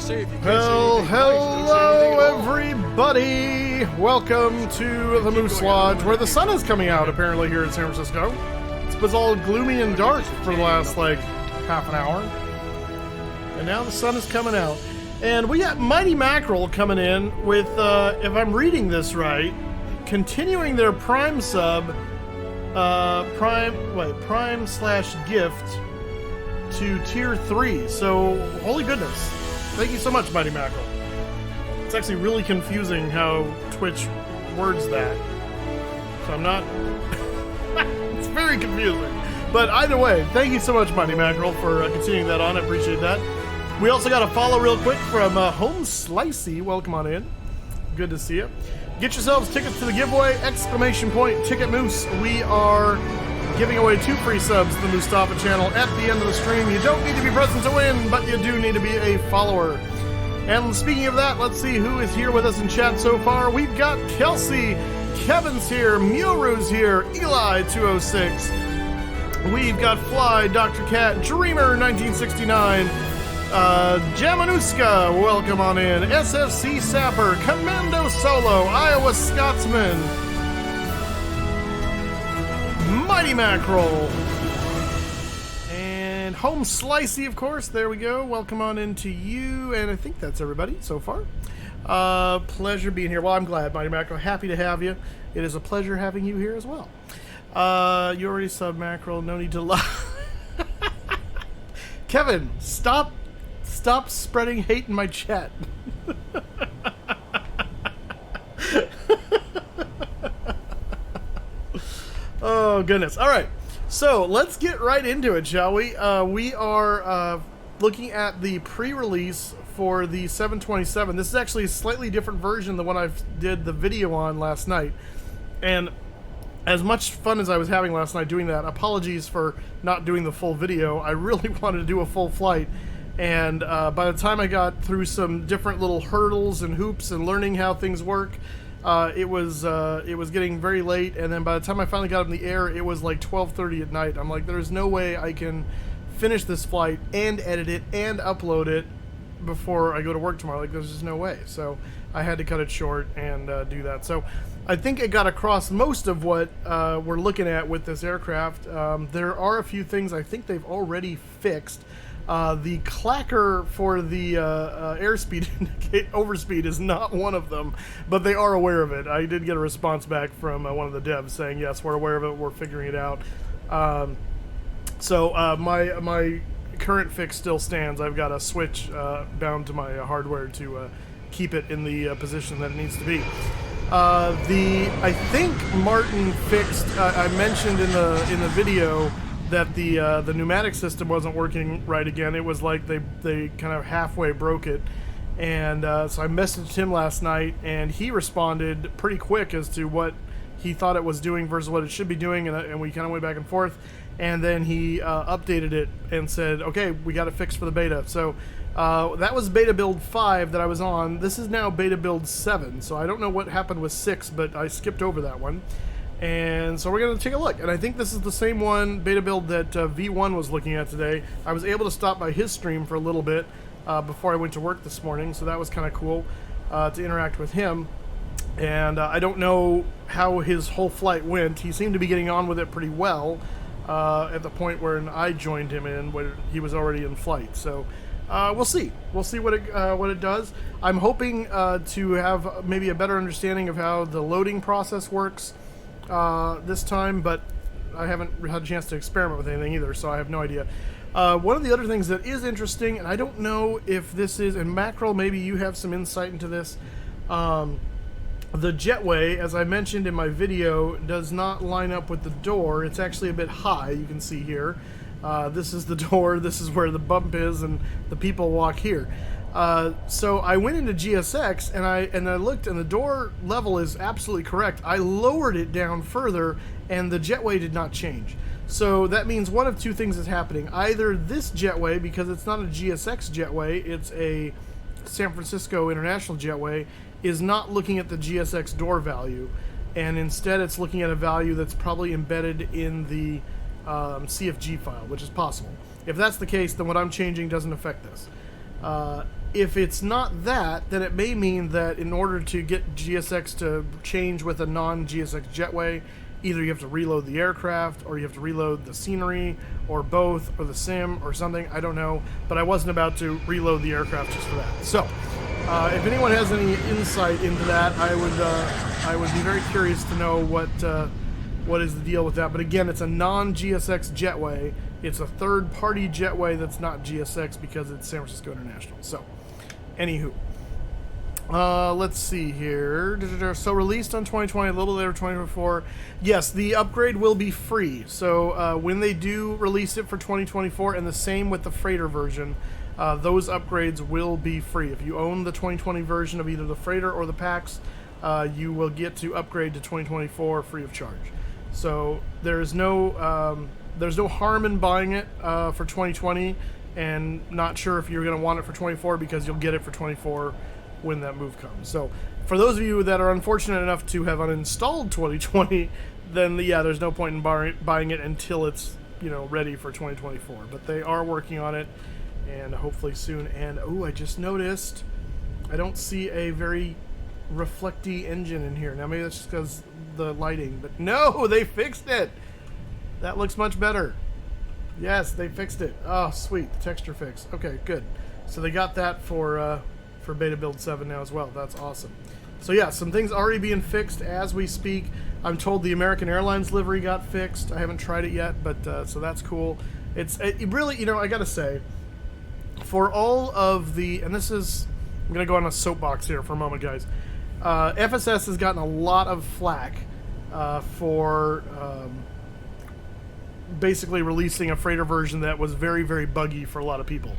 say if you can't Well, say anything nice, don't say anything at all. everybody! Welcome to the Moose Lodge, where the sun is coming out, apparently, here in San Francisco. It was all gloomy and dark for the last, half an hour. And now the sun is coming out. And we got Mighty Mackerel coming in with, if I'm reading this right, continuing their Prime sub, Prime/gift to Tier 3. So, holy goodness. Thank you so much, Mighty Mackerel. It's actually really confusing how Twitch words that. So I'm not... it's very confusing. But either way, thank you so much, Mighty Mackerel, for continuing that on. I appreciate that. We also got a follow real quick from Home Slicey. Welcome on in. Good to see you. Get yourselves tickets to the giveaway! Ticket Moose. We are giving away 2 free subs to the Mustafa channel at the end of the stream. You don't need to be present to win, but you do need to be a follower. And speaking of that, let's see who is here with us in chat so far. We've got Kelsey, Kevin's here, Muru's here, Eli206. We've got Fly, Dr. Cat, Dreamer 1969, Jamanuska, welcome on in, SFC Sapper, Commando Solo, Iowa Scotsman, Mighty Mackerel, and Home Slicey, of course. There we go. Welcome on into you, and I think that's everybody so far. Pleasure being here. Well, I'm glad, Mighty Mackerel. Happy to have you. It is a pleasure having you here as well. You already subbed, Mackerel. No need to lie. Kevin, stop spreading hate in my chat. Oh, goodness. All right. So let's get right into it, shall we? We are looking at the pre-release for the 727. This is actually a slightly different version than what I did the video on last night. And as much fun as I was having last night doing that, apologies for not doing the full video. I really wanted to do a full flight. And by the time I got through some different little hurdles and hoops and learning how things work, it was getting very late, and then by the time I finally got in the air, it was like 12:30 at night. I'm like, there's no way I can finish this flight and edit it and upload it before I go to work tomorrow. Like, there's just no way. So I had to cut it short and do that. So I think it got across most of what we're looking at with this aircraft. There are a few things I think they've already fixed. The clacker for the airspeed indicate overspeed is not one of them, but they are aware of it. I did get a response back from one of the devs saying, yes, we're aware of it, we're figuring it out. So my current fix still stands. I've got a switch bound to my hardware to keep it in the position that it needs to be. I think Martin fixed, I mentioned in the video that the pneumatic system wasn't working right again. It was like they kind of halfway broke it. And so I messaged him last night, and he responded pretty quick as to what he thought it was doing versus what it should be doing, and we kind of went back and forth. And then he updated it and said, okay, we got it fixed for the beta. So that was beta build 5 that I was on. This is now beta build 7. So I don't know what happened with 6, but I skipped over that one. And so we're going to take a look. And I think this is the same one, beta build, that V1 was looking at today. I was able to stop by his stream for a little bit before I went to work this morning. So that was kind of cool to interact with him. And I don't know how his whole flight went. He seemed to be getting on with it pretty well at the point where I joined him in, where he was already in flight. So we'll see. We'll see what it does. I'm hoping to have maybe a better understanding of how the loading process works this time, but I haven't had a chance to experiment with anything either, so I have no idea. One of the other things that is interesting, and I don't know if this is, and Mackerel, maybe you have some insight into this, the jetway, as I mentioned in my video, does not line up with the door. It's actually a bit high, you can see here. This is the door, this is where the bump is, and the people walk here. So I went into GSX and I looked, and the door level is absolutely correct. I lowered it down further, and the jetway did not change. So that means one of two things is happening. Either this jetway, because it's not a GSX jetway, it's a San Francisco International jetway, is not looking at the GSX door value, and instead it's looking at a value that's probably embedded in the CFG file, which is possible. If that's the case, then what I'm changing doesn't affect this. if it's not that, then it may mean that in order to get GSX to change with a non-GSX jetway, either you have to reload the aircraft, or you have to reload the scenery, or both, or the sim, or something. I don't know, but I wasn't about to reload the aircraft just for that. So, if anyone has any insight into that, I would be very curious to know what is the deal with that. But again, it's a non-GSX jetway. It's a third-party jetway that's not GSX because it's San Francisco International. So, anywho. Let's see here. So released on 2020, a little later 2024. Yes, the upgrade will be free. So when they do release it for 2024, and the same with the freighter version, those upgrades will be free. If you own the 2020 version of either the freighter or the PAX, you will get to upgrade to 2024 free of charge. So there's no harm in buying it for 2020, and not sure if you're going to want it for 24 because you'll get it for 24 when that move comes. So for those of you that are unfortunate enough to have uninstalled 2020, then yeah, there's no point in buying it until it's, you know, ready for 2024. But they are working on it, and hopefully soon. And oh, I just noticed I don't see a very reflecty engine in here. Now maybe that's just because the lighting, but no, they fixed it. That looks much better. Yes, they fixed it. Oh, sweet, the texture fix. Okay, good. So they got that for Beta Build 7 now as well. That's awesome. So yeah, some things already being fixed as we speak. I'm told the American Airlines livery got fixed. I haven't tried it yet, but so that's cool. It really, you know, I gotta say, for all of the, and this is, I'm gonna go on a soapbox here for a moment, guys. FSS has gotten a lot of flack for basically releasing a freighter version that was very, very buggy for a lot of people.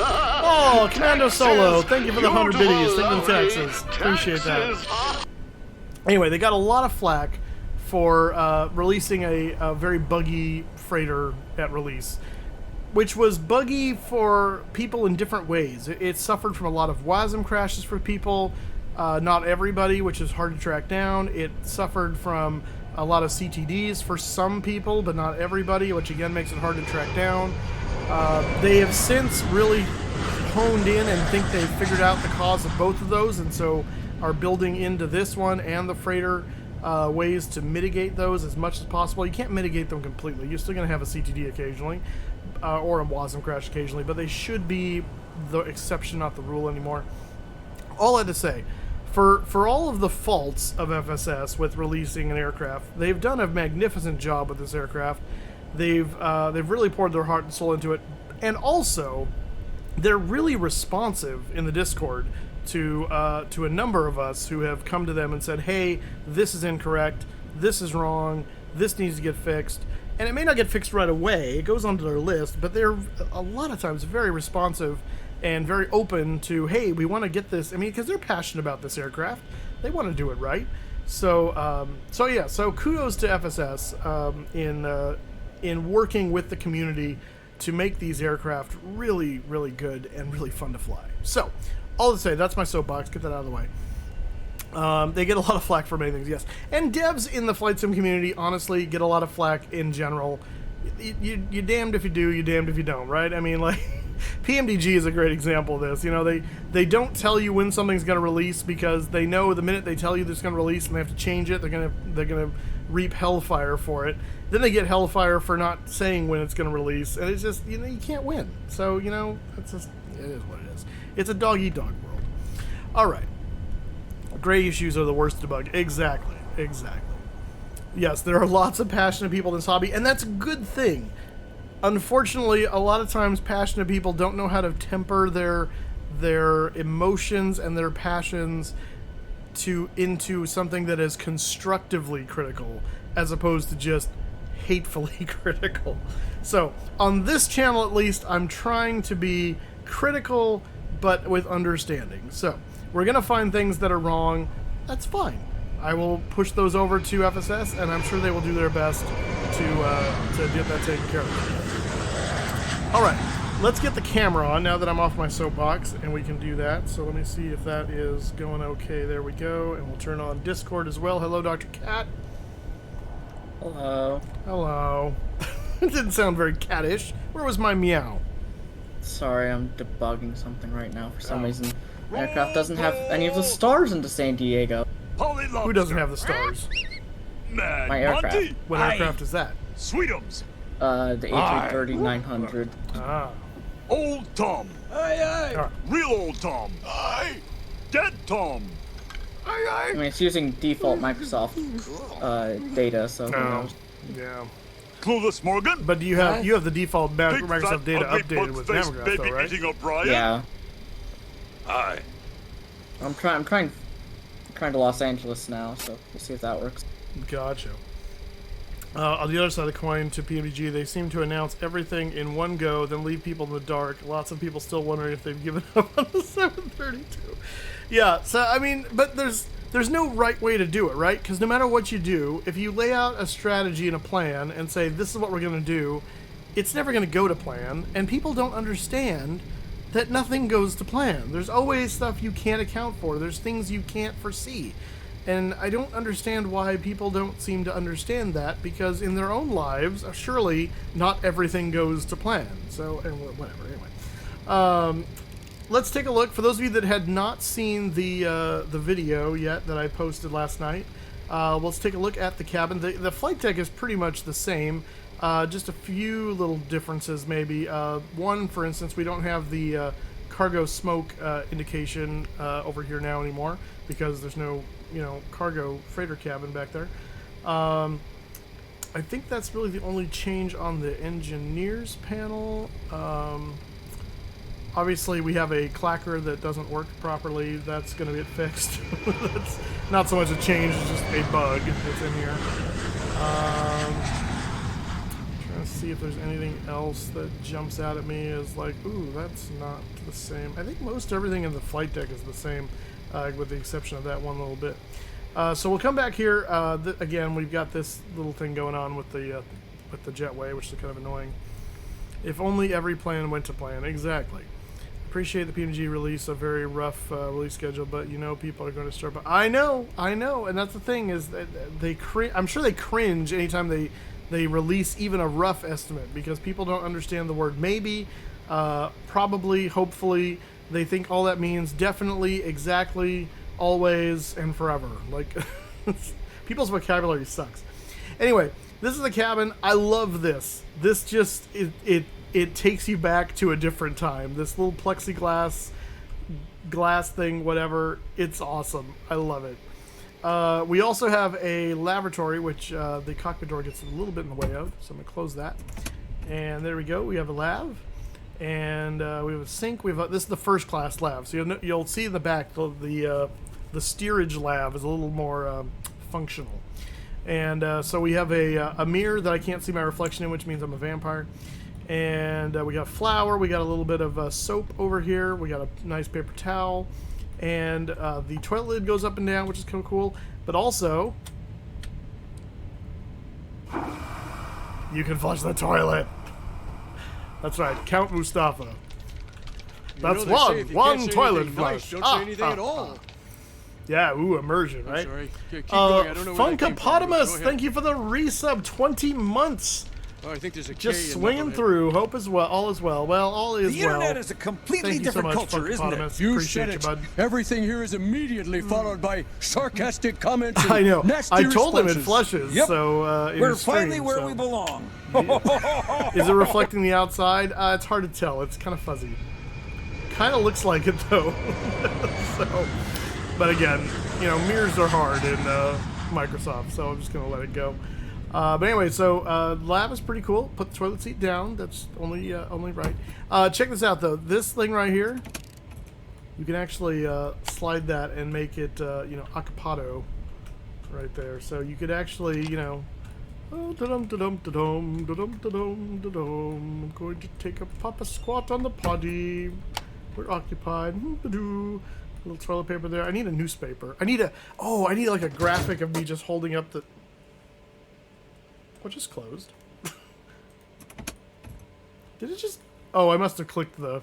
Oh, Commando Solo, thank you for the 100 biddies. Thank you for Texas. Appreciate that. Anyway, they got a lot of flack for releasing a very buggy freighter at release, which was buggy for people in different ways. It suffered from a lot of WASM crashes for people, not everybody, which is hard to track down. It suffered from a lot of CTDs for some people, but not everybody, which again makes it hard to track down. They have since really honed in and think they've figured out the cause of both of those, and so are building into this one and the freighter ways to mitigate those as much as possible. You can't mitigate them completely. You're still going to have a CTD occasionally, or a WASM crash occasionally, but they should be the exception, not the rule anymore. All I had to say, for all of the faults of FSS with releasing an aircraft, they've done a magnificent job with this aircraft. They've really poured their heart and soul into it, and also they're really responsive in the Discord to a number of us who have come to them and said, hey, this is incorrect, this is wrong, this needs to get fixed. And it may not get fixed right away, it goes onto their list, but they're a lot of times very responsive and very open to, hey, we want to get this. I mean, because they're passionate about this aircraft. They want to do it right. So yeah, so kudos to FSS in working with the community to make these aircraft really, really good and really fun to fly. So, all to say, that's my soapbox. Get that out of the way. They get a lot of flack for many things, yes. And devs in the flight sim community, honestly, get a lot of flack in general. You're damned if you do, you're damned if you don't, right? I mean, like, PMDG is a great example of this. You know, they don't tell you when something's going to release because they know the minute they tell you it's going to release and they have to change it, they're gonna reap hellfire for it. Then they get hellfire for not saying when it's going to release, and it's just, you know, you can't win. So, you know, it's just, it is what it is. It's a dog-eat-dog world. All right. Gray issues are the worst to debug. Exactly. Yes, there are lots of passionate people in this hobby, and that's a good thing. Unfortunately, a lot of times passionate people don't know how to temper their emotions and their passions into something that is constructively critical, as opposed to just hatefully critical. So, on this channel at least, I'm trying to be critical, but with understanding. So, we're going to find things that are wrong. That's fine. I will push those over to FSS, and I'm sure they will do their best to get that taken care of. All right, let's get the camera on now that I'm off my soapbox, and we can do that. So let me see if that is going okay. There we go, and we'll turn on Discord as well. Hello, Dr. Cat. Hello. Hello. It didn't sound very cattish. Where was my meow? Sorry, I'm debugging something right now. For some reason, the aircraft doesn't have any of the stars into San Diego. Who doesn't have the stars? Man, My aircraft. Monty? What aircraft is that? Sweetums. The A330-900. Ah. Old Tom. Aye, aye. Real old Tom. Aye. Dead Tom. Aye, I mean, it's using default Microsoft data, so who No. knows? Yeah. Clueless Morgan. But you have the default Big Microsoft fat, data ugly, updated with bug-faced Namograph, baby though, right? eating O'Brien. Yeah. Aye. I'm trying to Los Angeles now, so we'll see if that works. Gotcha. On the other side of the coin, to PMDG, they seem to announce everything in one go, then leave people in the dark. Lots of people still wondering if they've given up on the 732. Yeah, so, I mean, but there's no right way to do it, right? Because no matter what you do, if you lay out a strategy and a plan and say, this is what we're going to do, it's never going to go to plan, and people don't understand that nothing goes to plan. There's always stuff you can't account for. There's things you can't foresee. And I don't understand why people don't seem to understand that, because in their own lives, surely not everything goes to plan. So, and whatever, anyway. Let's take a look. For those of you that had not seen the video yet that I posted last night, let's take a look at the cabin. The flight deck is pretty much the same, just a few little differences maybe. One, for instance, we don't have the cargo smoke indication over here now anymore, because there's no cargo freighter cabin back there. I think that's really the only change on the engineers panel. Obviously, we have a clacker that doesn't work properly. That's going to get fixed. That's not so much a change, it's just a bug that's in here. Trying to see if there's anything else that jumps out at me as like, ooh, that's not the same. I think most everything in the flight deck is the same, with the exception of that one little bit. So we'll come back here. Again, we've got this little thing going on with the jetway, which is kind of annoying. If only every plan went to plan. Exactly. Appreciate the PNG release, a very rough release schedule, but people are going to start. But I know, and that's the thing is that I'm sure they cringe anytime they release even a rough estimate, because people don't understand the word maybe, probably, hopefully. They think all that means definitely, exactly, always, and forever. Like, people's vocabulary sucks. Anyway, this is the cabin. I love this. This just, it takes you back to a different time. This little plexiglass glass thing, whatever, it's awesome. I love it. We also have a lavatory, which the cockpit door gets a little bit in the way of, so I'm going to close that. And there we go. We have a lav. And we have a sink. This is the first class lav, so you'll see in the back the steerage lav is a little more functional. And so we have a mirror that I can't see my reflection in, which means I'm a vampire. And we got flour. We got a little bit of soap over here. We got a nice paper towel, and the toilet lid goes up and down, which is kind of cool. But also, you can flush the toilet. That's right, Count Mustafa. That's one toilet flush. Don't say anything at all. Yeah, ooh, immersion, right? Sorry. Keep going. I don't know where that came from, but go Funkapotamus, ahead. thank you for the resub. 20 months. Oh, I think there's a K Just in swinging that one. through. Hope is well. All is well. Well, all is The well. internet is a completely Thank you so different much, culture, isn't it? Funkapotamus. You Appreciate said you, it. bud. Everything here is immediately followed by sarcastic comments and I know. nasty I told him it responses. flushes. Yep. So in We're his stream, finally where so. we belong. Is it reflecting the outside? It's hard to tell. It's kind of fuzzy. Kind of looks like it though. So, but again, mirrors are hard in Microsoft, so I'm just gonna let it go. But anyway, so lab is pretty cool. Put the toilet seat down. That's only right. Check this out though. This thing right here, you can actually slide that and make it acapado right there. So you could actually oh, da-dum, da-dum, da-dum, da-dum, da-dum, da-dum. I'm going to take a papa squat on the potty. We're occupied. Ba-doo. A little toilet paper there. I need a newspaper. I need like a graphic of me just holding up the... What just closed? Did it just... Oh, I must have clicked the...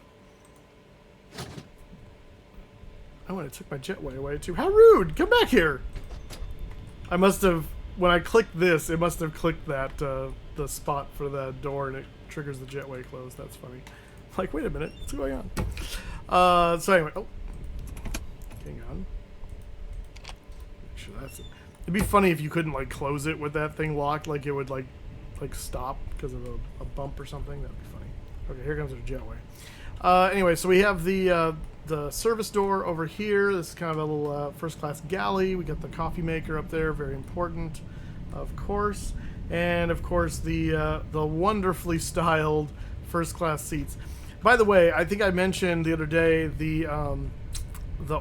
Oh, and it took my jetway away too. How rude! Come back here! I must have... When I clicked this, it must have clicked that, the spot for the door, and it triggers the jetway close. That's funny. like, wait a minute, what's going on? So anyway, hang on. Make sure that's it. It'd be funny if you couldn't like close it with that thing locked, like it would like stop because of a bump or something. That'd be funny. Okay, here comes our jetway. Anyway, so we have the service door over here. This is kind of a little first class galley. We got the coffee maker up there, very important, of course, and of course the wonderfully styled first class seats. By the way, I think I mentioned the other day the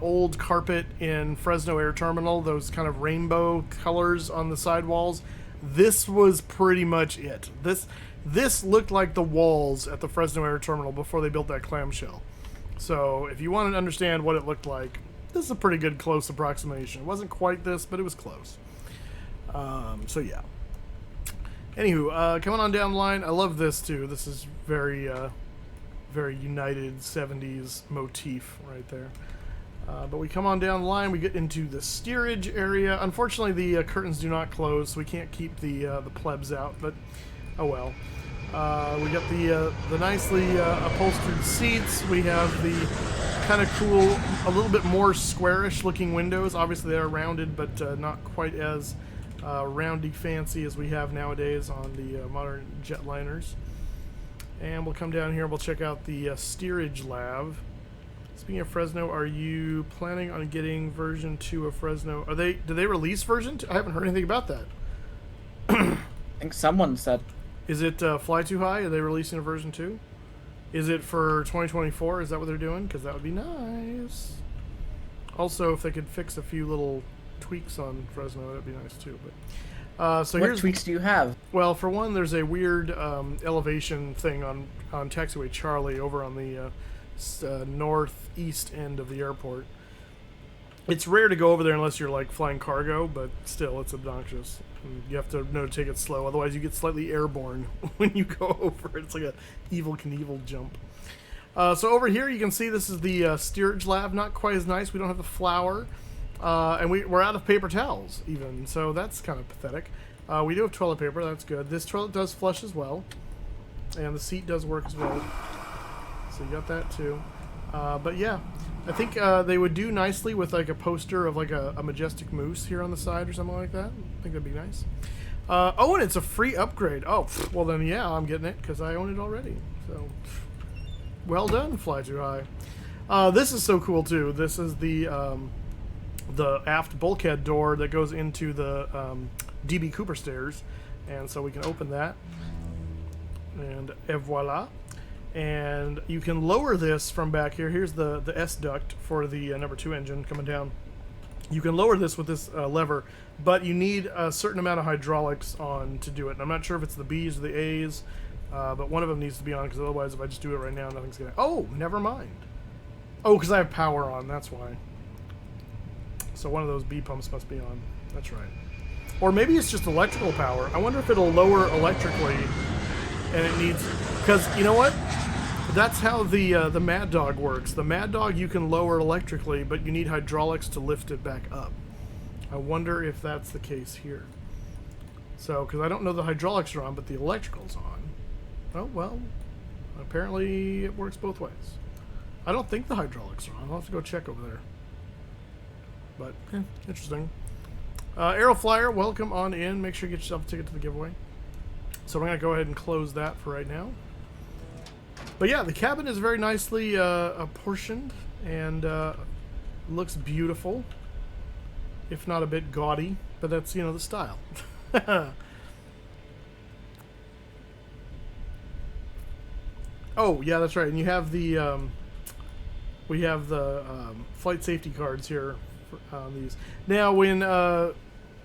old carpet in Fresno Air Terminal, those kind of rainbow colors on the sidewalls. This was pretty much it. This looked like the walls at the Fresno Air Terminal before they built that clamshell. So if you want to understand what it looked like, this is a pretty good close approximation. It wasn't quite this, but it was close. So yeah. Anywho, coming on down the line, I love this too. This is very United 70s motif right there. But we come on down the line, we get into the steerage area. Unfortunately, the curtains do not close, so we can't keep the plebs out, but oh well. We got the nicely upholstered seats. We have the kind of cool, a little bit more squarish looking windows. Obviously, they are rounded, but not quite as roundy fancy as we have nowadays on the modern jetliners. And we'll come down here, we'll check out the steerage lab. Speaking of Fresno, are you planning on getting version 2 of Fresno? Did they release version 2? I haven't heard anything about that. I think someone said. Is it Fly Too High? Are they releasing a version 2? Is it for 2024? Is that what they're doing? Because that would be nice. Also, if they could fix a few little tweaks on Fresno, that'd be nice too. But so what tweaks do you have? Well, for one, there's a weird elevation thing on Taxiway Charlie over on the northeast end of the airport. It's rare to go over there unless you're like flying cargo, but still, it's obnoxious. And you have to know to take it slow, otherwise you get slightly airborne when you go over it. It's like a Evel Knievel jump. So over here you can see this is the steerage lab. Not quite as nice. We don't have the flour. And we're out of paper towels even, so that's kind of pathetic. We do have toilet paper, that's good. This toilet does flush as well, and the seat does work as well. So you got that too. But yeah, I think they would do nicely with like a poster of like a majestic moose here on the side or something like that. I think that'd be nice. Oh, and it's a free upgrade. Oh, well then yeah, I'm getting it because I own it already. So well done, Fly Too High. This is so cool too. This is the aft bulkhead door that goes into the DB Cooper stairs, and so we can open that, and voila. And you can lower this from back here. Here's the S duct for the number 2 engine coming down. You can lower this with this lever, but you need a certain amount of hydraulics on to do it. And I'm not sure if it's the B's or the A's, but one of them needs to be on, because otherwise if I just do it right now, nothing's gonna... Oh, never mind. Oh, because I have power on, that's why. So one of those B pumps must be on. That's right. Or maybe it's just electrical power. I wonder if it'll lower electrically, and it needs... Because, you know what? That's how the Mad Dog works. The Mad Dog you can lower electrically, but you need hydraulics to lift it back up. I wonder if that's the case here. So, because I don't know the hydraulics are on, but the electrical's on. Oh, well, apparently it works both ways. I don't think the hydraulics are on. I'll have to go check over there. But, interesting. Aeroflyer, welcome on in. Make sure you get yourself a ticket to the giveaway. So we're going to go ahead and close that for right now. But yeah, the cabin is very nicely apportioned and looks beautiful, if not a bit gaudy, but that's, you know, the style. Oh, yeah, that's right. And you have the we have the flight safety cards here for these. Now, when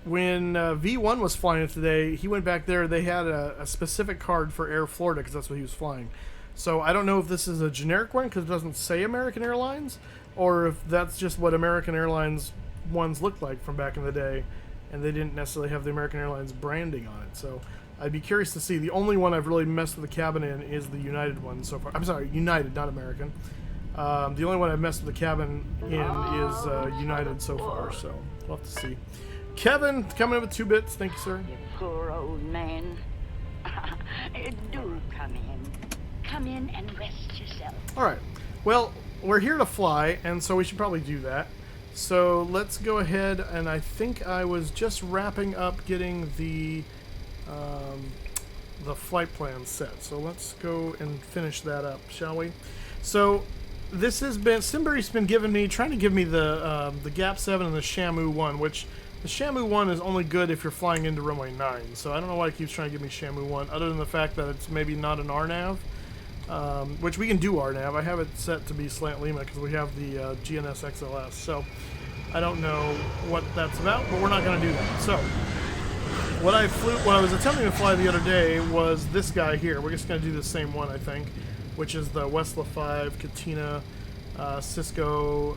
V1 was flying it today, he went back there. They had a specific card for Air Florida because that's what he was flying. So I don't know if this is a generic one because it doesn't say American Airlines, or if that's just what American Airlines ones looked like from back in the day, and they didn't necessarily have the American Airlines branding on it. So I'd be curious to see. The only one I've really messed with the cabin in is the United one so far. I'm sorry, United, not American. The only one I've messed with the cabin in is United so far, so we'll have to see. Kevin, coming in with 2 bits. Thank you, sir. You poor old man. Do come in. come in and rest yourself. All right. Well, we're here to fly, and so we should probably do that. So let's go ahead, and I think I was just wrapping up getting the flight plan set. So let's go and finish that up, shall we? So this has been Simbury's been trying to give me the Gap 7 and the Shamu 1, which the Shamu 1 is only good if you're flying into runway 9. So I don't know why it keeps trying to give me Shamu 1, other than the fact that it's maybe not an RNAV. Which we can do RNAV. I have it set to be slant Lima because we have the GNS XLS. So I don't know what that's about, but we're not going to do that. So what I was attempting to fly the other day was this guy here. We're just going to do the same one, I think, which is the Westla 5 Katina Cisco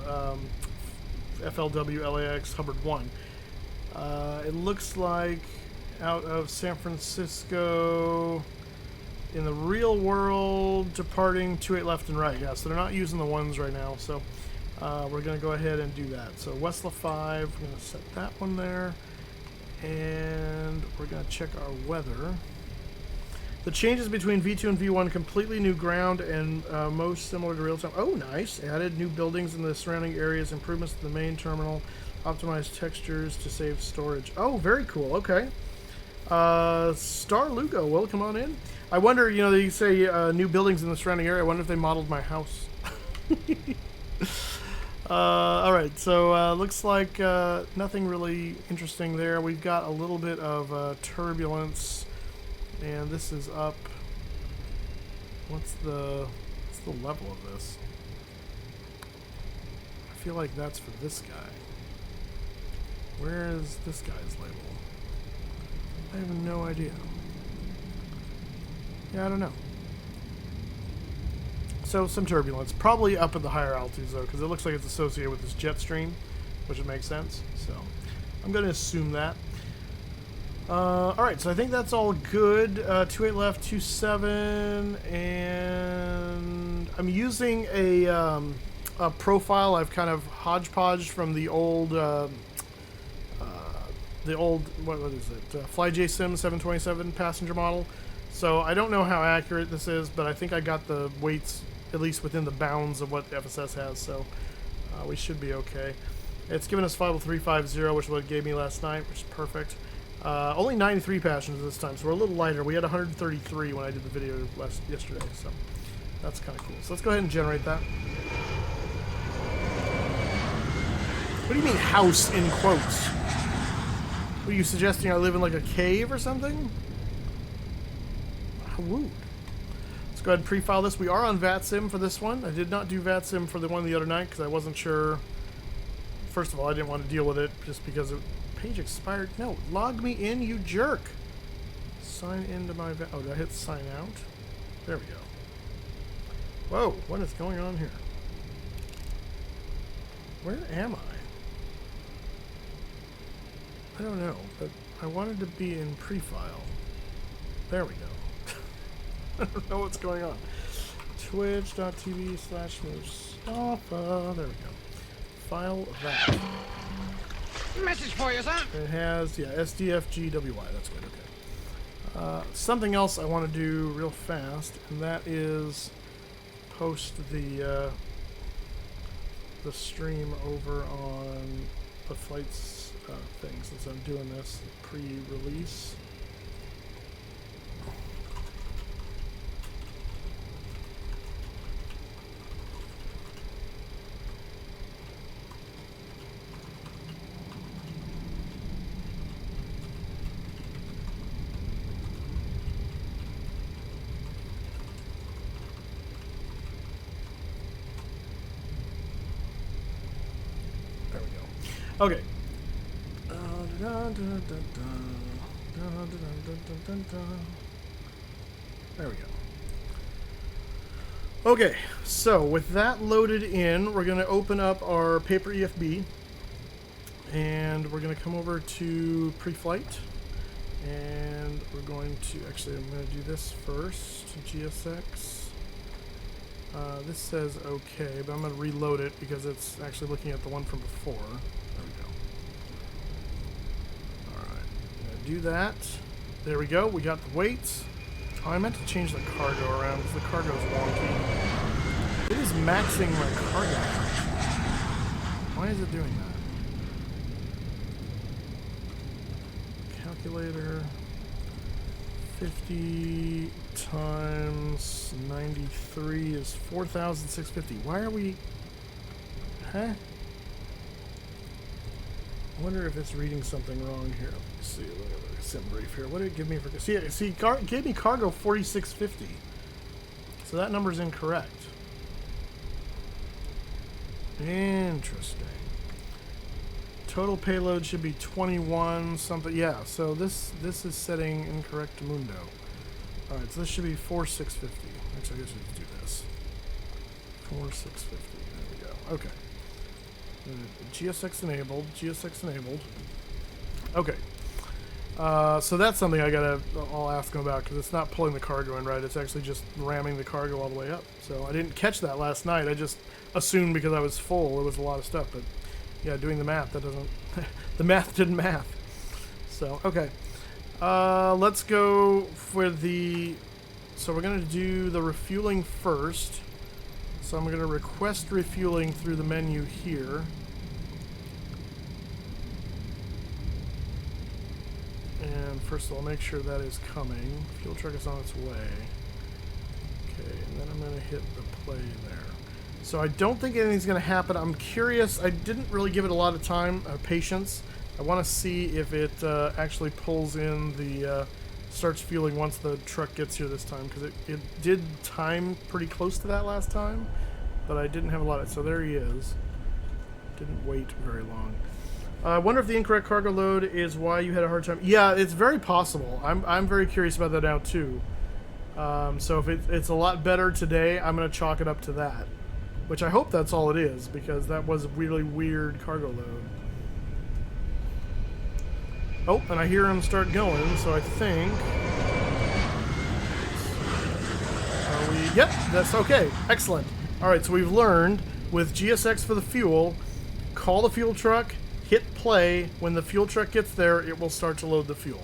FLW LAX Hubbard 1. It looks like out of San Francisco. In the real world, departing 28 left and right. Yeah, so they're not using the ones right now. So we're going to go ahead and do that. So Westla 5, we're going to set that one there. And we're going to check our weather. The changes between V2 and V1, completely new ground and most similar to real time. Oh, nice. Added new buildings in the surrounding areas, improvements to the main terminal, optimized textures to save storage. Oh, very cool. Okay. Star Lugo, welcome on in. I wonder, you know, they say new buildings in the surrounding area. I wonder if they modeled my house. Alright, so looks like nothing really interesting there. We've got a little bit of turbulence, and this is up. What's the level of this? I feel like that's for this guy. Where is this guy's label? I have no idea. Yeah, I don't know. So, some turbulence. Probably up at the higher altitudes, though, because it looks like it's associated with this jet stream, which would make sense. So, I'm going to assume that. Alright, so I think that's all good. 28 left, 27, and I'm using a profile I've kind of hodgepodged from the old, what is it? FlyJSim 727 passenger model. So I don't know how accurate this is, but I think I got the weights at least within the bounds of what the FSS has, so we should be okay. It's given us 50350, which is what it gave me last night, which is perfect. Only 93 passengers this time, so we're a little lighter. We had 133 when I did the video yesterday, so that's kind of cool. So let's go ahead and generate that. What do you mean, house in quotes? What, are you suggesting I live in like a cave or something? How rude. Let's go ahead and pre-file this. We are on VATSIM for this one. I did not do VATSIM for the one the other night because I wasn't sure. First of all, I didn't want to deal with it just because page expired. No, log me in, you jerk. Sign into my oh, did I hit sign out? There we go. Whoa, what is going on here? Where am I? I don't know, but I wanted to be in pre-file. There we go. I don't know what's going on. Twitch.tv/Mustafa. There we go. File that. Message for you, son. It has, yeah, SDFGWY. That's good, okay. Something else I want to do real fast, and that is post the stream over on the flights thing, since I'm doing this pre-release. Okay. There we go. Okay, so with that loaded in, we're going to open up our paper EFB, and we're going to come over to pre-flight, and we're going to, actually I'm going to do this first, GSX. This says okay, but I'm going to reload it because it's actually looking at the one from before. There we go. Alright, I'm going to do that. There we go, we got the weights. Oh, I meant to change the cargo around because the cargo's wonky. It is maxing my cargo. Why is it doing that? Calculator. 50 times 93 is 4,650. Why are we... Huh? I wonder if it's reading something wrong here. Let me see. Look at the sim brief here. What did it give me for... See, it gave me cargo 4,650. So that number's incorrect. Interesting. Total payload should be 21 something. Yeah, so this is setting incorrect mundo. Alright, so this should be 4,650. Actually, I guess we should do this. 4,650. There we go. Okay. GSX enabled. GSX enabled. Okay. So that's something I'll ask them about because it's not pulling the cargo in right. It's actually just ramming the cargo all the way up. So I didn't catch that last night. I just assumed because I was full, it was a lot of stuff. But yeah, doing the math, that doesn't... the math didn't math. So, okay. Let's go for the... So we're going to do the refueling first. So I'm going to request refueling through the menu here. And first of all, make sure that is coming. Fuel truck is on its way. Okay, and then I'm going to hit the play there. So I don't think anything's going to happen. I'm curious. I didn't really give it a lot of time, patience. I want to see if it actually pulls in the... starts fueling once the truck gets here this time, because it did time pretty close to that last time, but I didn't have a lot of... So there he is. Didn't wait very long. I wonder if the incorrect cargo load is why you had a hard time. Yeah, it's very possible. I'm very curious about that now too. So if it's a lot better today, I'm going to chalk it up to that. Which I hope that's all it is, because that was a really weird cargo load. Oh, and I hear him start going, so I think... Are we... Yep, that's okay. Excellent. Alright, so we've learned with GSX for the fuel, call the fuel truck, hit play. When the fuel truck gets there, it will start to load the fuel.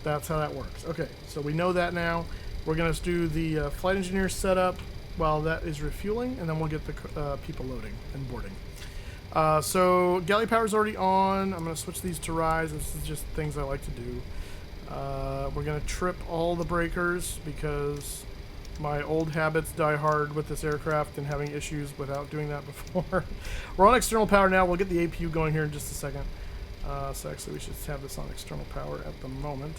That's how that works. Okay, so we know that now. We're going to do the flight engineer setup while that is refueling, and then we'll get the people loading and boarding. So galley power's already on. I'm going to switch these to rise. This is just things I like to do. We're going to trip all the breakers because my old habits die hard with this aircraft and having issues without doing that before. We're on external power now. We'll get the APU going here in just a second. So actually we should have this on external power at the moment.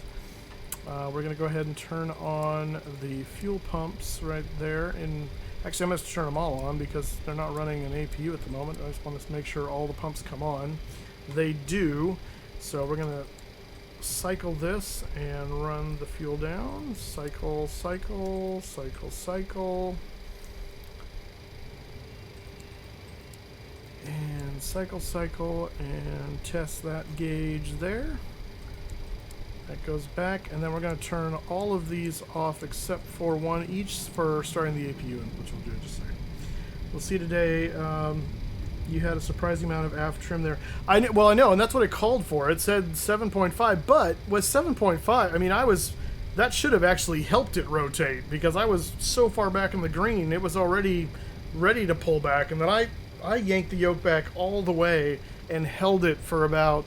We're going to go ahead and turn on the fuel pumps right there. Actually, I'm going to turn them all on because they're not running an APU at the moment. I just want to make sure all the pumps come on. They do. So we're going to cycle this and run the fuel down. Cycle, cycle, cycle, cycle. And cycle, cycle, and test that gauge there. That goes back, and then we're going to turn all of these off except for one each for starting the APU, which we'll do in just a second. We'll see today. You had a surprising amount of aft trim there. I know, and that's what it called for. It said 7.5, but with 7.5, I mean, that should have actually helped it rotate because I was so far back in the green, it was already ready to pull back, and then I yanked the yoke back all the way and held it for about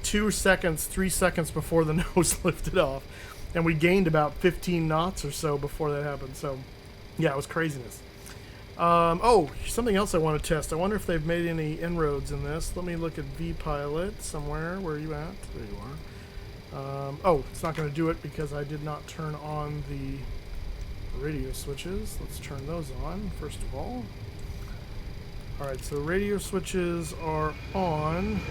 2 seconds, 3 seconds before the nose lifted off, and we gained about 15 knots or so before that happened. So yeah, it was craziness. Oh, something else I want to test. I wonder if they've made any inroads in this. Let me look at vPilot somewhere. Where are you at? There you are. Oh, it's not going to do it because I did not turn on the radio switches. Let's turn those on first of all. Alright, so radio switches are on.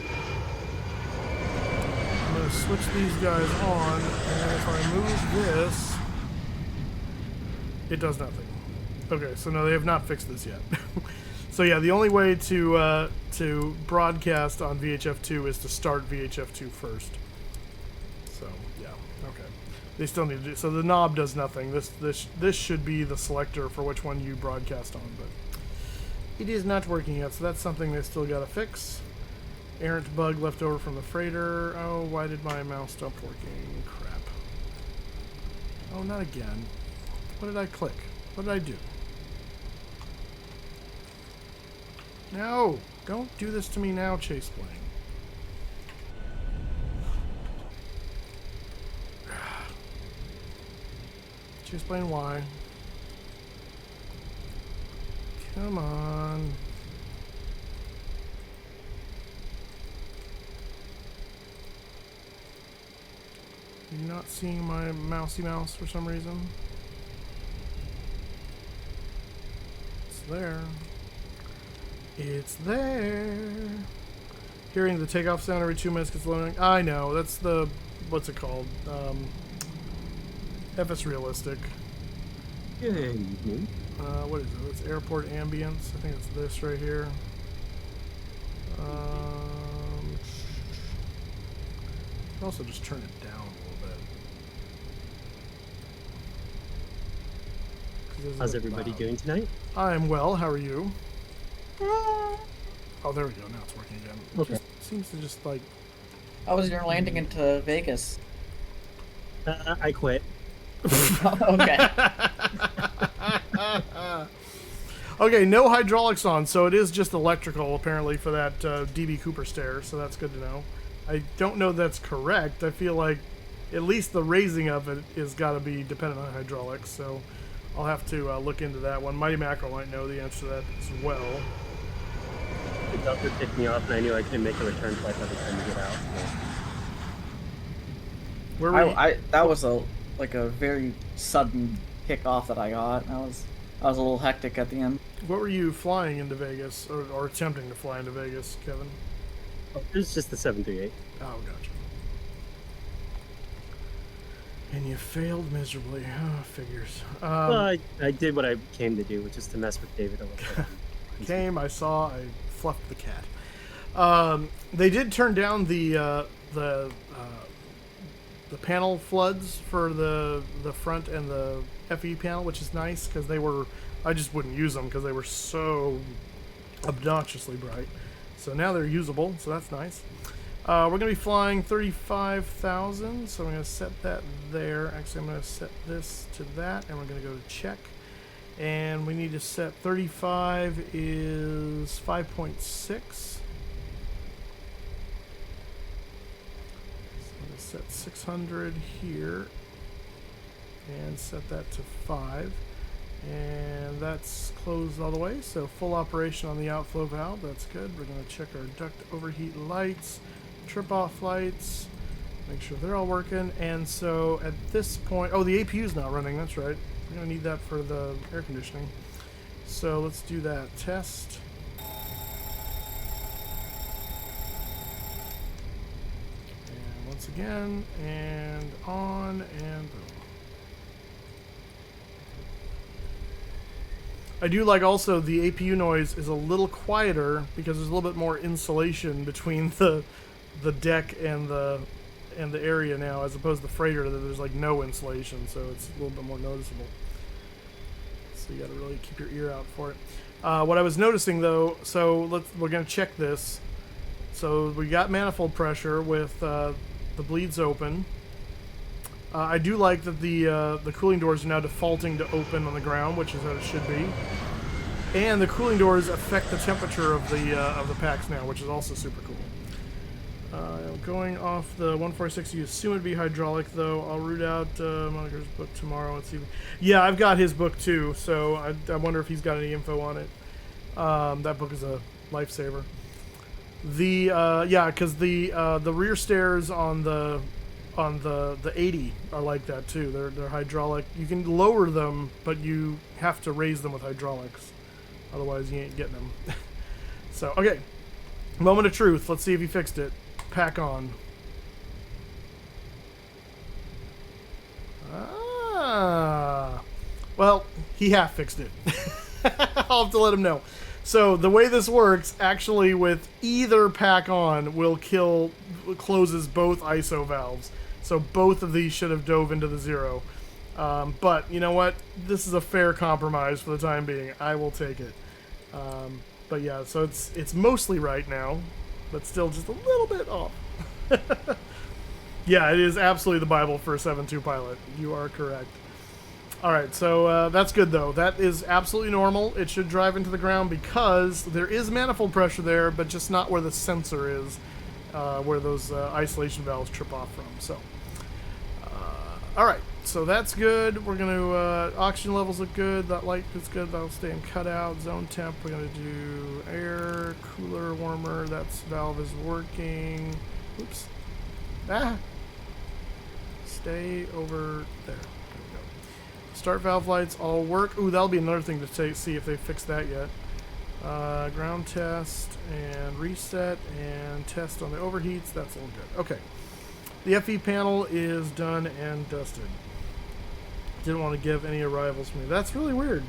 I'm going to switch these guys on, and then if I move this, it does nothing. Okay, so no, they have not fixed this yet. So yeah, the only way to broadcast on VHF2 is to start VHF2 first. So yeah, okay. They still need to do so. The knob does nothing. This should be the selector for which one you broadcast on, but it is not working yet. So that's something they still got to fix. Errant bug left over from the freighter. Oh, why did my mouse stop working? Crap. Oh, not again. What did I click? What did I do? No! Don't do this to me now, Chase Plane. Chase Plane Y. Come on. You're not seeing my mousy mouse for some reason. It's there. It's there. Hearing the takeoff sound every 2 minutes gets loading. I know, that's the, what's it called? FS Realistic. Good evening. What is it? It's airport ambience. I think it's this right here. You can also just turn it down a little bit. How's everybody doing tonight? I'm well. How are you? Oh, there we go. Now it's working again. It Okay. just seems to just like... How was your landing into Vegas? I quit. Okay. Okay, no hydraulics on, so it is just electrical apparently for that DB Cooper stair, so that's good to know. I don't know that's correct. I feel like at least the raising of it is got to be dependent on hydraulics, so I'll have to look into that one. Mighty Mackerel might know the answer to that as well. The doctor picked me up, and I knew I couldn't make a return flight by the time to get out. Where were you? That was a very sudden kickoff that I got. I was a little hectic at the end. What were you flying into Vegas, or attempting to fly into Vegas, Kevin? Oh, it was just the 738. Oh, gotcha. And you failed miserably. Oh, figures. Well, I did what I came to do, which is to mess with David a little bit. Came, I saw, I fluffed the cat. They did turn down the panel floods for the front and the FE panel, which is nice because they were, I just wouldn't use them because they were so obnoxiously bright. So now they're usable, so that's nice. We're going to be flying 35,000, so I'm going to set that there. Actually, I'm going to set this to that, and we're going to go to check. And we need to set 35 is 5.6. Set 600 here and set that to 5, and that's closed all the way, so full operation on the outflow valve. That's good. We're going to check our duct overheat lights, trip off lights, make sure they're all working. And so at this point, oh, the APU is not running. That's right, we're going to need that for the air conditioning, so let's do that. Test. Again, and on, and boom. I do like also the APU noise is a little quieter because there's a little bit more insulation between the deck and the area now, as opposed to the freighter that there's like no insulation, so it's a little bit more noticeable. So you got to really keep your ear out for it. What I was noticing though, so we're gonna check this. So we got manifold pressure with the bleeds open. I do like that the cooling doors are now defaulting to open on the ground, which is how it should be. And the cooling doors affect the temperature of the packs now, which is also super cool. Going off the 146, you assume it'd be hydraulic, though. I'll root out Moniker's book tomorrow and see. Yeah, I've got his book too, so I wonder if he's got any info on it. That book is a lifesaver. Because the rear stairs on the 80 are like that too. They're hydraulic. You can lower them, but you have to raise them with hydraulics. Otherwise, you ain't getting them. So, okay. Moment of truth. Let's see if he fixed it. Pack on. Well, he half fixed it. I'll have to let him know. So the way this works, actually, with either pack on, closes both ISO valves. So both of these should have dove into the zero. But you know what? This is a fair compromise for the time being. I will take it. But yeah, so it's mostly right now, but still just a little bit off. Yeah, it is absolutely the Bible for a 7.2 pilot. You are correct. Alright, so that's good though. That is absolutely normal. It should drive into the ground because there is manifold pressure there, but just not where the sensor is, where those isolation valves trip off from. So, alright, so that's good. We're going to, oxygen levels look good. That light is good. That'll stay in cutout. Zone temp, we're going to do air, cooler, warmer. That valve is working. Oops. Ah! Stay over there. Start valve lights all work. Ooh, that'll be another thing to see if they fixed that yet. Ground test and reset and test on the overheats. That's all good. Okay. The FE panel is done and dusted. Didn't want to give any arrivals for me. That's really weird.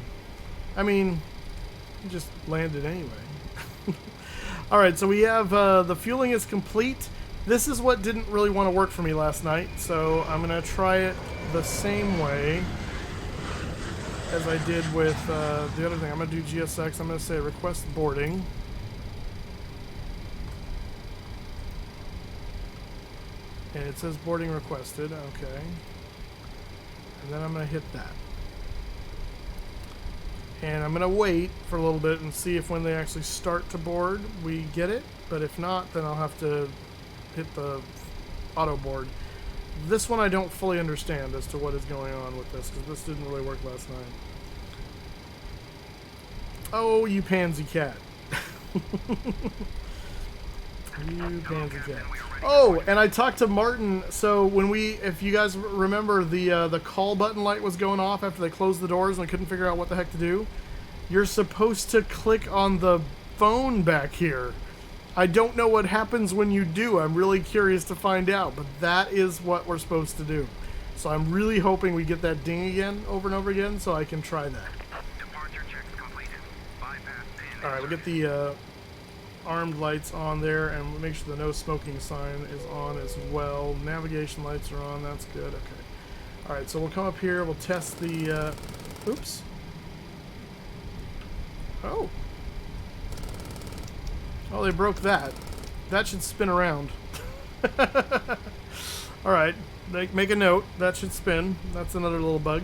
I mean, it just landed anyway. Alright, so we have the fueling is complete. This is what didn't really want to work for me last night, so I'm going to try it the same way as I did with the other thing. I'm going to do GSX. I'm going to say request boarding. And it says boarding requested. Okay. And then I'm going to hit that. And I'm going to wait for a little bit and see if when they actually start to board, we get it. But if not, then I'll have to hit the auto board. This one I don't fully understand as to what is going on with this, because this didn't really work last night. Oh, you pansy cat. You pansy cat. Oh, and I talked to Martin, so when if you guys remember, the call button light was going off after they closed the doors and I couldn't figure out what the heck to do. You're supposed to click on the phone back here. I don't know what happens when you do. I'm really curious to find out, but that is what we're supposed to do. So I'm really hoping we get that ding again, over and over again, so I can try that. Alright, we get the armed lights on there, and make sure the no smoking sign is on as well. Navigation lights are on, that's good, okay. Alright, so we'll come up here, we'll test the, oops. Oh. Oh, they broke that. That should spin around. Alright, make a note. That should spin. That's another little bug.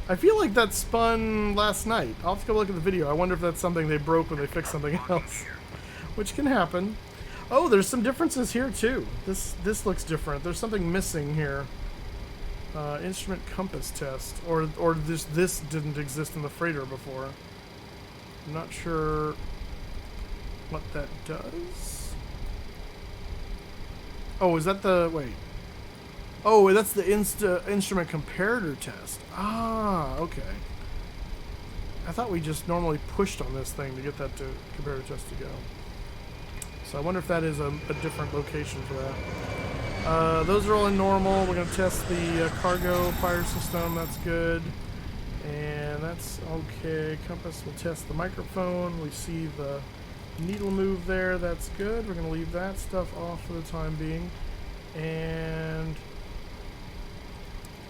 I feel like that spun last night. I'll have to go look at the video. I wonder if that's something they broke when they fixed something else. Which can happen. Oh, there's some differences here too. This looks different. There's something missing here. Instrument compass test. Or this didn't exist in the freighter before. I'm not sure what that does. Oh, is that the... wait. Oh, that's the instrument comparator test. Ah, okay. I thought we just normally pushed on this thing to get that comparator test to go. So I wonder if that is a different location for that. Those are all in normal. We're going to test the cargo fire system. That's good. And that's okay. Compass will test the microphone. We see the needle move there. That's good. We're going to leave that stuff off for the time being. And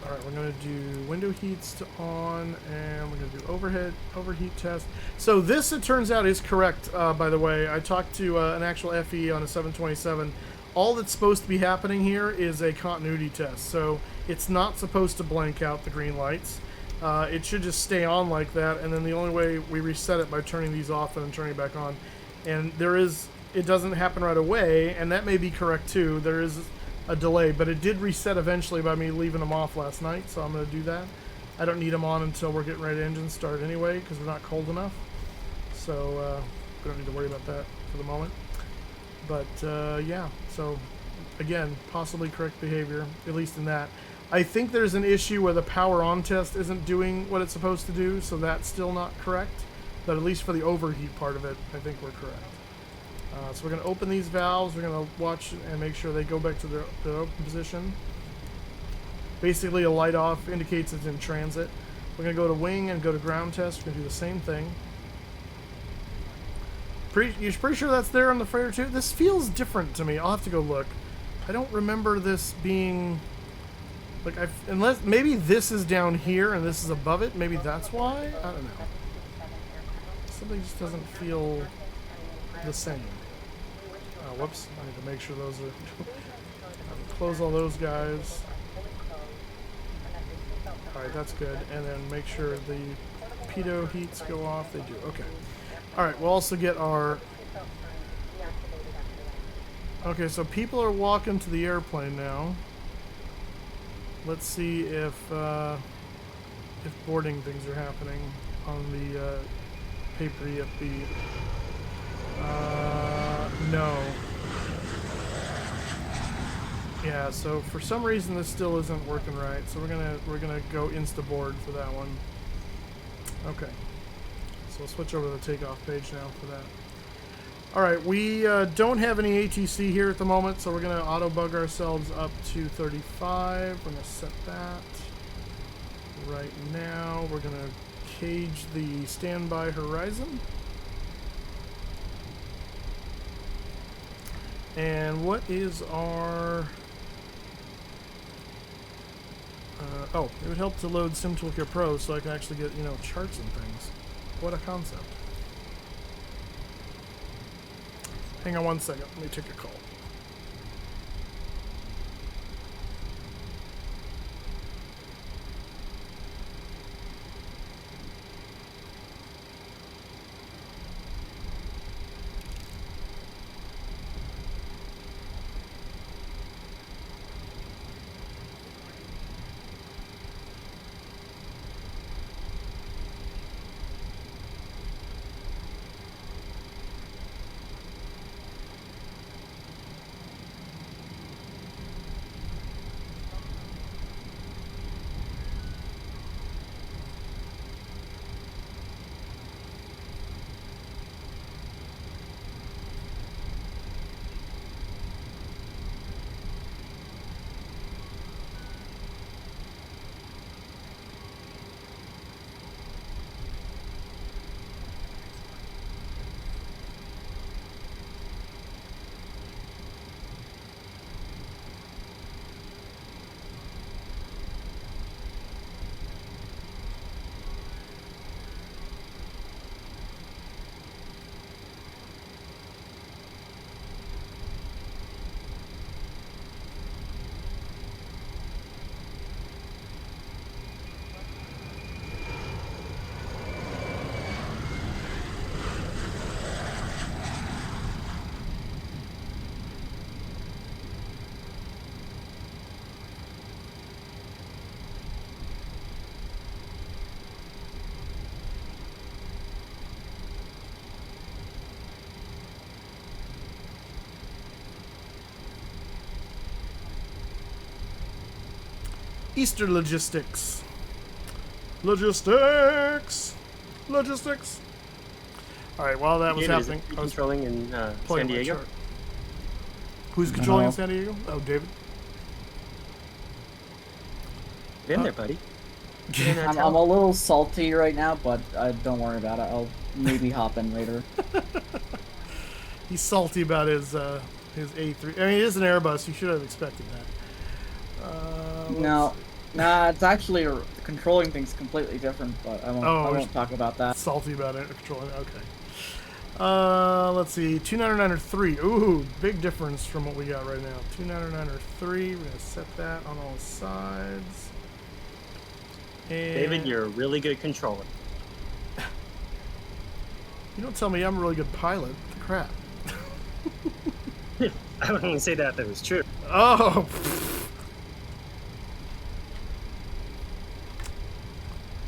alright, we're going to do window heats to on, and we're going to do overheat test. So this, it turns out, is correct, by the way. I talked to an actual FE on a 727. All that's supposed to be happening here is a continuity test. So it's not supposed to blank out the green lights. It should just stay on like that, and then the only way we reset it by turning these off and then turning it back on. And it doesn't happen right away, and that may be correct too. There is a delay, but it did reset eventually by me leaving them off last night, so I'm going to do that. I don't need them on until we're getting ready to engine start anyway, because we're not cold enough. So we don't need to worry about that for the moment. But yeah, so again, possibly correct behavior, at least in that. I think there's an issue where the power on test isn't doing what it's supposed to do, so that's still not correct. But at least for the overheat part of it, I think we're correct. So we're going to open these valves. We're going to watch and make sure they go back to their open position. Basically, a light off indicates it's in transit. We're going to go to wing and go to ground test. We're going to do the same thing. You're pretty sure that's there on the freighter too? This feels different to me. I'll have to go look. I don't remember this being... like, unless maybe this is down here and this is above it. Maybe that's why? I don't know. Something just doesn't feel the same. Oh, whoops. I need to make sure those are... close all those guys. Alright, that's good. And then make sure the pitot heats go off. They do. Okay. Alright, we'll also get our... Okay, so people are walking to the airplane now. Let's see if boarding things are happening on the paper EFB. No. Yeah, so for some reason this still isn't working right, so we're gonna go insta-board for that one. Okay. So we'll switch over to the takeoff page now for that. Alright, we don't have any ATC here at the moment, so we're gonna auto-bug ourselves up to 35. We're gonna set that right now. We're gonna cage the standby horizon. And what is our... oh, it would help to load SimToolKit Pro so I can actually get, you know, charts and things. What a concept. Hang on one second. Let me take a call. Easter logistics. Logistics. Alright, while that was David, happening, is I was controlling in playing San my Diego. chart. Who's controlling in No. San Diego? Oh, David. Get in there, buddy. Get in that I'm tower. a little salty right now, but don't worry about it. I'll maybe hop in later. He's salty about his A3. I mean, it is an Airbus. You should have expected that. No. Nah, it's actually controlling things completely different, but I won't talk about that. Salty about it. Controlling. Okay. Let's see. 2993. Ooh, big difference from what we got right now. 2993. We're gonna set that on all sides. And David, you're a really good controller. You don't tell me I'm a really good pilot. Crap. I wouldn't even say that if it was true. Oh.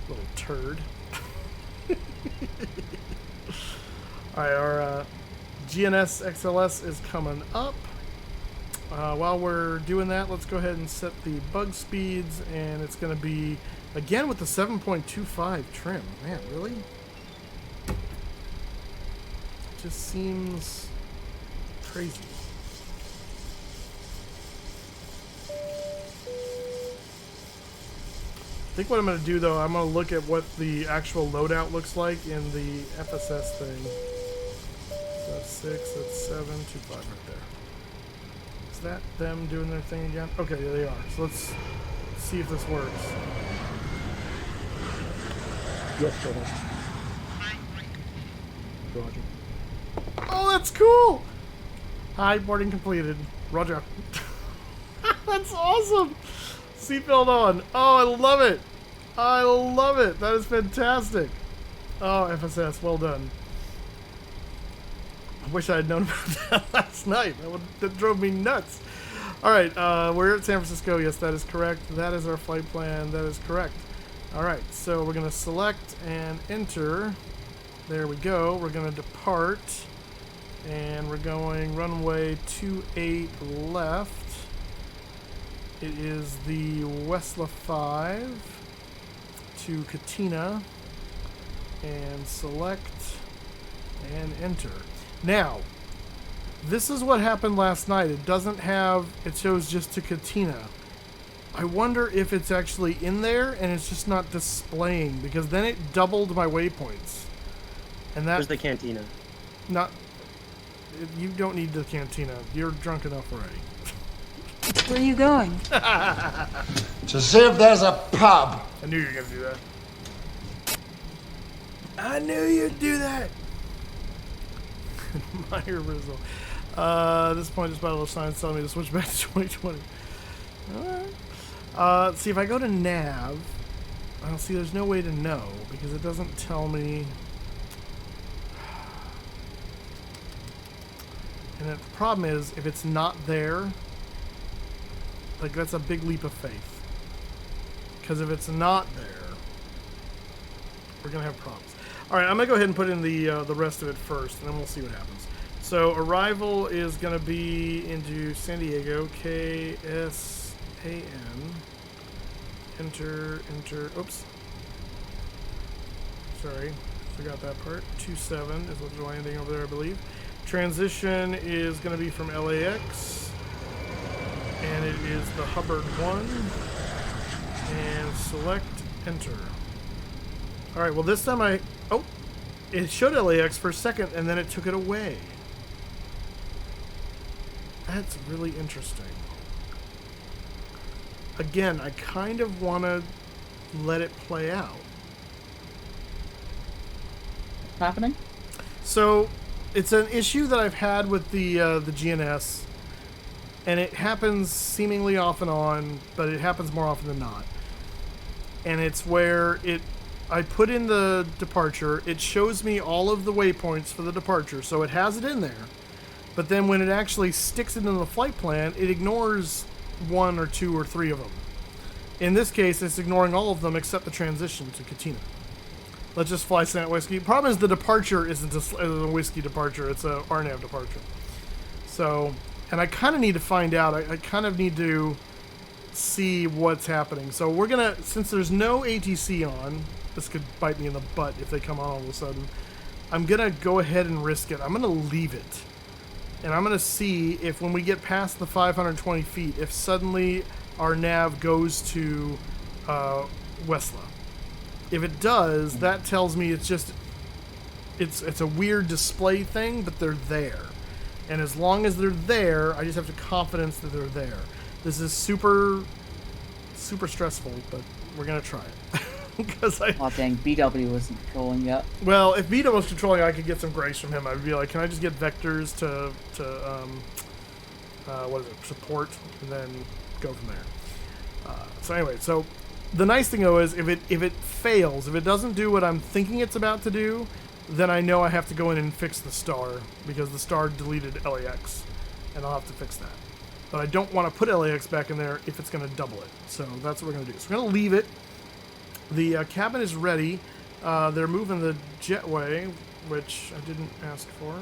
Little turd. Alright, our GNS XLS is coming up. While we're doing that, let's go ahead and set the bug speeds, and it's going to be, again, with the 7.25 trim. Man, really? Just seems crazy. I think what I'm going to do, though, I'm going to look at what the actual loadout looks like in the FSS thing. So that's 6, that's 7, 25 right there. Is that them doing their thing again? Okay, yeah, they are. So let's see if this works. Yes, sir. Roger. Oh, that's cool! Hi, boarding completed. Roger. That's awesome! Seatbelt on. Oh, I love it! I love it. That is fantastic. Oh, FSS, well done. I wish I had known about that last night. That drove me nuts. All right, we're at San Francisco. Yes, that is correct. That is our flight plan. That is correct. All right, so we're going to select and enter. There we go. We're going to depart. And we're going runway 28 left. It is the Westla 5 to Katina. And select and enter. Now, this is what happened last night. It doesn't have, it shows just to Katina. I wonder if it's actually in there and it's just not displaying, because then it doubled my waypoints. And that, Where's the cantina? not, you don't need the cantina. You're drunk enough already. Where are you going? To see if there's a pub. I knew you were going to do that. I knew you'd do that. Meyer Rizzle. At this point, just battle of signs telling me to switch back to 2020. Alright. Let's see, if I go to nav, I'll see there's no way to know, because it doesn't tell me. And the problem is, if it's not there, like, that's a big leap of faith. Because if it's not there, we're going to have problems. Alright, I'm going to go ahead and put in the rest of it first, and then we'll see what happens. So, arrival is going to be into San Diego, KSAN. Enter, oops. Sorry, forgot that part. 27 is what's landing over there, I believe. Transition is going to be from LAX, and it is the Hubbard 1. And select, enter. Alright, well this time oh, it showed LAX for a second, and then it took it away. That's really interesting. Again, I kind of want to let it play out. What's happening? So, it's an issue that I've had with the GNS, and it happens seemingly off and on, but it happens more often than not. And it's where I put in the departure, it shows me all of the waypoints for the departure, so it has it in there. But then when it actually sticks it in the flight plan, it ignores 1 or 2 or 3 of them. In this case, it's ignoring all of them except the transition to Katina. Let's just fly Senate Whiskey. Problem is the departure isn't a Whiskey departure, it's a RNAV departure. So, and I kind of need to find out, I kind of need to see what's happening. So we're going to, since there's no ATC on, this could bite me in the butt if they come on all of a sudden, I'm going to go ahead and risk it. I'm going to leave it. And I'm going to see if when we get past the 520 feet, if suddenly our nav goes to Westla. If it does, that tells me it's just, it's a weird display thing, but they're there. And as long as they're there, I just have to confidence that they're there. This is super, super stressful, but we're going to try it. Because Oh dang, BW wasn't controlling yet. well, if Vito was controlling, I could get some grace from him. I'd be like, can I just get vectors to what is it, support, and then go from there. So anyway, so the nice thing though is if it fails, if it doesn't do what I'm thinking it's about to do, then I know I have to go in and fix the star, because the star deleted LAX, and I'll have to fix that. But I don't want to put LAX back in there if it's going to double it. So that's what we're going to do. So we're going to leave it. The cabin is ready. They're moving the jetway, which I didn't ask for.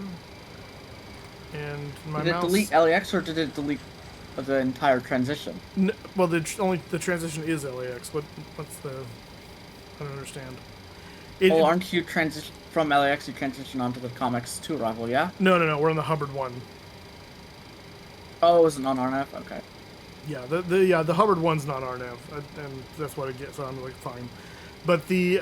And my Did it mouse... delete LAX or did it delete the entire transition? Well, the transition is LAX. What's the... I don't understand. Aren't you transition from LAX? You transition onto the COMEX 2 arrival, yeah? No. We're on the Hubbard 1. Oh, it wasn't on RNF? Okay. Yeah, the Hubbard 1's not RNAV, and that's what it gets. So I'm like, fine. But the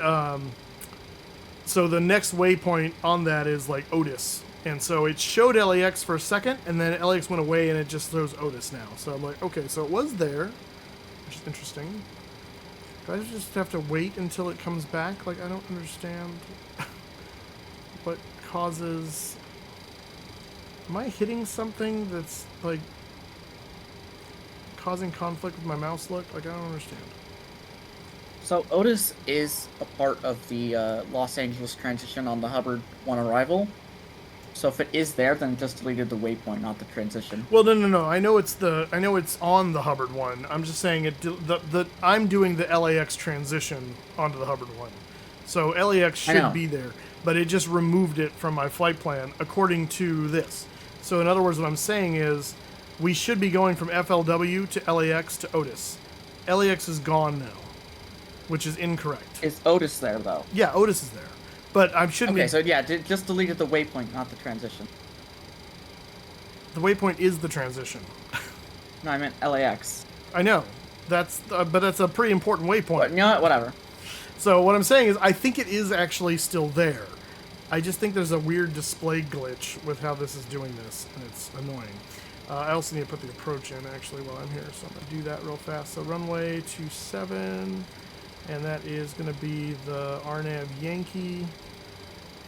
so the next waypoint on that is like Otis, and so it showed LAX for a second, and then LAX went away, and it just throws Otis now. So I'm like, okay, so it was there, which is interesting. Do I just have to wait until it comes back? Like, I don't understand what causes. Am I hitting something that's like causing conflict with my mouse look? Like, I don't understand. So Otis is a part of the Los Angeles transition on the Hubbard 1 arrival. So if it is there, then it just deleted the waypoint, not the transition. Well, no. I know it's on the Hubbard one. I'm just saying I'm doing the LAX transition onto the Hubbard one. So LAX should be there, but it just removed it from my flight plan according to this. So in other words, what I'm saying is we should be going from FLW to LAX to Otis. LAX is gone now, which is incorrect. Is Otis there, though? Yeah, Otis is there. But I shouldn't be... Okay, so yeah, just deleted the waypoint, not the transition. The waypoint is the transition. No, I meant LAX. I know. But that's a pretty important waypoint. But, you know what? Whatever. So what I'm saying is I think it is actually still there. I just think there's a weird display glitch with how this is doing this, and it's annoying. I also need to put the approach in, actually, while I'm here, so I'm going to do that real fast. So runway 27, and that is going to be the RNAV Yankee,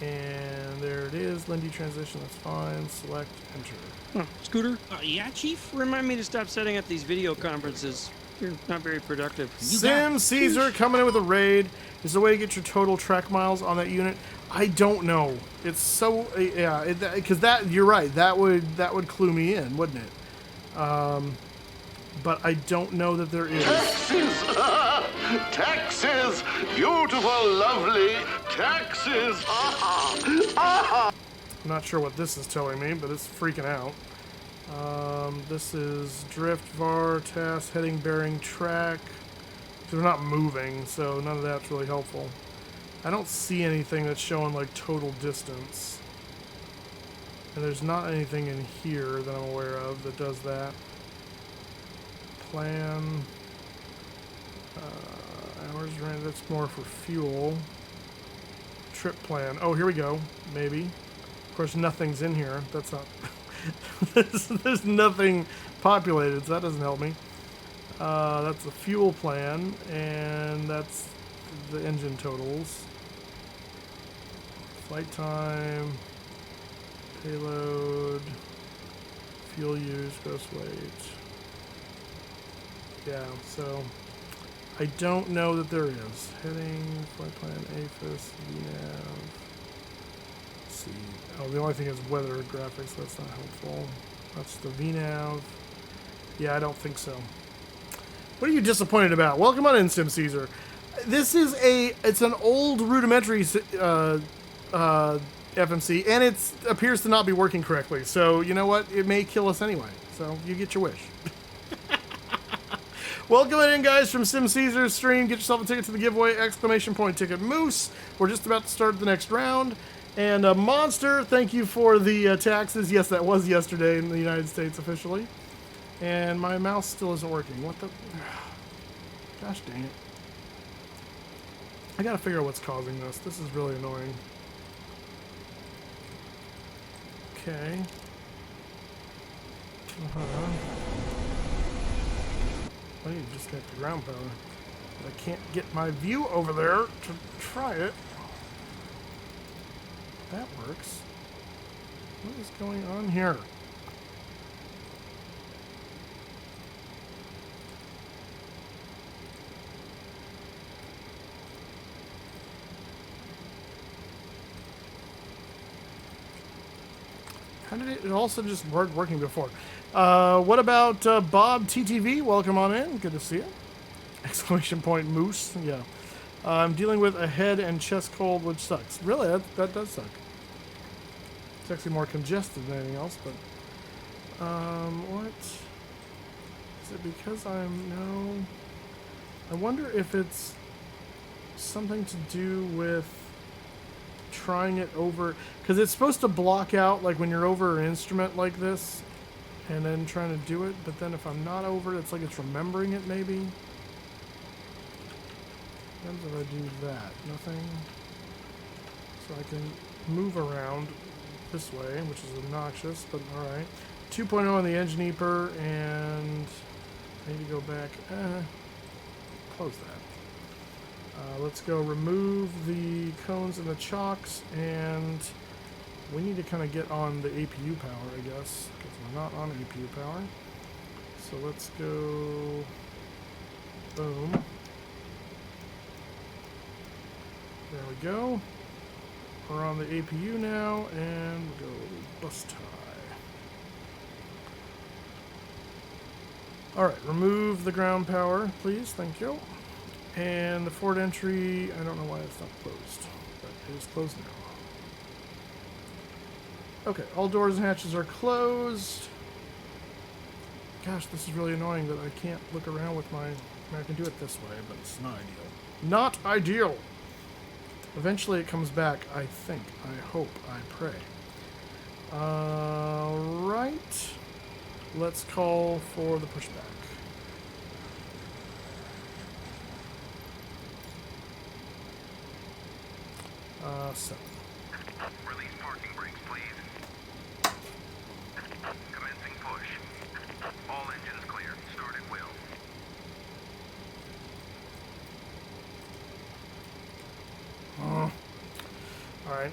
and there it is, Lindy transition, that's fine, select, enter. Huh. Scooter? Yeah, Chief? Remind me to stop setting up these video conferences. You're not very productive. Sim Caesar coming in with a raid. Is there a way to get your total track miles on that unit? I don't know. It's so because you're right. That would clue me in, wouldn't it? But I don't know that there is. Taxes, beautiful, lovely taxes. I'm not sure what this is telling me, but it's freaking out. This is drift, var, task, heading, bearing, track. They're not moving, so none of that's really helpful. I don't see anything that's showing like total distance. And there's not anything in here that I'm aware of that does that. Plan. Hours ran, that's more for fuel. Trip plan. Oh, here we go. Maybe. Of course, nothing's in here. That's not... there's nothing populated, so that doesn't help me. That's the fuel plan, and that's the engine totals. Flight time, payload, fuel use, gross weight. Yeah, so I don't know that there is. Heading, flight plan, AFIS, VNAV. Let's see. Oh, the only thing is weather graphics. That's not helpful. That's the VNAV. Yeah, I don't think so. What are you disappointed about? Welcome on in, Sim Caesar. This is it's an old rudimentary FMC, and it appears to not be working correctly. So, you know what? It may kill us anyway. So, you get your wish. Welcome in, guys, from Sim Caesar's stream. Get yourself a ticket to the giveaway! Exclamation point ticket Moose. We're just about to start the next round. And Monster, thank you for the taxes. Yes, that was yesterday in the United States officially. And my mouse still isn't working. What the... Gosh dang it. I gotta figure out what's causing this. This is really annoying. Okay. I need to disconnect the ground power. But I can't get my view over there to try it. That works. What is going on here? How did it also just weren't working before? What about Bob TTV? Welcome on in. Good to see you. Exclamation point Moose. Yeah. I'm dealing with a head and chest cold, which sucks. Really, that does suck. It's actually more congested than anything else, but... what? Is it because no... I wonder if it's something to do with trying it over... Because it's supposed to block out, like, when you're over an instrument like this, and then trying to do it, but then if I'm not over it, it's like it's remembering it, maybe? What happens if I do that? Nothing. So I can move around this way, which is obnoxious, but alright. 2.0 on the engine EPR, and I need to go back. Close that. Let's go remove the cones and the chocks, and we need to kind of get on the APU power, I guess, because we're not on APU power. So let's go... Boom. There we go. We're on the APU now, and we'll go bus tie. Alright, remove the ground power, please. Thank you. And the forward entry, I don't know why it's not closed, but it is closed now. Okay, all doors and hatches are closed. Gosh, this is really annoying that I can't look around with my... I can do it this way, but it's not ideal. Not ideal! Eventually it comes back, I think. I hope. I pray. Alright. Let's call for the pushback. So. Release parking brakes, please. Commencing push. All engines clear. Start at will. Alright.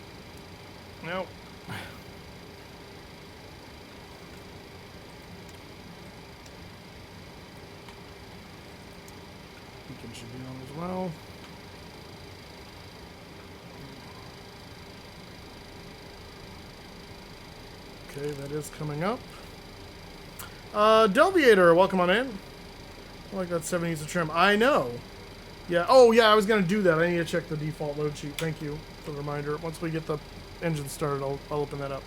Nope. Beacon should be on as well. Okay, that is coming up. Delviator, welcome on in. I like that 7 needs a trim. I know. Yeah. Oh, yeah, I was going to do that. I need to check the default load sheet. Thank you for the reminder. Once we get the engine started, I'll open that up.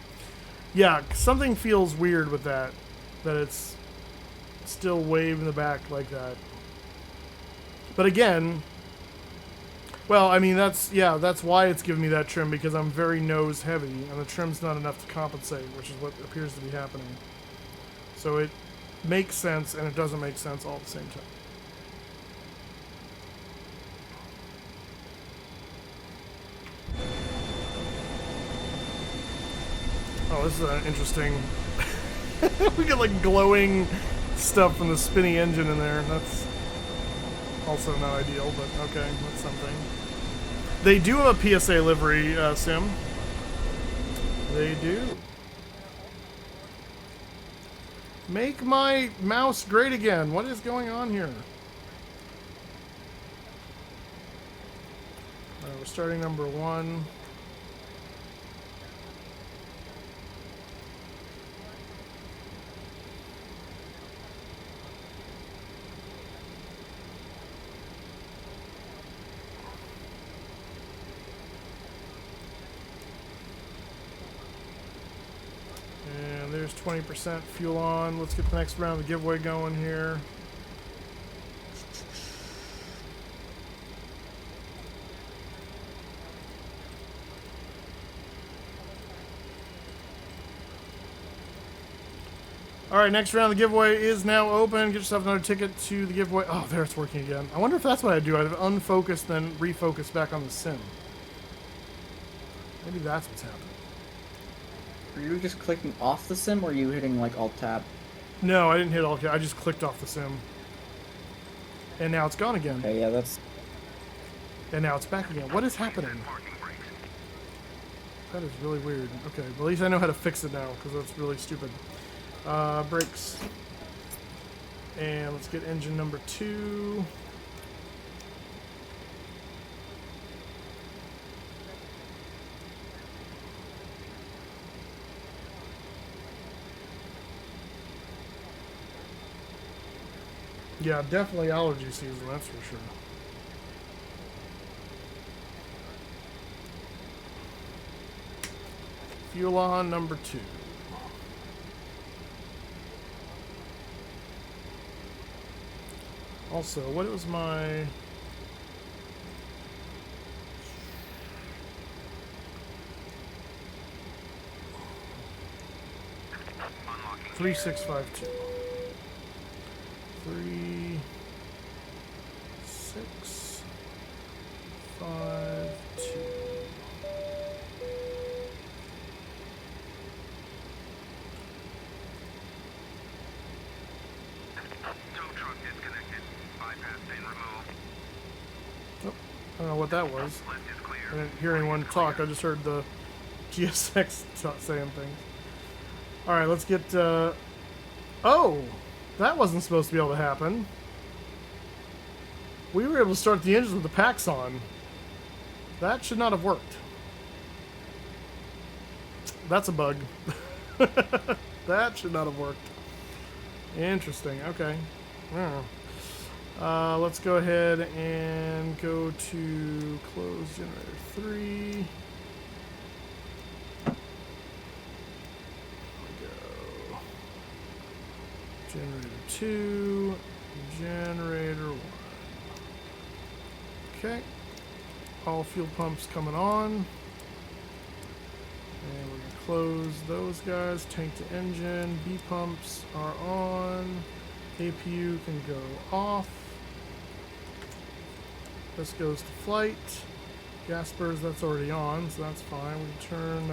Yeah, something feels weird with that. That it's still way in the back like that. But again... Well, I mean, that's why it's giving me that trim, because I'm very nose heavy, and the trim's not enough to compensate, which is what appears to be happening. So it makes sense, and it doesn't make sense all at the same time. Oh, this is an interesting... we get, like, glowing stuff from the spinny engine in there. That's also not ideal, but okay, that's something. They do have a PSA livery, Sim. They do. Make my mouse great again. What is going on here? Alright, we're starting number 1. There's 20% fuel on. Let's get the next round of the giveaway going here. Alright, next round of the giveaway is now open. Get yourself another ticket to the giveaway. Oh, there it's working again. I wonder if that's what I'd do. I'd unfocus, then refocus back on the sim. Maybe that's what's happening. Were you just clicking off the sim, or were you hitting, like, Alt-Tab? No, I didn't hit Alt-Tab. I just clicked off the sim. And now it's gone again. Okay, yeah, that's... And now it's back again. What is happening? That is really weird. Okay, well, at least I know how to fix it now, because that's really stupid. Brakes. And let's get engine number 2. Yeah, definitely allergy season, that's for sure. Fuel on number 2. Also, what was my... Unlocking 3652. 3, 6, 5, 2. Tow truck disconnected. Bypass pin removed. Oh, I don't know what that was. Left is clear. I didn't hear anyone talk. I just heard the GSX saying things. Alright, let's get... Oh! That wasn't supposed to be able to happen. We were able to start the engines with the packs on. That should not have worked. That's a bug. That should not have worked. Interesting. Okay. Let's go ahead and go to close generator 3. Go. Generator 2. Generator 1. Okay. All fuel pumps coming on. And we're going to close those guys. Tank to engine. B pumps are on. APU can go off. This goes to flight. Gaspers, that's already on, so that's fine. We turn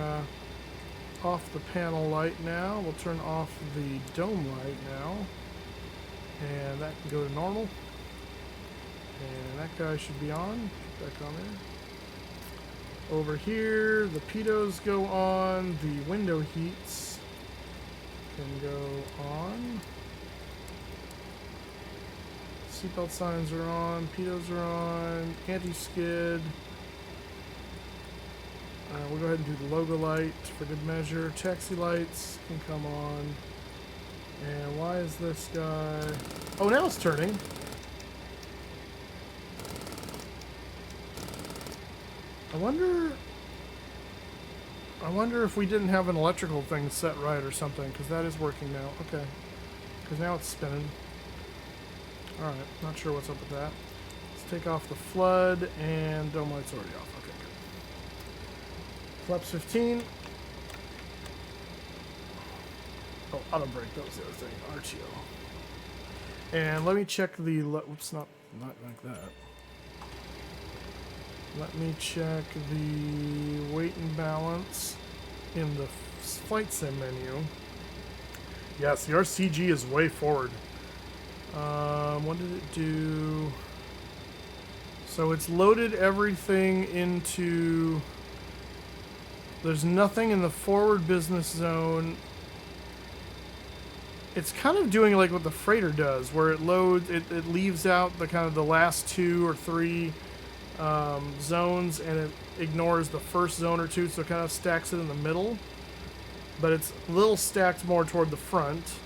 off the panel light now. We'll turn off the dome light now. And that can go to normal. And that guy should be on. Get back on there. Over here, the pitos go on. The window heats can go on. Seatbelt signs are on. Pitos are on. Anti-skid. We'll go ahead and do the logo light for good measure. Taxi lights can come on. And why is this guy... Oh, now it's turning. I wonder if we didn't have an electrical thing set right or something, because that is working now. Okay. Because now it's spinning. Alright, not sure what's up with that. Let's take off the flood, and dome light's already off. Okay, good. Flaps 15. Oh, auto brake, that was the other thing. RTO. And let me check the... Oops, not like that. Let me check the weight and balance in the flight sim menu. Yes, the RCG is way forward. What did it do? So it's loaded everything into... There's nothing in the forward business zone. It's kind of doing like what the freighter does, where it loads, it leaves out the kind of the last 2 or 3 zones, and it ignores the first zone or 2, so it kind of stacks it in the middle. But it's a little stacked more toward the front.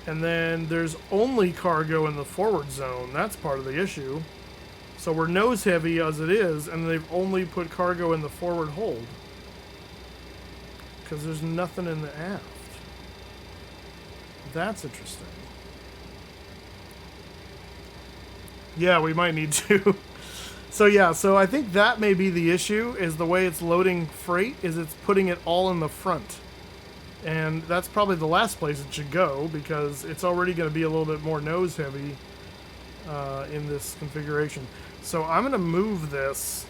And then there's only cargo in the forward zone. That's part of the issue. So we're nose heavy as it is, and they've only put cargo in the forward hold. Because there's nothing in the aft. That's interesting. Yeah, we might need to. So yeah, so I think that may be the issue, is the way it's loading freight, is it's putting it all in the front. And that's probably the last place it should go, because it's already going to be a little bit more nose heavy in this configuration. So I'm going to move this.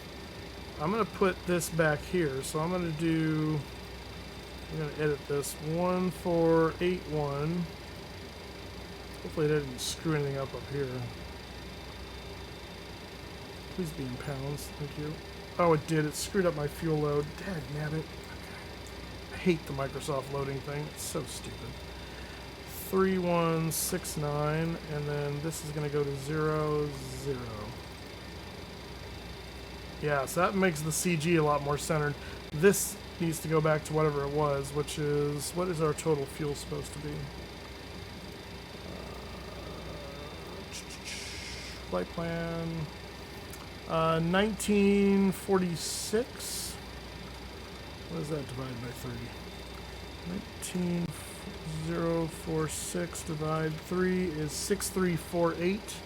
I'm going to put this back here. So I'm going to edit this 1481. Hopefully it didn't screw anything up here. Please be in pounds. Thank you. Oh, it did. It screwed up my fuel load. Dagnabbit. I hate the Microsoft loading thing. It's so stupid. 3169, and then this is going to go to 00. Yeah, so that makes the CG a lot more centered. This needs to go back to whatever it was, which is... What is our total fuel supposed to be? Flight plan... 1946. What is that divided by 30? 19046 divided 3 is 6348.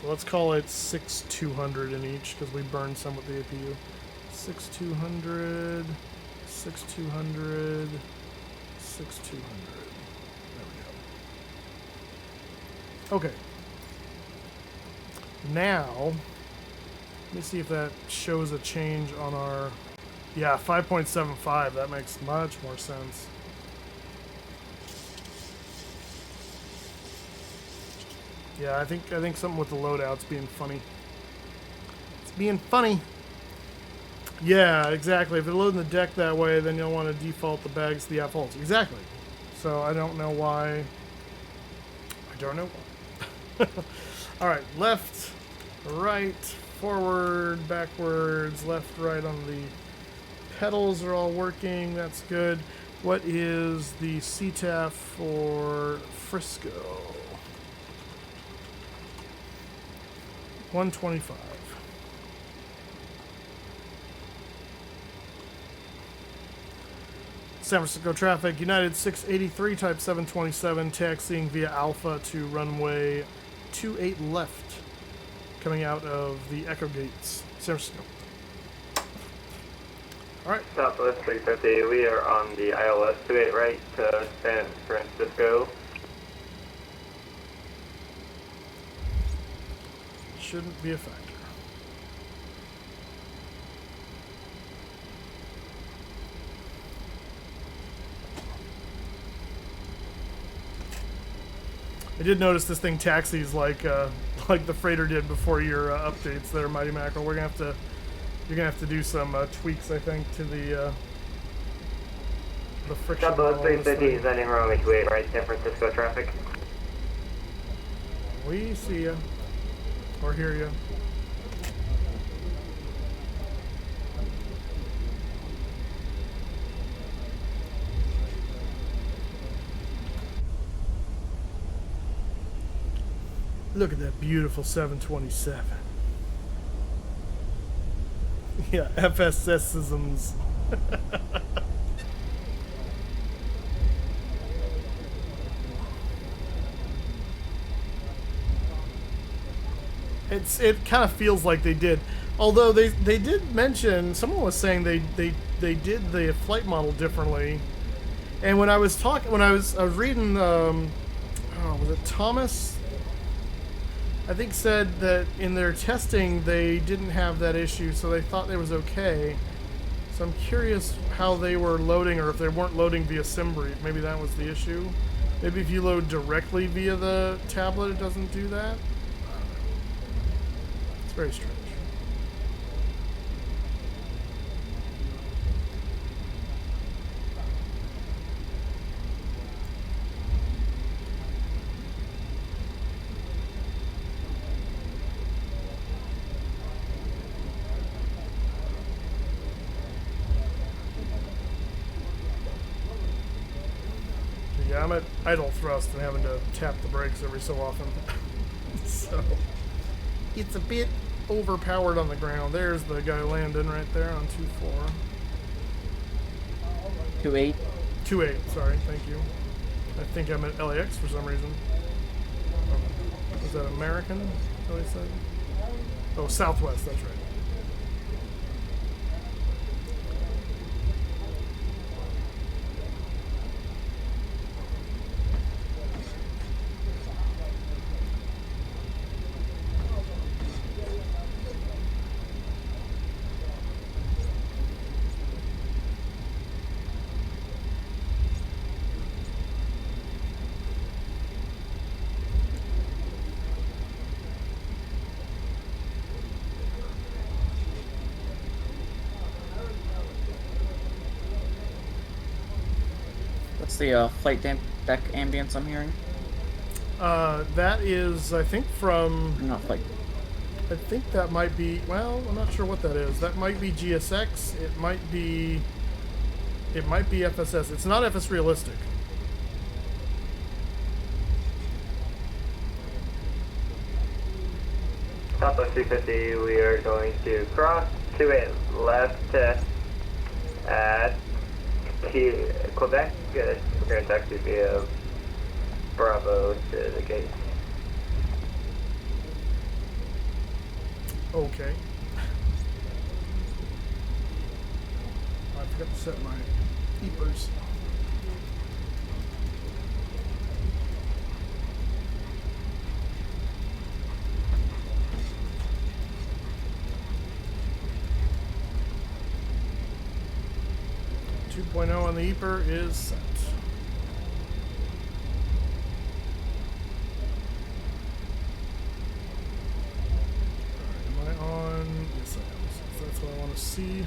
So let's call it 6200 in each, because we burned some with the APU. 6200, 6200, 6200. There we go. Okay. Now, let me see if that shows a change on our... Yeah, 5.75. That makes much more sense. Yeah, I think something with the loadout's being funny. It's being funny. Yeah, exactly. If they're loading the deck that way, then you'll want to default the bags to the aft holds. Exactly. So I don't know why. I don't know why. All right, left right, forward, backwards, left, right on the pedals are all working. That's good. What is the CTAF for Frisco? 125. San Francisco traffic, United 683 type 727, taxiing via Alpha to runway 28 left, coming out of the Echo Gates, San Francisco. Alright. Southwest 350, we are on the ILS 28 right to San Francisco. Shouldn't be a factor. I did notice this thing taxis like the freighter did before your updates there, Mighty Mackerel. You're gonna have to do some tweaks, I think, to the friction. Southwest 350 is ending runway 28 right, San Francisco traffic. We see ya. Or hear ya. Look at that beautiful 727. Yeah, FSS-isms. It kind of feels like they did. Although they did mention, someone was saying they did the flight model differently. And when I was reading, was it Thomas? I think said that in their testing they didn't have that issue, so they thought it was okay. So I'm curious how they were loading, or if they weren't loading via SimBrief. Maybe that was the issue. Maybe if you load directly via the tablet, it doesn't do that. It's very strange. Yeah, I'm at idle thrust and having to tap the brakes every so often. So it's a bit overpowered on the ground. There's the guy landing right there on 2-4. 2-8. 2-8, sorry, thank you. I think I'm at LAX for some reason. Was that American? Is that what he said? Oh, Southwest, that's right. The flight deck ambience I'm hearing? That is, I think, from... Not flight. I think that might be... Well, I'm not sure what that is. That might be GSX. It might be FSS. It's not FS Realistic. Southwest 350, we are going to cross 28 left at Quebec. We're going to taxi via Bravo to the gate. Okay. I forgot to set my beepers. On the EPR is set. Alright, am I on? Yes, I am. So that's what I want to see.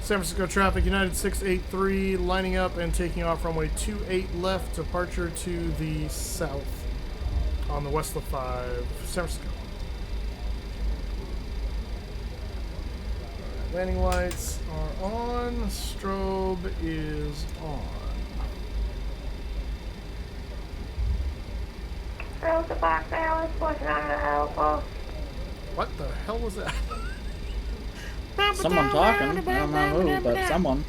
San Francisco traffic, United 683, lining up and taking off runway 28 left, departure to the south on the Westla 5, San Francisco. Landing lights are on. Strobe is on. Box now is pushing on the alpha. What the hell was that? Someone talking. I don't know who, but someone.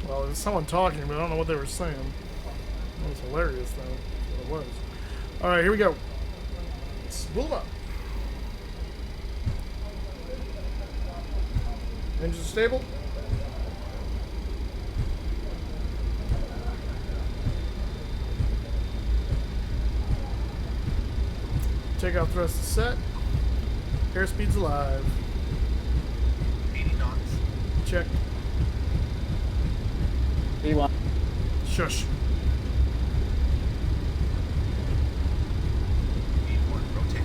Well, there's someone talking, but I don't know what they were saying. It was hilarious, though. That's what it was. All right, here we go. Spool up. Engine stable. Takeoff thrust is set. Airspeed's alive. 80 knots. Check. B1. Shush. B1, rotate.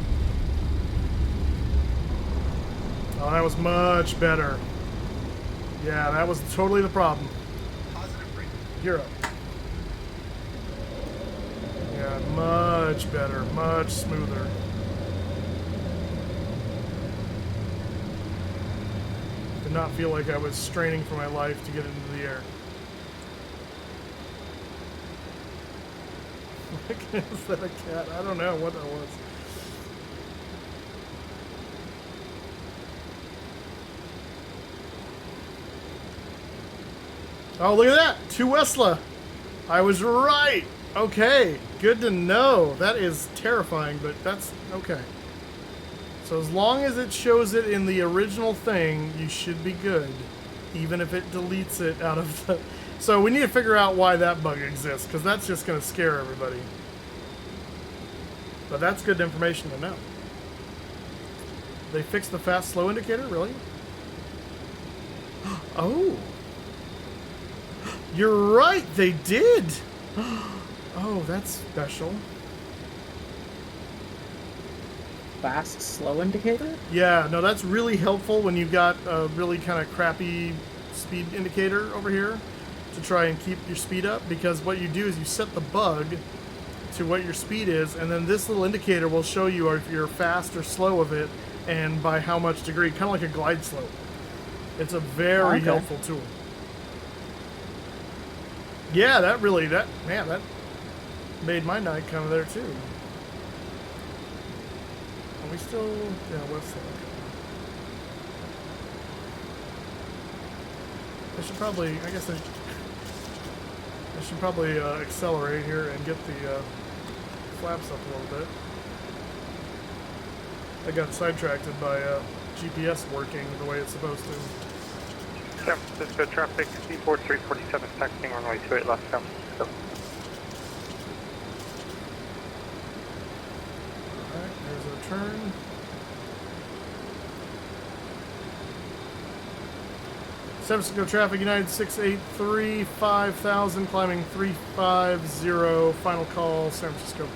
Oh, that was much better. Yeah, that was totally the problem. Positive brake. You're up. Yeah, much better, much smoother. Did not feel like I was straining for my life to get into the air. Is that a cat? I don't know what that was. Oh, look at that! 2 Westla! I was right! Okay, good to know. That is terrifying, but that's okay. So as long as it shows it in the original thing, you should be good. Even if it deletes it out of the... So we need to figure out why that bug exists, because that's just going to scare everybody. But that's good information to know. They fixed the fast slow indicator, really? Oh! You're right, they did! Oh, that's special. Fast slow indicator? Yeah, no, that's really helpful when you've got a really kind of crappy speed indicator over here to try and keep your speed up, because what you do is you set the bug to what your speed is, and then this little indicator will show you if you're fast or slow of it and by how much degree, kind of like a glide slope. It's a very helpful tool. Yeah, that made my night kind of there too. Are we still, yeah, what's that? I should probably, I guess I should probably accelerate here and get the flaps up a little bit. I got sidetracked by GPS working the way it's supposed to. San Francisco traffic, Seaport 347, taxiing runway 28 left, San Francisco. Alright, there's our turn. San Francisco traffic, United 683, 5000, climbing 350, final call, San Francisco.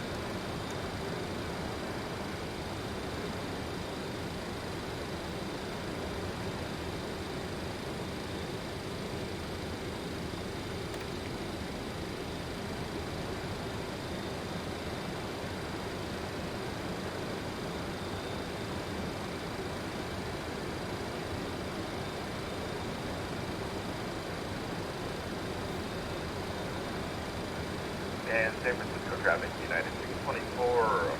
And San Francisco traffic, United 624.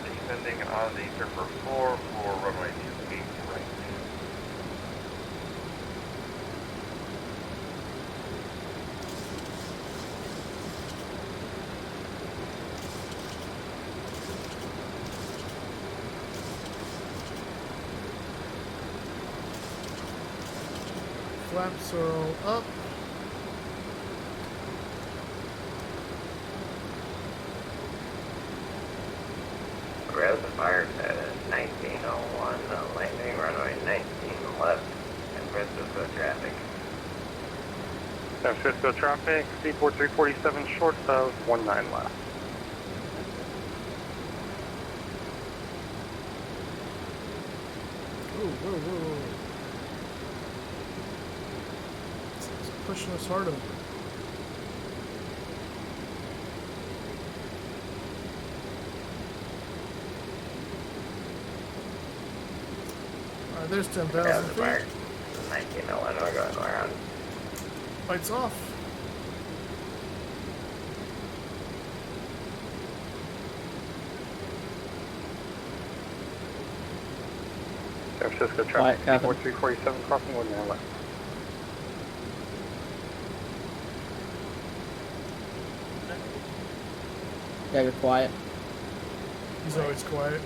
Descending on the Surfer 4 for runway 28 right. Flaps are all up. Rails are fired at 1901, landing runway 19 left, San Francisco traffic. San Francisco traffic, Seaport 347 short of 19 left. Whoa, whoa, whoa. It's pushing us hard over. there's 10,000 Yeah, the feet. bar. 1901, we're going around. Lights off. San Francisco Quiet, traffic, Captain. 4347 crossing ordinary left. Yeah, you're quiet. He's always quiet.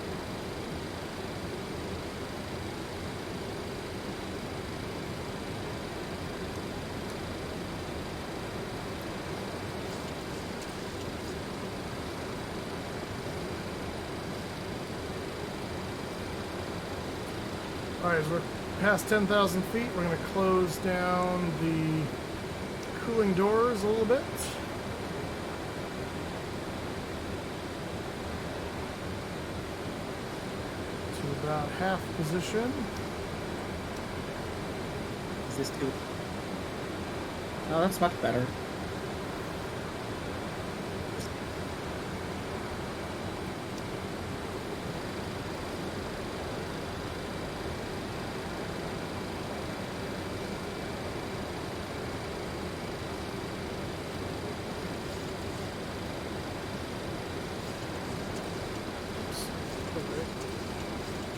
Alright, as we're past 10,000 feet, we're going to close down the cooling doors a little bit. To about half position. Is this too? Oh, that's much better.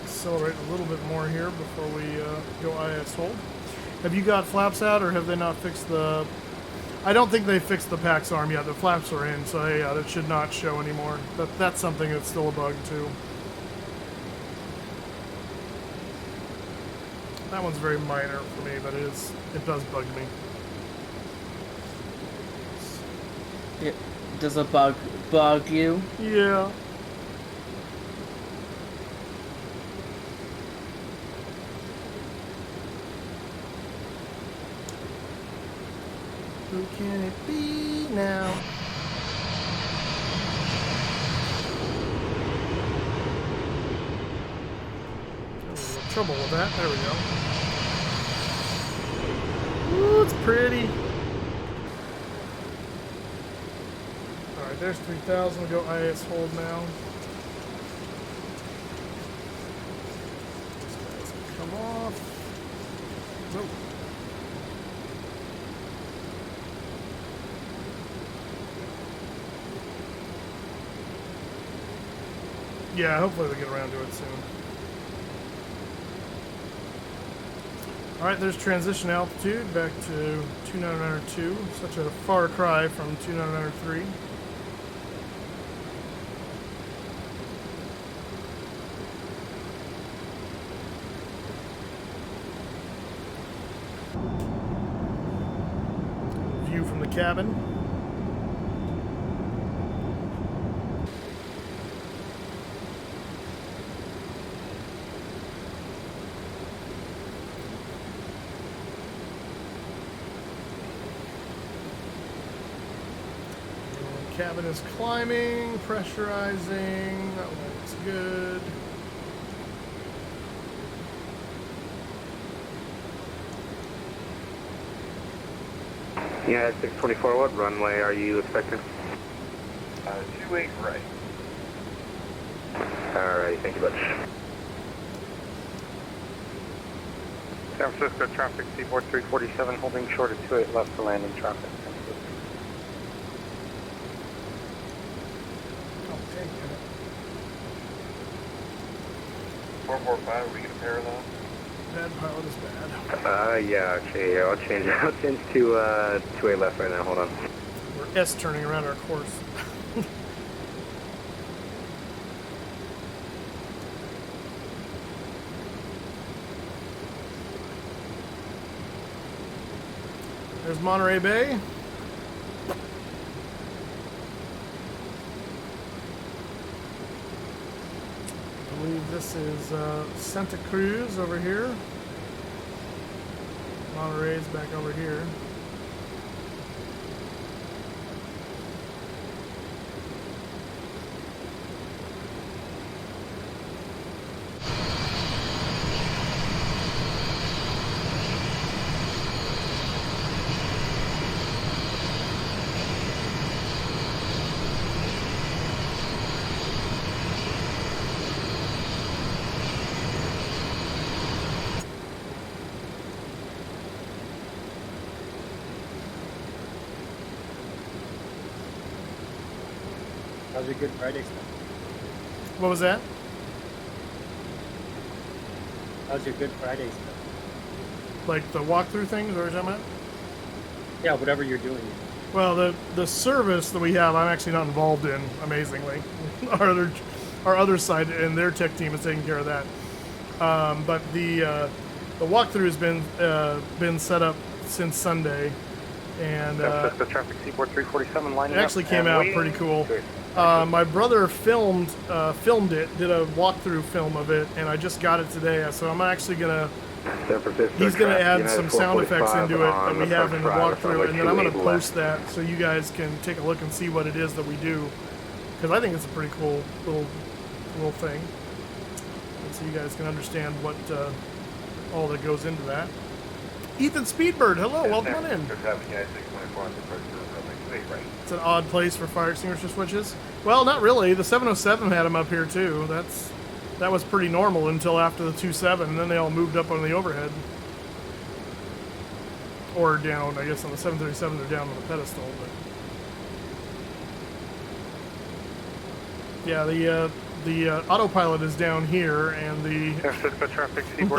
Accelerate a little bit more here before we go IS hold. Have you got flaps out, or have they not fixed the... I don't think they fixed the PAX arm yet. The flaps are in, so yeah, that should not show anymore. That's something that's still a bug too. That one's very minor for me, but it does bug me. Does a bug you? Yeah. Who can it be now? A little trouble with that. There we go. Ooh, it's pretty. Alright, there's 3,000. We'll go IS hold now. These guys can come off. Nope. Yeah, hopefully we get around to it soon. Alright, there's transition altitude back to 2902. Such a far cry from 2903. View from the cabin. Cabin is climbing, pressurizing, that looks good. Yeah, 624, what runway are you expecting? 28 right. Alright, thank you much. San Francisco traffic, Seaport 347 holding short of 28 left for landing traffic. 445, are we going to parallel? Bad pilot is bad. Yeah, okay, yeah, I'll change to a left right now, hold on. We're S turning around our course. There's Monterey Bay. I believe this is Santa Cruz over here. Monterey's back over here. How's your Good Friday stuff? What was that? How's your Good Friday stuff? Like the walkthrough things, or is that about? Yeah, whatever you're doing. Well, the service that we have, I'm actually not involved in. Amazingly, our other side and their tech team is taking care of that. But the walkthrough has been set up since Sunday, and the traffic Seaport 347 line. it actually came out pretty cool. My brother filmed it, did a walkthrough film of it, and I just got it today. So I'm actually he's gonna add some sound effects into it that we have in the walkthrough, and then I'm gonna post that so you guys can take a look and see what it is that we do, because I think it's a pretty cool little thing, and so you guys can understand what all that goes into that. Ethan Speedbird, hello, welcome on in. It's an odd place for fire extinguisher switches. Well, not really. The 707 had them up here too. That was pretty normal until after the 27, and then they all moved up on the overhead. Or down, I guess on the 737 they're down on the pedestal. But yeah, the autopilot is down here, and the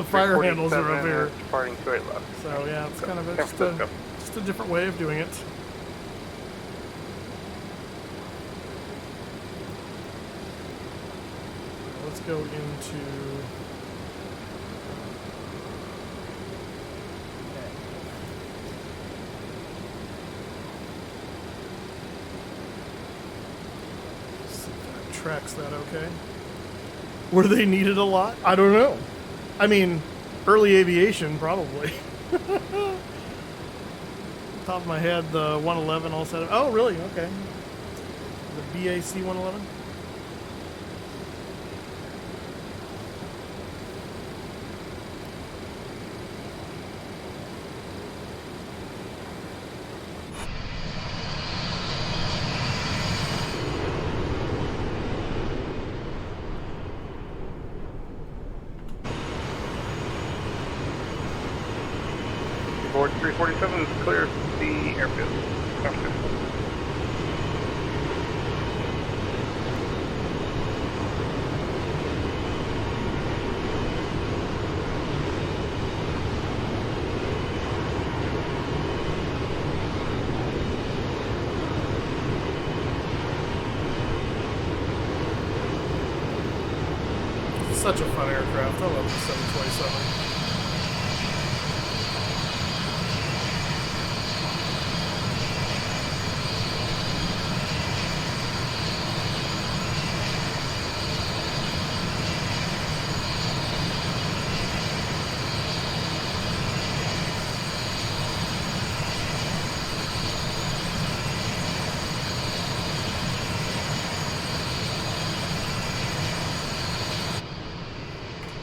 fire handles are up here. So yeah, it's kind of just a different way of doing it. Let's go into... see if that tracks that okay. Were they needed a lot? I don't know. I mean, early aviation, probably. Top of my head, the 111 all set up. Oh, really? Okay. The BAC 111? Board 347 is clear the airfield. It's such a fun aircraft. I love the 727.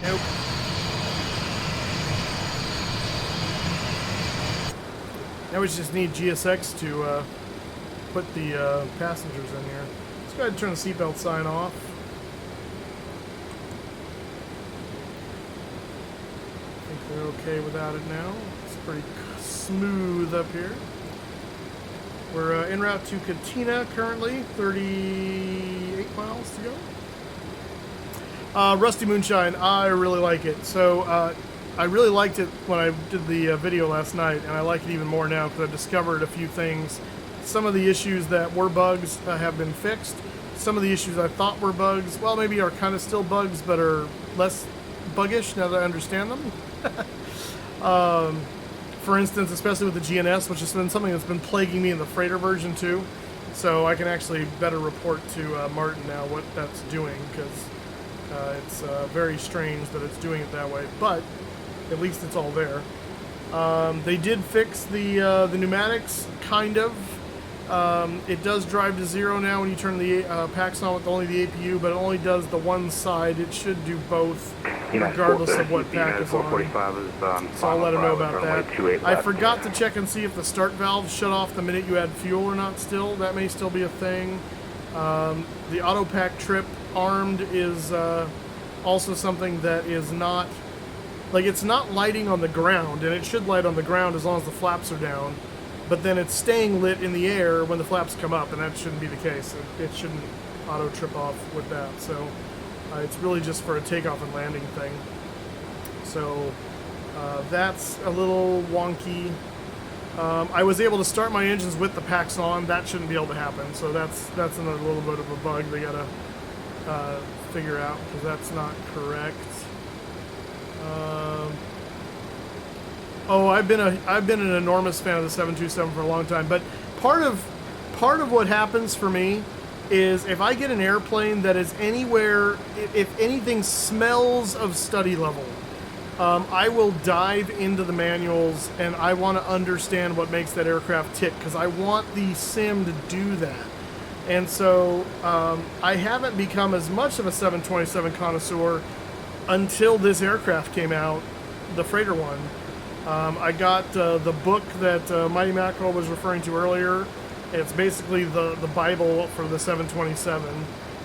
Nope. Now we just need GSX to put the passengers in here. Let's go ahead and turn the seatbelt sign off. I think they're okay without it now. It's pretty smooth up here. We're en route to Katina currently, 38 miles to go. Rusty Moonshine, I really like it. So I really liked it when I did the video last night, and I like it even more now because I've discovered a few things. Some of the issues that were bugs have been fixed. Some of the issues I thought were bugs, well, maybe are kind of still bugs, but are less buggish now that I understand them. For instance, especially with the GNS, which has been something that's been plaguing me in the freighter version too. So I can actually better report to Martin now what that's doing, because it's very strange that it's doing it that way, but at least it's all there. They did fix the pneumatics, kind of. It does drive to zero now when you turn the packs on with only the APU, but it only does the one side. It should do both, regardless of what pack is on. So I'll let him know about that. I forgot to check and see if the start valve shut off the minute you add fuel or not still. That may still be a thing. The auto pack trip armed is also something that is not, like, it's not lighting on the ground, and it should light on the ground as long as the flaps are down, but then it's staying lit in the air when the flaps come up, and that shouldn't be the case. It shouldn't auto trip off with that. So it's really just for a takeoff and landing thing. So that's a little wonky. I was able to start my engines with the packs on. That shouldn't be able to happen. So that's another little bit of a bug they gotta figure out, because that's not correct. I've been an enormous fan of the 727 for a long time, but part of what happens for me is if I get an airplane that is anywhere, if anything smells of study level, I will dive into the manuals and I want to understand what makes that aircraft tick, because I want the sim to do that. And so I haven't become as much of a 727 connoisseur until this aircraft came out, the freighter one. I got the book that Mighty Mackerel was referring to earlier. It's basically the Bible for the 727,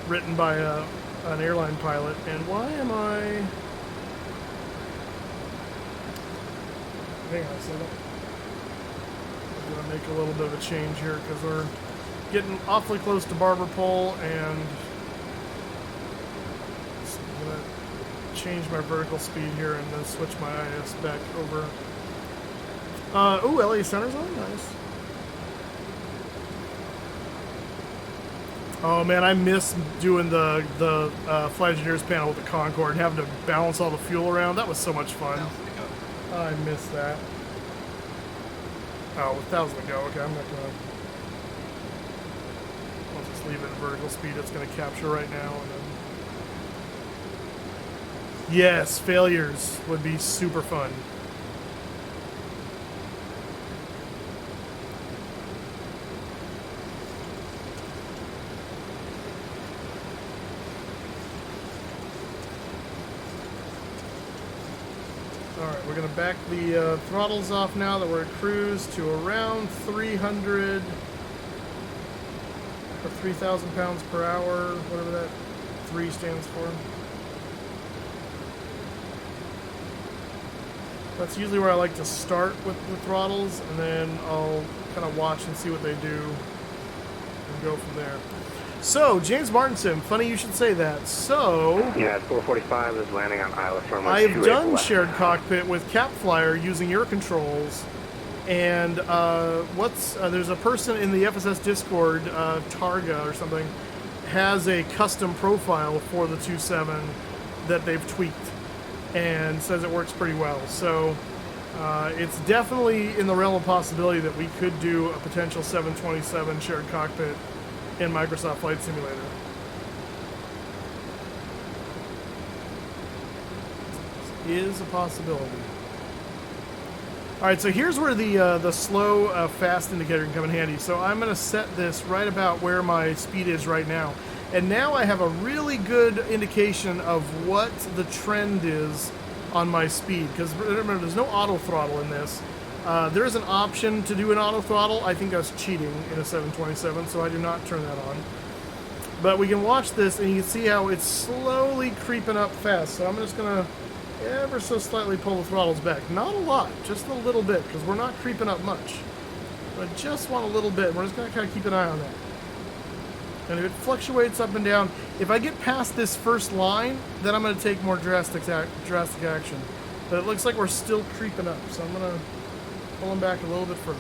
written by an airline pilot. And why am I... Hang on a second. I'm going to make a little bit of a change here because we're getting awfully close to Barber Pole, and I'm going to change my vertical speed here and then switch my IS back over. Ooh, LA Center's on? Nice. Oh man, I miss doing the Flight Engineers panel with the Concorde and having to balance all the fuel around. That was so much fun. I miss that. Oh, 1,000 to go. Okay, I'm not gonna... I'll just leave it at vertical speed. It's gonna capture right now, and then... Yes, failures would be super fun. Alright, we're going to back the throttles off now that we're at cruise to around 300 or 3,000 pounds per hour, whatever that 3 stands for. That's usually where I like to start with the throttles, and then I'll kind of watch and see what they do and go from there. So, James Martinson, funny you should say that. So... Yeah, 445 is landing on Isla from I have done shared cockpit with Cap Flyer using your controls, and there's a person in the FSS Discord, Targa or something, has a custom profile for the 27 that they've tweaked, and says it works pretty well. So it's definitely in the realm of possibility that we could do a potential 727 shared cockpit in Microsoft Flight Simulator. Is a possibility. Alright, so here's where the slow fast indicator can come in handy. So I'm going to set this right about where my speed is right now. And now I have a really good indication of what the trend is on my speed. Because remember, there's no auto throttle in this. There is an option to do an auto throttle. I think that's cheating in a 727, so I do not turn that on. But we can watch this, and you can see how it's slowly creeping up fast. So I'm just going to ever so slightly pull the throttles back. Not a lot, just a little bit, because we're not creeping up much. But I just want a little bit. We're just going to kind of keep an eye on that. And if it fluctuates up and down, if I get past this first line, then I'm going to take more drastic action. But it looks like we're still creeping up, so I'm going to pull them back a little bit further.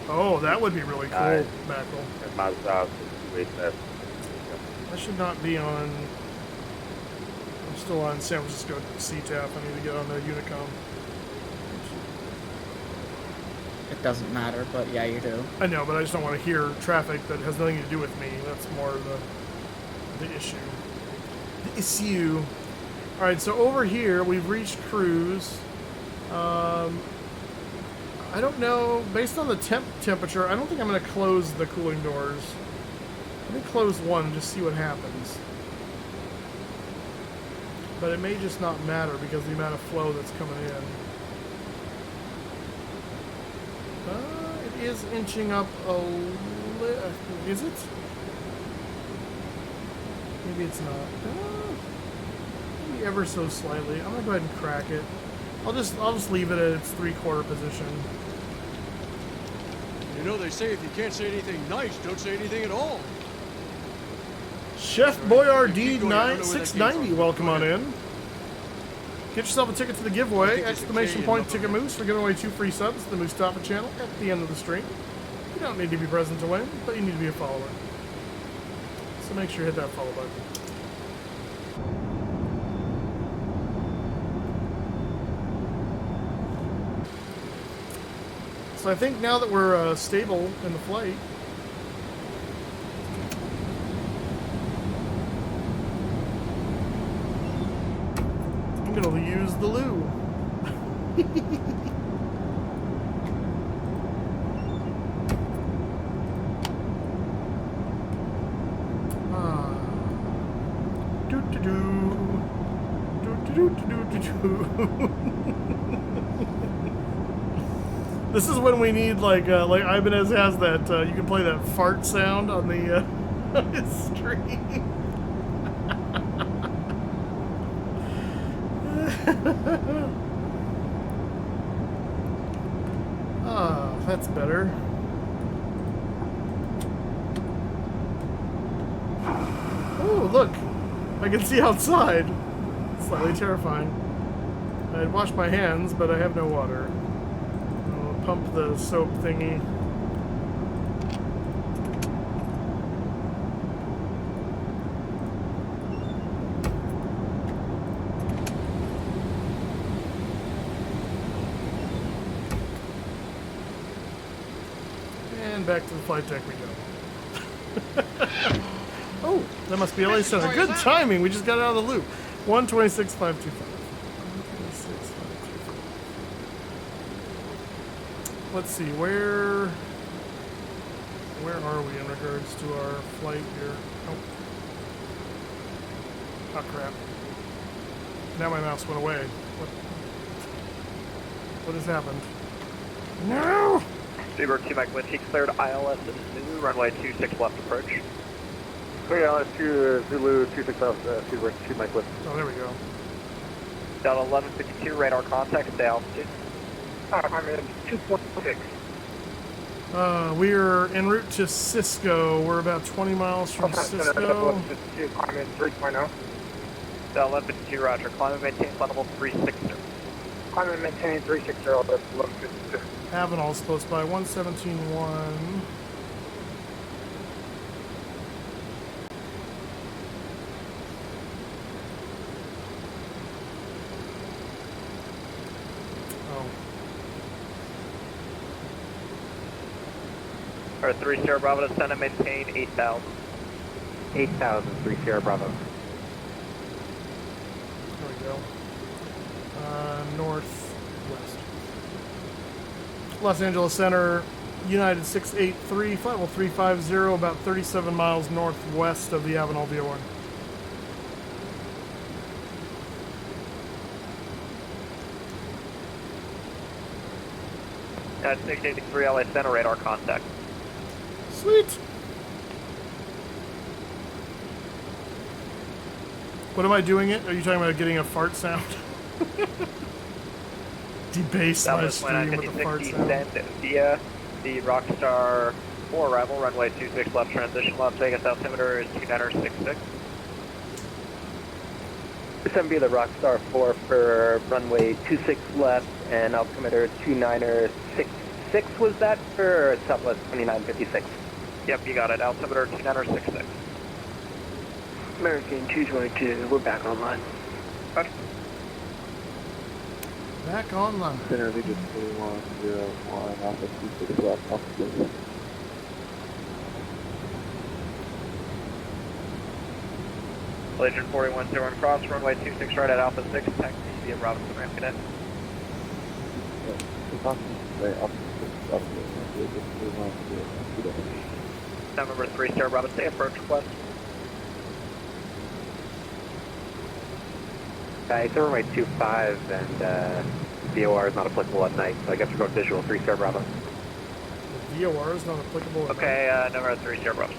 Oh, that would be really cool, Mackerel. I should not be on... I'm still on San Francisco CTAF. I need to get on the Unicom. It doesn't matter, but yeah, you do. I know, but I just don't want to hear traffic that has nothing to do with me. That's more the issue. The issue. All right, so over here we've reached cruise. I don't know. Based on the temperature, I don't think I'm going to close the cooling doors. Let me close one and just see what happens. But it may just not matter because of the amount of flow that's coming in. It is inching up a little. Is it? Maybe it's not. Maybe ever so slightly. I'm gonna go ahead and crack it. I'll just leave it at its 3/4 position. You know they say if you can't say anything nice, don't say anything at all. Chef Boyardee 690, welcome on in. Get yourself a ticket to the giveaway! Exclamation point Ticket Moose. We're giving away 2 free subs to the Moose Topper channel at the end of the stream. You don't need to be present to win, but you need to be a follower. So make sure you hit that follow button. So I think now that we're stable in the flight, I'm gonna use the loo. This is when we need like Ibanez has that you can play that fart sound on the on his stream. Ah, that's better. Oh, look! I can see outside. Slightly terrifying. I'd wash my hands, but I have no water. I'll pump the soap thingy. And back to the flight deck we go. Oh, that must be LA Center. Good timing. We just got out of the loop. 126,525. Let's see, where are we in regards to our flight here? Oh crap. Now my mouse went away. What has happened? No! Seabird 2 Mike Wind, he cleared ILS at Zulu, runway 26 left approach. Clear ILS 2 Zulu 26 left, Seabird 2 Mike Wind. Oh, there we go. Delta 1152, radar contact, stay altitude. I'm in 2.6. We're en route to Cisco. We're about 20 miles from Cisco. I'm in 3.0. Delta 1152, roger. Climb and maintain flight level 360. Climb and maintain 360, that's 1152. Avenal's close by, 117.1. Or 3 Sierra Bravo, descend and maintain 8,000. 8,000, 3 Sierra Bravo. There we go. Northwest. Los Angeles Center, United 683, flight level 350, about 37 miles northwest of the Avenal VO1. At 683 LA Center, radar contact. Sweet. What am I doing it? Are you talking about getting a fart sound? Debase my stream with a fart sound. Descend via the Rockstar 4 arrival, runway 26 left transition, Las Vegas altimeter is 2966. Descend via the Rockstar 4 for runway 26 left and altimeter 2966. Was that for Southwest 2956? Yep, you got it. Altimeter 2966. American 222, we're back online. Roger. Back online. Center Region 2101, Alpha 26 left, Alpha 6. Legion 4101 cross, runway 26 right at Alpha 6, taxi via Robinson Ramp Cadet. Number 3 Sierra Bravo, stay approach request. It's runway 25 and VOR is not applicable at night, so I guess we're going visual 3 Sierra Bravo. VOR is not applicable at night. Okay, number 3 Sierra Bravo.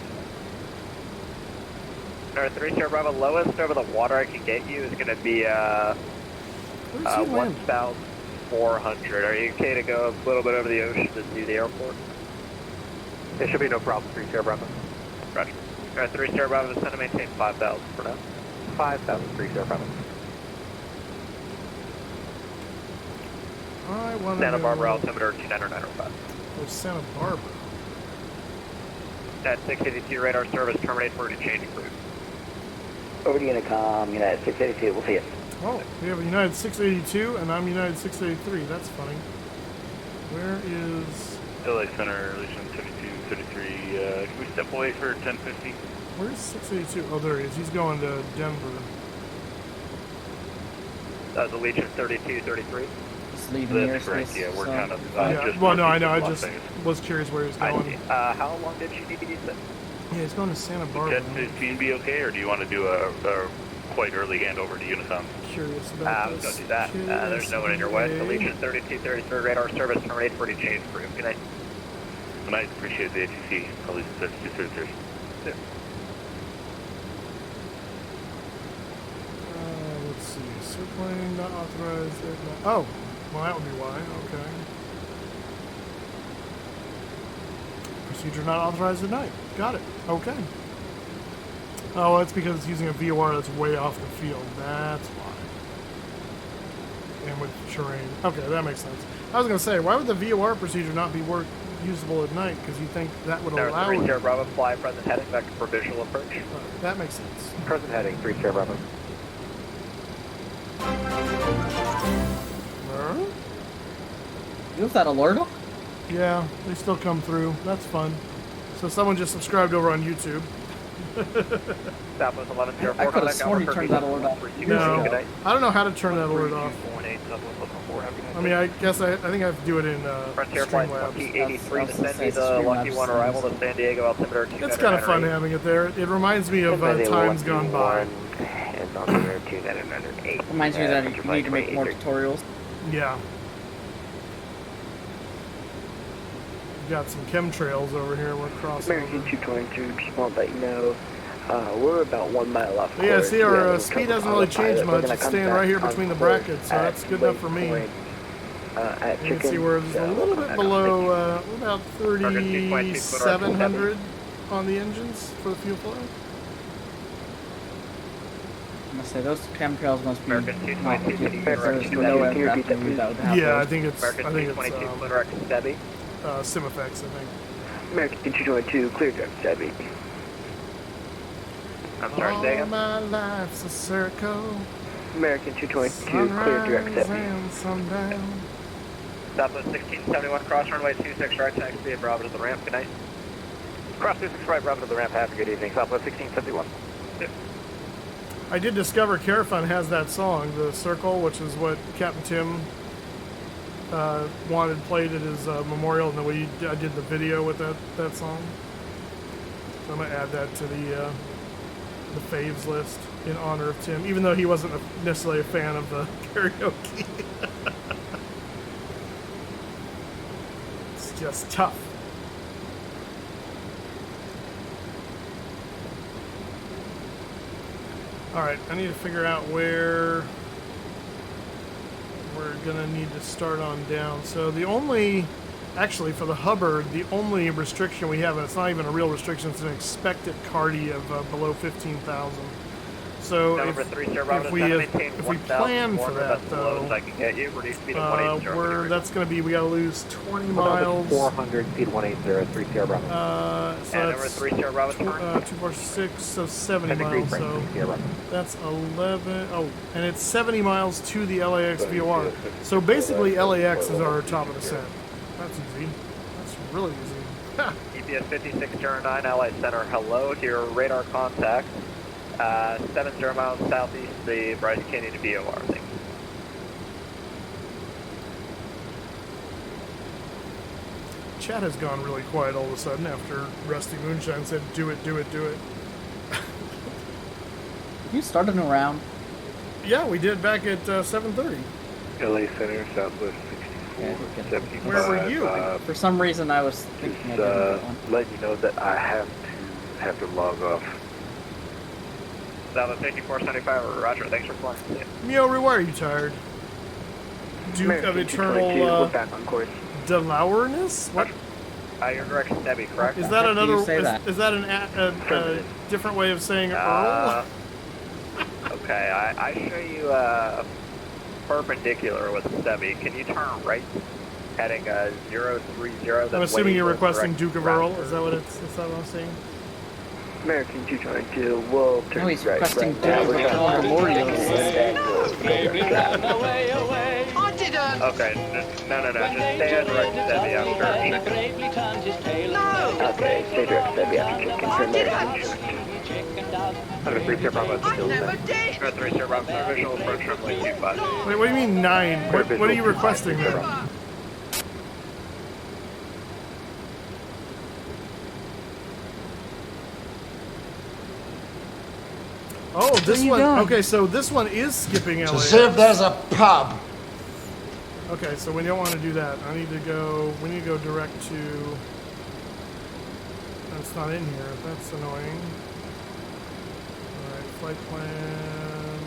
Our 3 Sierra Bravo, lowest over the water I can get you is going to be 1,400. Are you okay to go a little bit over the ocean to see the airport? There should be no problem, 3 Sierra Bravo. Roger. Our 3 Sierra Bravo is going to maintain 5,000 for now. 5,000, 3 Sierra Bravo. I want Santa Barbara altimeter 29905. Oh, Santa Barbara. At 682 radar service, terminate for interchanging route. Over to Unicom, United 682, we'll see you. Oh, we have a United 682, and I'm United 683. That's funny. Where is... LA Center, relation 7233. Can we step away for 1050? Where's 682? Oh, there he is. He's going to Denver. That's Allegiant 3233. Just leaving the That's correct, airspace. yeah, we're so kind of just Well, no, I northeast know. I of Las just Vegas. was curious where he's going. How long did you need to sit? Yeah, he's going to Santa Barbara. 10:15 be okay, or do you want to do a quite early handover to Unicom? Curious about Let's this. go do that. There's no one in your way. Allegiant 3233 radar service, terminate for interchange route. Good night. Good night, appreciate the ATC. Allegiant 3233. Let's see. Circling, not authorized. Oh, well, that would be why. Okay. Procedure not authorized at night. Got it. Okay. Oh, that's because it's using a VOR that's way off the field. That's why. And with terrain. Okay, that makes sense. I was going to say, why would the VOR procedure not be usable at night? Because you think that would allow it. 3 Sierra Bravo, fly present heading, vector for visual approach. That makes sense. Present heading, 3 Sierra Bravo. You have that alert on? Yeah, they still come through. That's fun. So someone just subscribed over on YouTube. Southwest 11 Sierra I could have sworn you turned that alert off. No, I don't know how to turn that alert off. I mean, I guess I think I have to do it in Frontier Flight Streamlabs. 2083 to send me the Lucky One arrival to San Diego altimeter 2. It's kind of fun having it there. It reminds me of times gone by. Reminds me that you need to make more tutorials. Yeah. Got some chemtrails over here. We're crossing. American 222, just want to let you know, we're about 1 mile off course. Yeah, see, our speed hasn't really changed much. It's staying right here between the brackets, so that's good enough for me. You can see we're just a little bit below, about 3,700 on the engines for the fuel flow. I'm gonna say those chemtrails must be American 222, there's no aircraft that would have Yeah, I those. think it's American 222, clear Debbie. Simifex, I think. American 222, clear direct Debbie. I'm sorry, say All again. my life's a circle. American 222, clear direct Sunrise Debbie. and sundown. Southwest 1671, cross runway 26 right, taxi at Bravo to the ramp. Good night. Cross 26 right, Bravo to the ramp. Have a good evening. Southwest 1671. I did discover Carafun has that song, The Circle, which is what Captain Tim wanted played at his memorial, and then I did the video with that song. So I'm going to add that to the faves list in honor of Tim, even though he wasn't necessarily a fan of the karaoke. It's just tough. Alright, I need to figure out where we're gonna need to start on down. So the only, actually for the Hubbard, the only restriction we have, and it's not even a real restriction, it's an expected CARDI of below 15,000. So if we plan for that though, I can get you. that's going to be, we got to lose 20 miles. 400, speed 180, 3 Sierra Bravo. So that's 246, so 70 miles. So that's 11. Oh, and it's 70 miles to the LAX VOR. So basically, LAX is our top of the set. That's easy. That's really easy. EPS 5609, LA Center. Hello to your radar contact. 70 miles southeast, the Bryce Canyon VOR. Thanks. Chat has gone really quiet all of a sudden after Rusty Moonshine said, "Do it, do it, do it." You started a round. Yeah, we did back at 7:30. LA Center, Southwest 64, 75. Where were you? For some reason, I was thinking I didn't get one. Letting you know that I have to log off. Southwest 8475, roger, thanks for flying. Mio, why are you tired? Duke of Eternal back on course. Delowerness? What? Your direction, Debbie, correct? Is that another? Is that a different way of saying Earl? Okay, I show you perpendicular with Debbie. Can you turn right? Heading 030. I'm assuming you're requesting Duke of Earl. Is that what it's? Is that what I'm saying? American 222, we'll turn No, he's right requesting now. Duke of Earl Memorial. Okay, no, just stand right to Debbie after. Okay, stay direct to Debbie after check. Confirm American 3 Bravo, 3 Bravo, visual approach runway 25. Wait, what do you mean 9? What are you requesting there? Oh, this one. Okay, so this one is skipping LA. As if there's a pub. Okay, so we don't want to do that. We need to go direct to. That's not in here. That's annoying. All right, flight plan.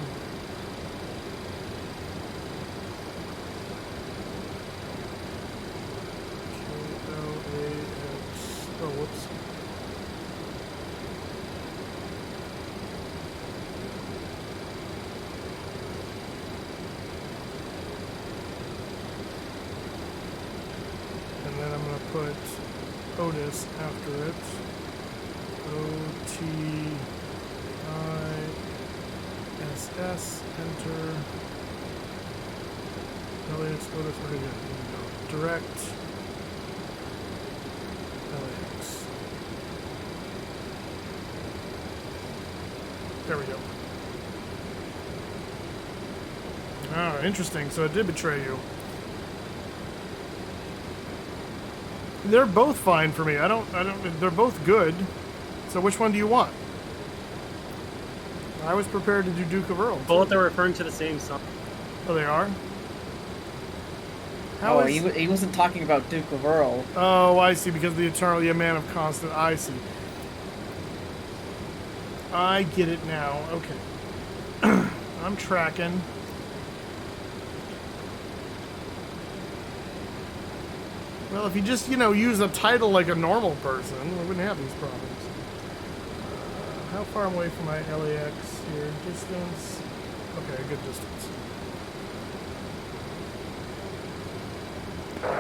KLAX. Oh, whoops. And then I'm going to put Otis after it. OTISS, enter. LAX, Otis, where did it go? Direct. LAX. There we go. Ah, interesting. So it did betray you. They're both fine for me. They're both good. So which one do you want? I was prepared to do Duke of Earl. Both are referring to the same song. Oh, they are? He wasn't talking about Duke of Earl. Oh, I see. Because the Eternal, the Man of Constant. I see. I get it now. Okay. I'm tracking. Well, if you just, use a title like a normal person, we wouldn't have these problems. How far am I away from my LAX here? Distance? Okay, good distance.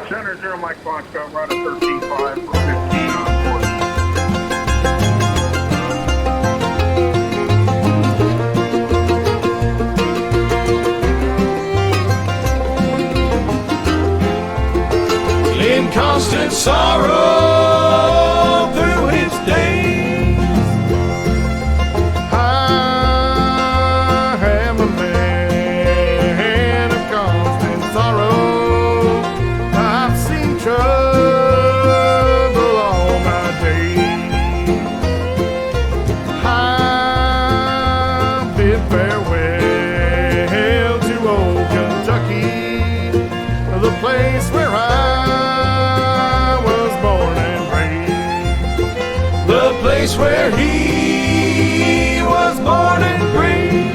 Center 0 Mike Foxtrot, right at 13.5 for 15 on course. In constant sorrow through his days, I am a man of constant sorrow. I've seen trouble all my days. I bid farewell to old Kentucky, the place where I was born and raised. the place where he was born and raised.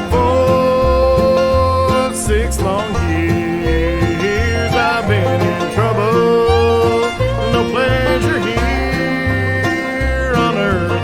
For 6 long years I've been in trouble. No pleasure here on earth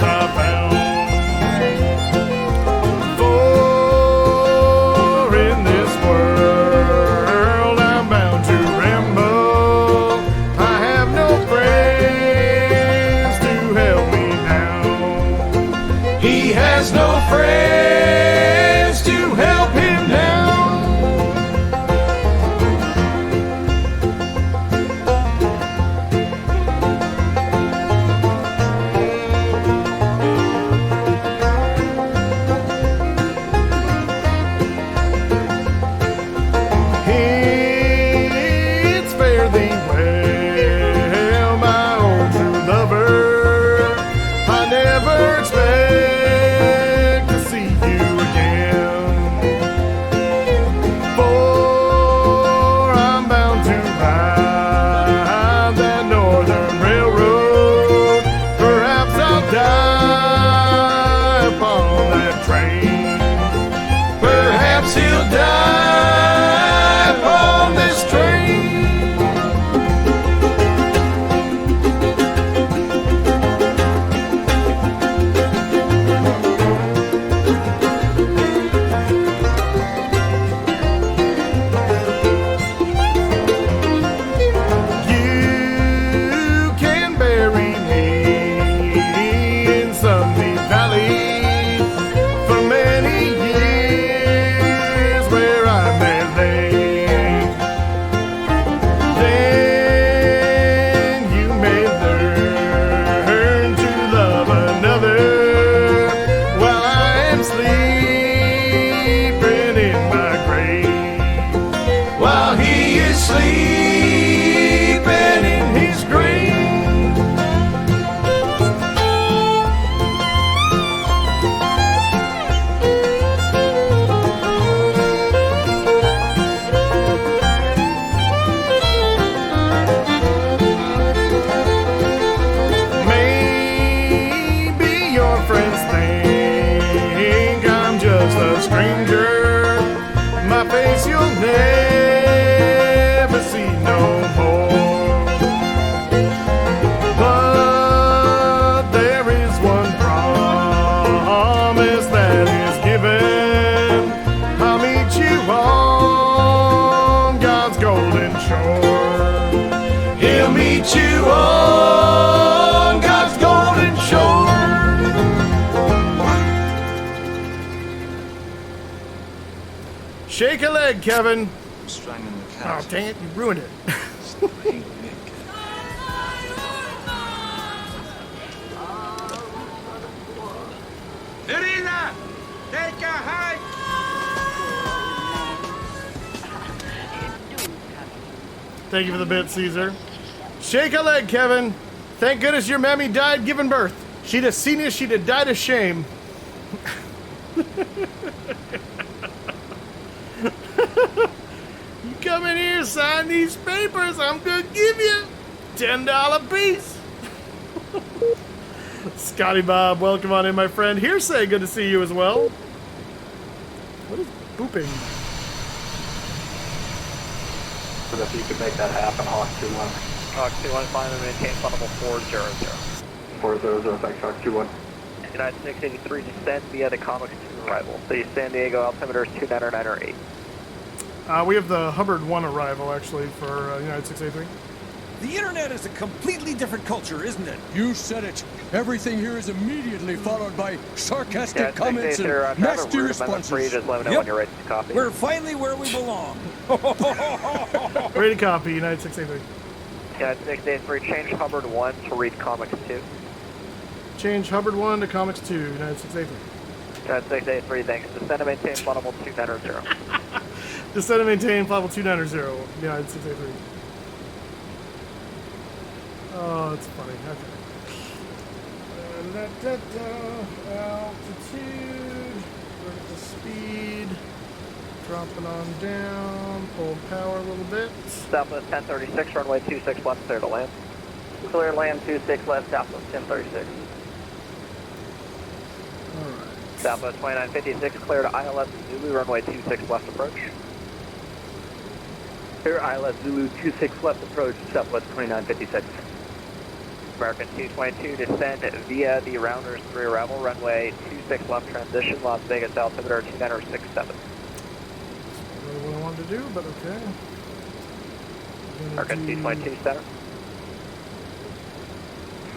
stranger. My face you'll never see no more. But there is one promise that is given. I'll meet you on God's golden shore. He'll meet you on God's golden shore. Shake a leg, Kevin. I'm strangling the Oh, cat. dang it, you ruined it. Irina, take a hike. Thank you for the bit, Caesar. Shake a leg, Kevin. Thank goodness your mammy died giving birth. She'd have seen us, she'd have died of shame. You come in here, sign these papers, I'm gonna give you $10 piece. Scotty Bob, welcome on in, my friend. Hearsay, good to see you as well. What is booping? So if you could make that happen, Hawk 2-1. Hawk 2-1, finally maintain funnel 400. 400, thanks, Hawk 2-1. United 683, descend via the Comics 2 arrival. The San Diego altimeter is 29908. We have the Hubbard 1 arrival, actually, for United 683. The internet is a completely different culture, isn't it? You said it. Everything here is immediately followed by sarcastic comments and I'm nasty route responses. free, just let me know when you're ready to copy. We're finally where we belong. Ready to copy, United 683. United 683, change Hubbard 1 to read Comics 2. Change Hubbard 1 to Comics 2, United 683. United 683, thanks. Descend and maintain funnel 290. Descend and maintain level 290, United 683. Oh, that's funny. Okay. Altitude, vertical speed, dropping on down, pull power a little bit. Southwest 1036, runway 26 left, clear to land. Clear land 26 left, Southwest 1036. Alright. Southwest 2956, clear to ILS Zulu, runway 26 left approach. Clear ILS Zulu 26 left approach, Southwest 2956. American 222, descend via the Rounders 3 arrival, runway 26 left transition, Las Vegas altimeter 2967. Not really what I wanted to do, but okay. American 222, center.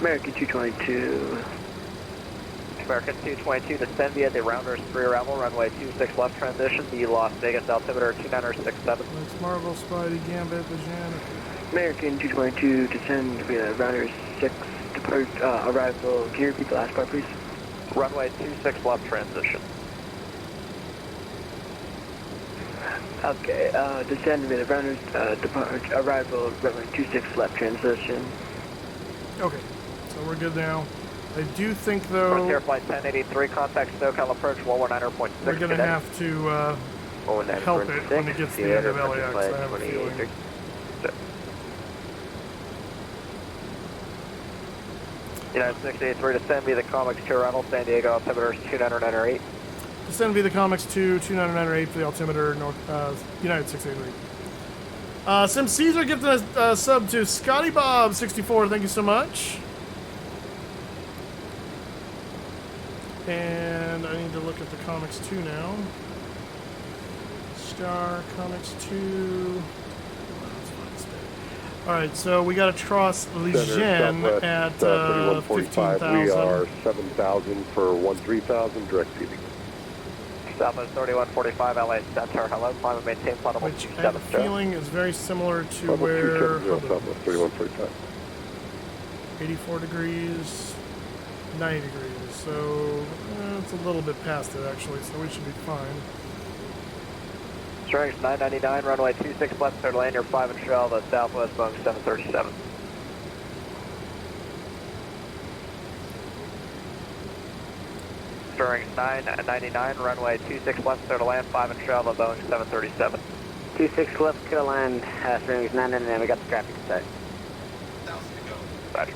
American 222. American 222, descend via the Rounders 3 arrival, runway 26 left transition, the Las Vegas altimeter 2967. Thanks, Marvel, Spidey, Gambit, Bajan. American 222, descend via Rounders 6 depart, arrival. Can you repeat the last part, please? Runway 26 left transition. Okay, descend via Rounders depart, arrival, runway 26 left transition. Okay, so we're good now. I do think, though, Frontier Flight 1083, contact SoCal approach 119.6. we're going to have to help it when it gets to the end of LAX, I have a feeling. United 683, descend via the Comics 2 arrival, San Diego altimeter is 2998. Descend via the Comics 2, 2998 for the altimeter, United 683. Sim Caesar gifted a sub to Scotty Bob 64. Thank you so much. And I need to look at the Comics 2 now. Star Comics 2. Alright, so we got a Tross Legion at 15,000. We are 7,000 for 13,000, direct seating. Southwest 3145, LA Center, hello, climb and maintain flight level Which I have a feeling is very similar to where... Southwest 3145. 84 degrees, 90 degrees. So it's a little bit past it, actually, so we should be fine. Strength 999, runway 26 left, clear to land, your 5 and shell, the Southwest Boeing 737. Strength 999, runway 26 left, clear to land, 5 and shell, the Boeing 737. 26 left, clear to land, strings 999, we got the traffic in sight. 1,000 to go. Roger.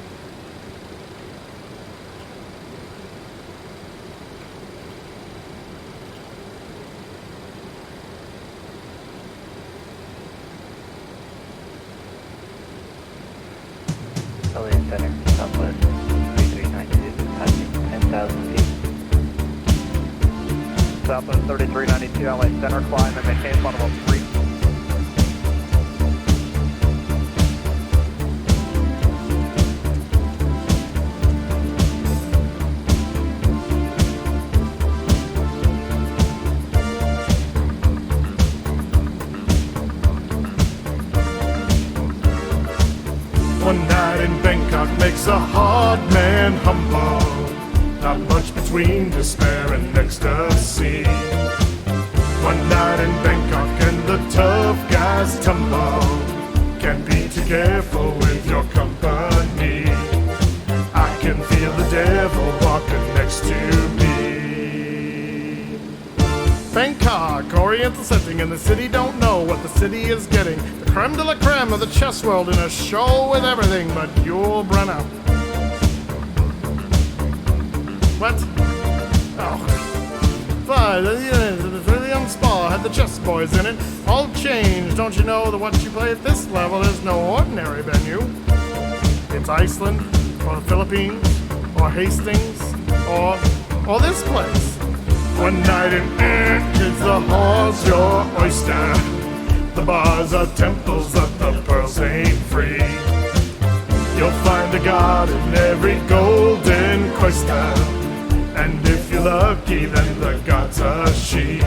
LA Center, Southwest 3392, passing 10,000 feet. Southwest 3392, LA Center, climb and maintain flight level 3. One night in Bangkok makes a hard man humble. Not much between despair and ecstasy. One night in Bangkok and the tough guys tumble. Can't be too careful with your company. I can feel the devil walking next to me. Bangkok, Oriental setting, and the city don't know what the city is getting. The creme de la creme of the chess world in a show with everything but Yul Brynner. What? Oh. But the really young spa had the chess boys in it. All changed, don't you know that what you play at this level is no ordinary venue? It's Iceland, or the Philippines, or Hastings, or this place. One night in is the hall's your oyster. The bars are temples, but the pearls ain't free. You'll find a god in every golden cloister. And if you're lucky, then the god's a she.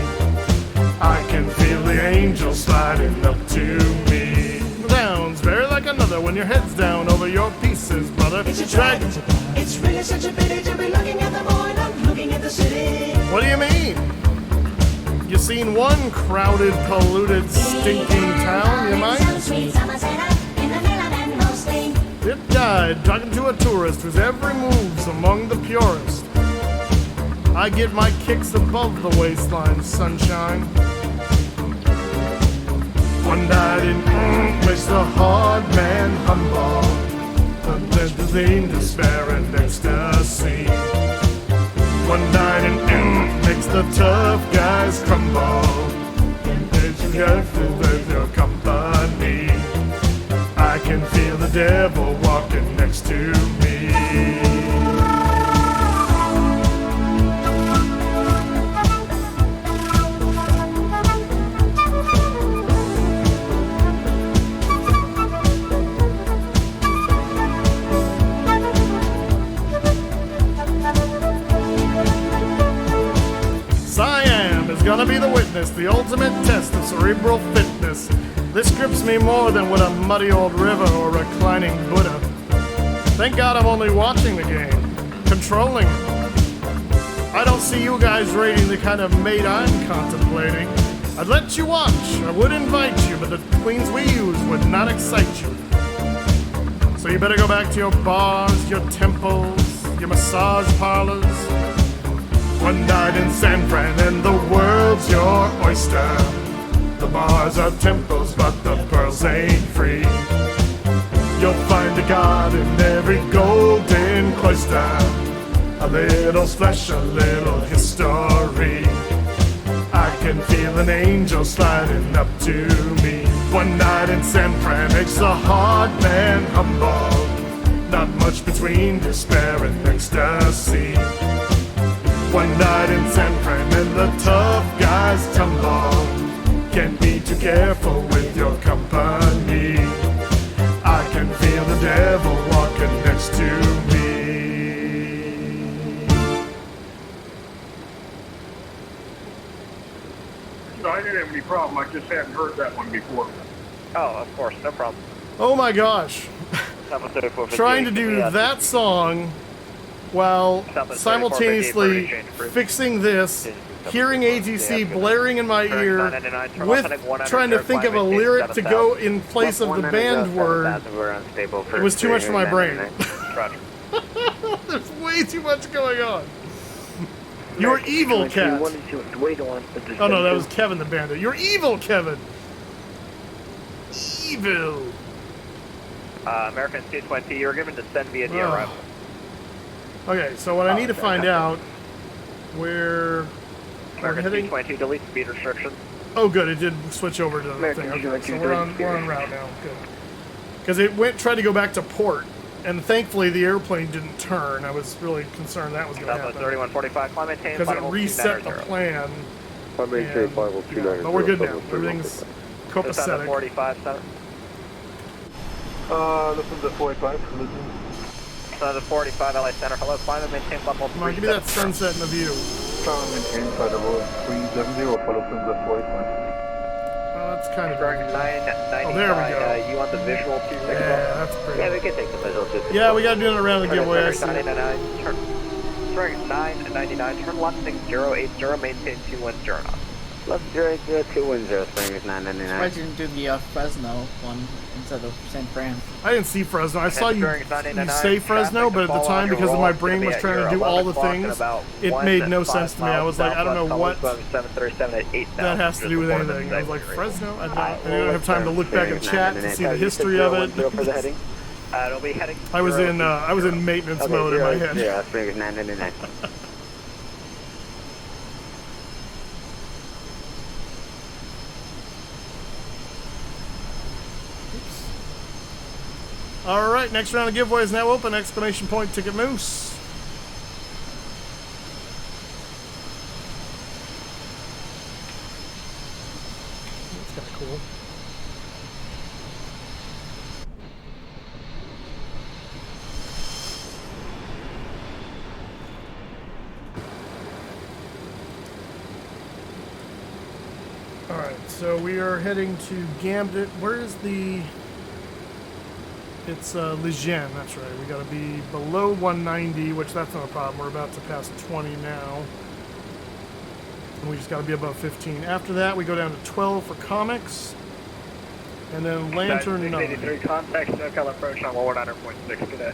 I can feel the angels sliding up to me. Sounds very like another when your head's down over your pieces, brother. It's a dragon. It's really such a pity to be looking at the boy, not looking at the city. What do you mean? You seen one crowded, polluted, stinking town, you might? It died talking to a tourist whose every move's among the purest. I get my kicks above the waistline, sunshine. One night in makes the hard man humble. And there's in despair and ecstasy. One night in makes the tough guys crumble. And you have to with your company. I can feel the devil walking next to me. Gonna be the witness, the ultimate test of cerebral fitness. This grips me more than would a muddy old river or reclining Buddha. Thank God I'm only watching the game, controlling it. I don't see you guys rating the kind of mate I'm contemplating. I'd let you watch, I would invite you, but the queens we use would not excite you. So you better go back to your bars, your temples, your massage parlors. One night in San Fran and the world's your oyster. The bars are temples, but the pearls ain't free. You'll find a god in every golden cloister. A little flesh, a little history. I can feel an angel sliding up to me. One night in San Fran makes a hard man humble. Not much between despair and ecstasy. One night in San Fran and the tough guys tumble. Can't be too careful with your company. I can feel the devil walking next to me. I didn't have any problem. I just hadn't heard that one before. Oh, of course, no problem. Oh my gosh. Trying to do that song while simultaneously fixing this, hearing ATC blaring in my ear, with trying to think of a lyric to go in place of the band word. It was too much for my brain. There's way too much going on. You're evil, Cat. Oh no, that was Kevin the Bandit. You're evil, Kevin. Evil. American C-20, you're given descend via the arrival. Okay, so what I need to find out where American C-20, delete speed restrictions. Oh, good, it did switch over to the thing. Okay, so we're on route now. Good. Because it tried to go back to port, And thankfully the airplane didn't turn. I was really concerned that was going to happen. 3145, climb maintain. Because it reset the plan. I maintain 50290. But we're good now. Everything's copacetic. 45, 7. This is the 45. The 45 LA Center. Hello, climb and maintain level 3. Come on, give me that sunset in the view. Climb and maintain flight level 370, follow from the 45. Oh, that's kind of... 995. Oh, there we go. You want the visual 261? Yeah, that's pretty... Yeah, we can take the visual 261. Yeah, we got to do another round of the giveaway. I see. 999, turn left 6080, maintain 210 knots. Left 080, Springs 999. Why didn't you do the Fresno one instead of San Fran? I didn't see Fresno. I saw you say Fresno, but at the time, because of my brain was trying to do all the things, it made no sense to me. I was like, I don't know what that has to do with anything. I was like, Fresno? I don't have time to look back at chat to see the history of it. It'll be heading. I was in maintenance mode in my head. Yeah, Springs 999. Alright, next round of giveaway is now open. Exclamation point ticket moose. That's kind of cool. Alright, so we are heading to Gambit. Where is the... It's Lejeune, that's right. We gotta be below 190, which that's not a problem. We're about to pass 20 now. And we just gotta be above 15. After that, we go down to 12 for comics. And then Lantern 9. 683, contact SoCal approach on 119.6 today.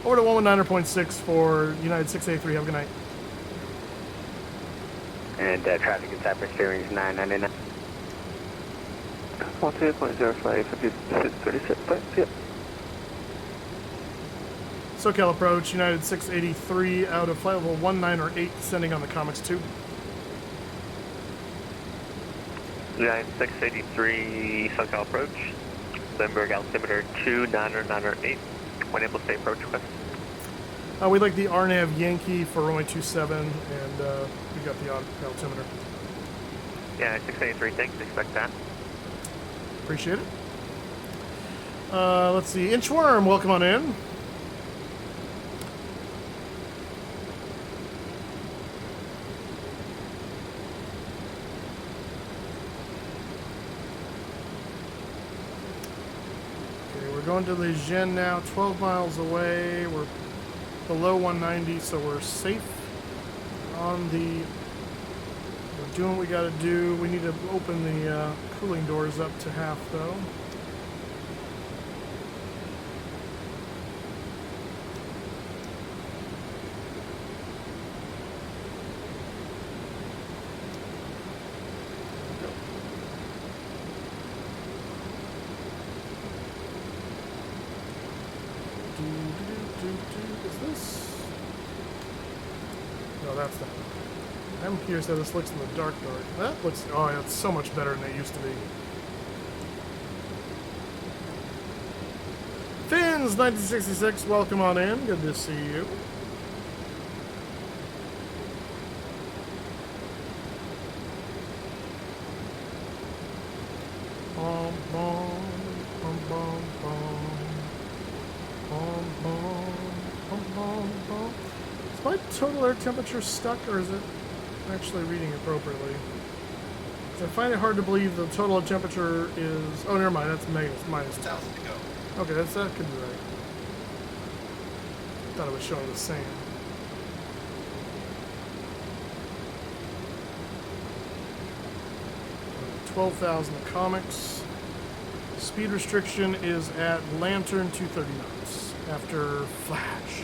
Over to 119.6 for United 683. Have a good night. And traffic in Cypress Springs 999. 12.05, 36, yep. SoCal approach, United 683 out of flight level 19 or 8, descending on the comics 2. United 683, SoCal approach. Limburg altimeter 29908. When able to stay approach request. We'd like the RNAV Yankee for runway 27, and we got the altimeter. Yeah, 683, thanks, expect that. Appreciate it. Let's see. Inchworm, welcome on in. Okay, we're going to Lejeune now, 12 miles away. We're below 190, so we're safe on the... We're doing what we got to do. We need to open the cooling doors up to half, though. Is this? No, that's not. I'm curious how this looks in the dark. That looks, oh yeah, it's so much better than it used to be. Fins 1966, welcome on in. Good to see you. Bom, bom, bom, bom, bom. Bom, bom, bom, bom, bom. Is my total air temperature stuck, or is it actually reading appropriately? I find it hard to believe the total temperature is... Oh, never mind. That's minus 2. Okay, that could be right. I thought it was showing the same. 12,000 comics. Speed restriction is at Lantern 230 knots. After Flash.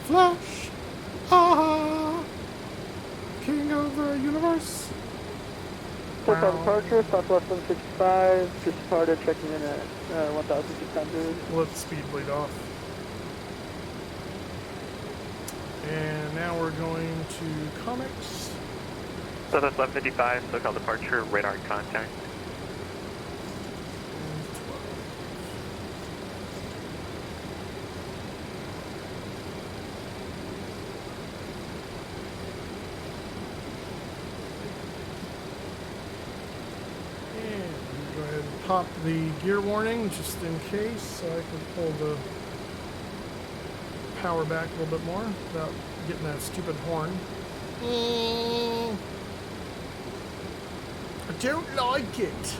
Flash! Ah! King of the universe. Total departure, Southwest 165, just departed, checking in at 1,600. We'll let the speed bleed off. And now we're going to comics. Southwest 155, SoCal departure, radar contact. pop the gear warning just in case, so I can pull the power back a little bit more without getting that stupid horn. I don't like it.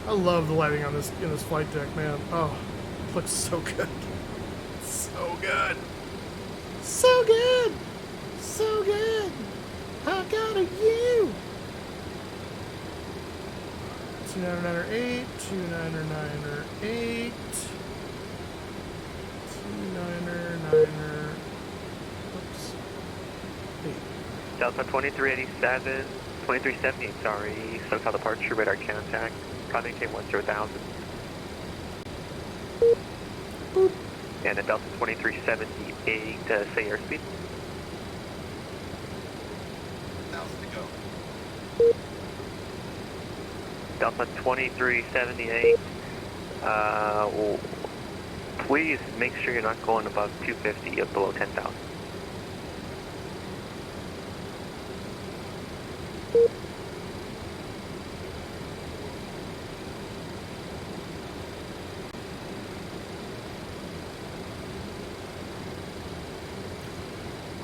I love the lighting on this in this flight deck, man. Oh, it looks so good. So good. So good. So good. I got a you. 2998, 2998, 2999. Oops. 8. Delta 2387, 2378, sorry. SoCal departure, radar contact. Contact K10,000. Boop. And then Delta 2378, say airspeed. 1,000 to go. Delta 2378, please make sure you're not going above 250 or below 10,000.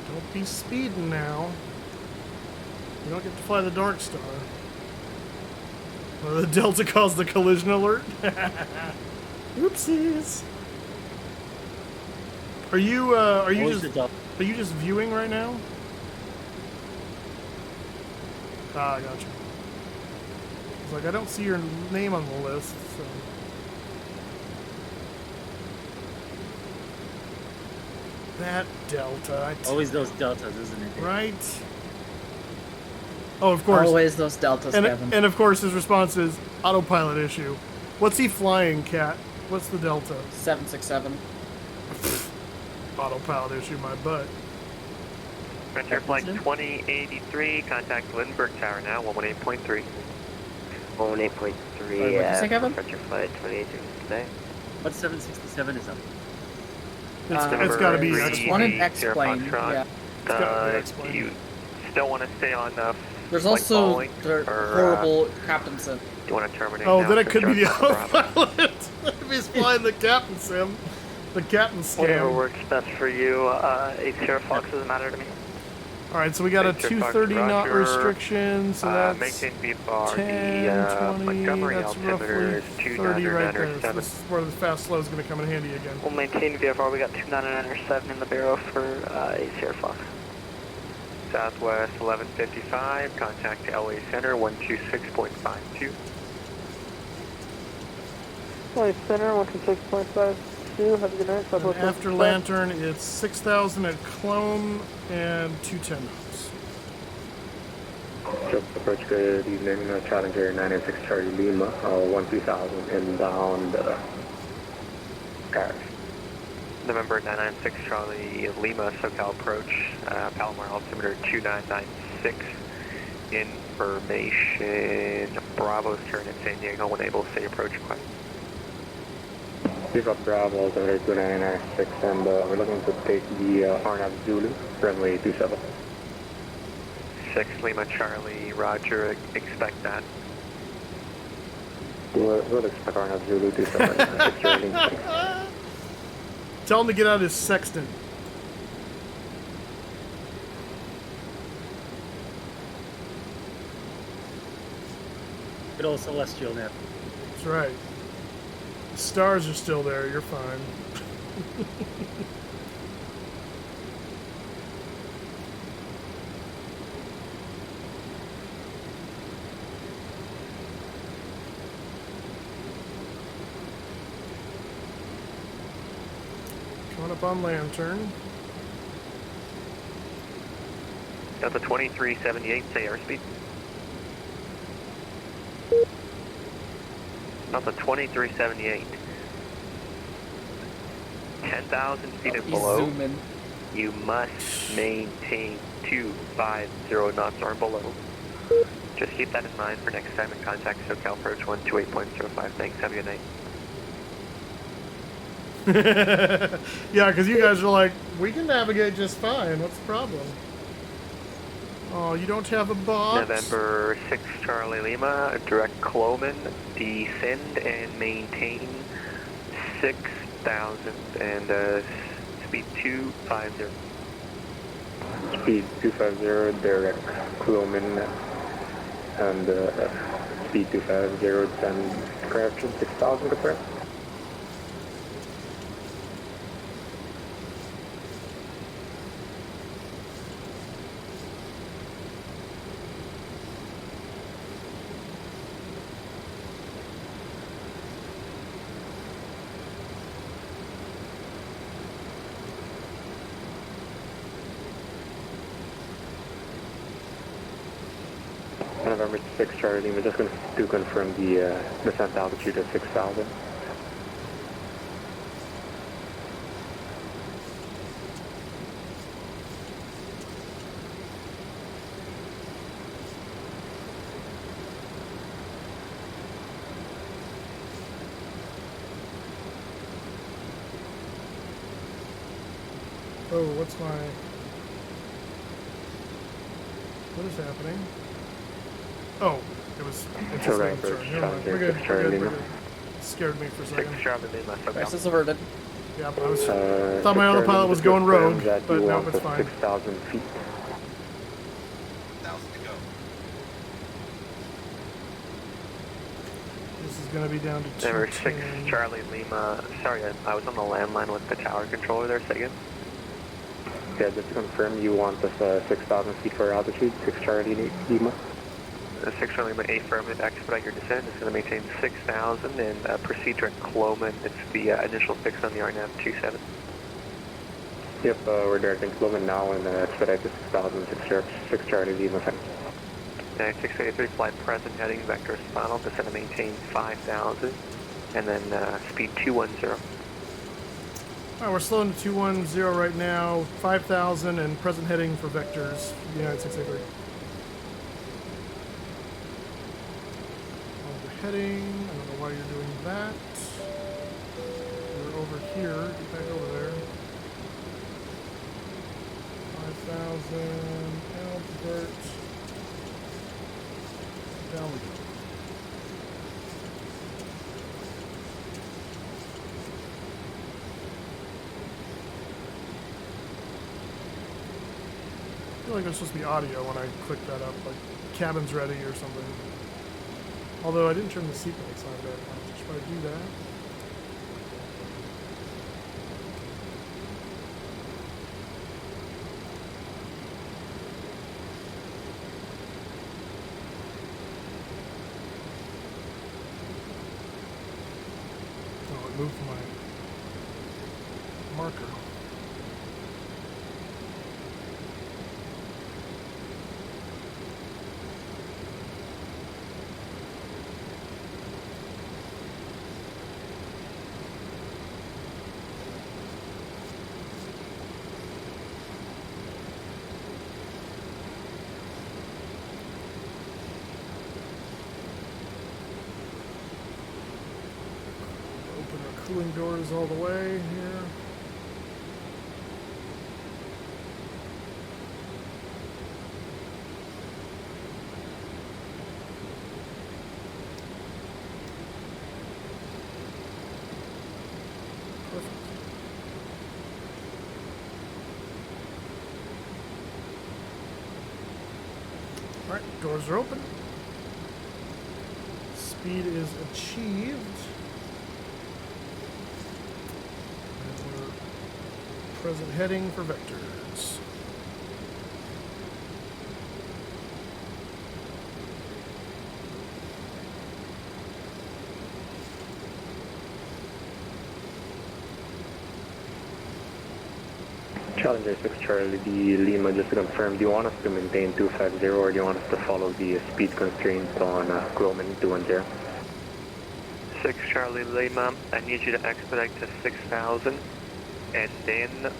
Don't be speeding now. You don't get to fly the Dark Star. The Delta caused the collision alert. Oopsies. Are you just viewing right now? Ah, I got you. It's like I don't see your name on the list, so. That Delta. Always those deltas, isn't it? Right. Oh, of course. Always those deltas, Kevin. And of course, his response is autopilot issue. What's he flying, Cat? What's the Delta? 767. Autopilot issue, my butt. Frontier Flight 2083, contact Lindbergh Tower now, 118.3. 118.3, yeah. Frontier Flight 2083 today. What 767 is up? It's got to be X-plane. One in X-plane, yeah. You still want to stay on There's like also Boeing, the or, horrible Captain Sim. Do you want to terminate Oh, now then it for could be the Charlie Bravo? autopilot. If he's flying the Captain Sim. The Captain Scam. Whatever works best for you. 8 Sierra Fox doesn't matter to me. Alright, so we got a 230 knot restriction, so that's maintain VFR, 10, 20, Montgomery that's altimeter roughly is 30 right there. So 2997. this is where the fast slow is going to come in handy again. We'll maintain VFR. We got 299.7 in the barrel for 8 Sierra Fox. Southwest 1155, contact LA Center 126.52. LA Center 126.52. Have a good night. And after Lantern, it's 6,000 at Clone and 210 knots. Approach, good evening. Challenger 996 Charlie Lima, 13,000 inbound Paris. November 996 Charlie Lima, SoCal approach, Palomar altimeter 2996. Information, Bravo's turn at San Diego when able to say approach request. Pick up Bravo, altimeter 2996, and we're looking to take the Arnav Zulu, runway 27. 6 Lima Charlie, roger, expect that. We'll expect Arnav Zulu 27. Tell him to get out his sextant. Good old celestial nap. That's right. The stars are still there, you're fine. Coming up on Lantern. Delta 2378, say airspeed. Delta 2378. 10,000 feet and below, you must maintain 250 knots or below. Just keep that in mind for next time in contact SoCal approach 128.05. Thanks, have a good night. Yeah, because you guys are like, we can navigate just fine. What's the problem? Oh, you don't have a box? November 6 Charlie Lima, direct Cloman, descend and maintain 6,000 and speed 250. Speed 250, direct Cloman, and speed 250, descend correction 6,000 confirmed. November 6 Charlie Lima, just going to confirm the descent altitude of 6,000. Oh, what's my... What is happening? Oh, it was... It's just November sorry. Never mind. Charlie We're good. Lima. We're good. We're good. Scared me for a second. 6 Charlie Lima, Crisis averted. Yeah, I was... thought my autopilot was going rogue, but no, it's fine. 6,000 feet. 1,000 to go. This is going to be down to 2. November 6 Charlie Lima, sorry, I was on the landline with the tower controller there, say again. Yeah, just to confirm, you want us 6,000 feet for altitude, 6 Charlie Lima. 6 Charlie Lima, affirmative, expedite your descent. It's going to maintain 6,000 and proceed direct Cloman. It's the initial fix on the RNAV 27. Yep, we're directing Cloman now and expedite to 6,000, 6 Charlie Lima. 683, flight present, heading, vector final, descend to maintain 5,000, and then speed 210. Alright, we're slowing to 210 right now, 5,000 and present heading for vectors, United 683. Heading, I don't know why you're doing that. You're over here, get back over there. 5,000, Albert. Down we go. I feel like there's supposed to be audio when I click that up, like cabin's ready or something. Although I didn't turn the seatbelts on very much. Should I do that? Oh, it moved my marker. Cooling doors all the way here. Perfect. All right, doors are open. Speed is achieved. Present heading for vectors. Challenger 6 Charlie Lima, just to confirm, do you want us to maintain 250 or do you want us to follow the speed constraints on Cloman 210? 6 Charlie Lima, I need you to expedite to 6,000. And then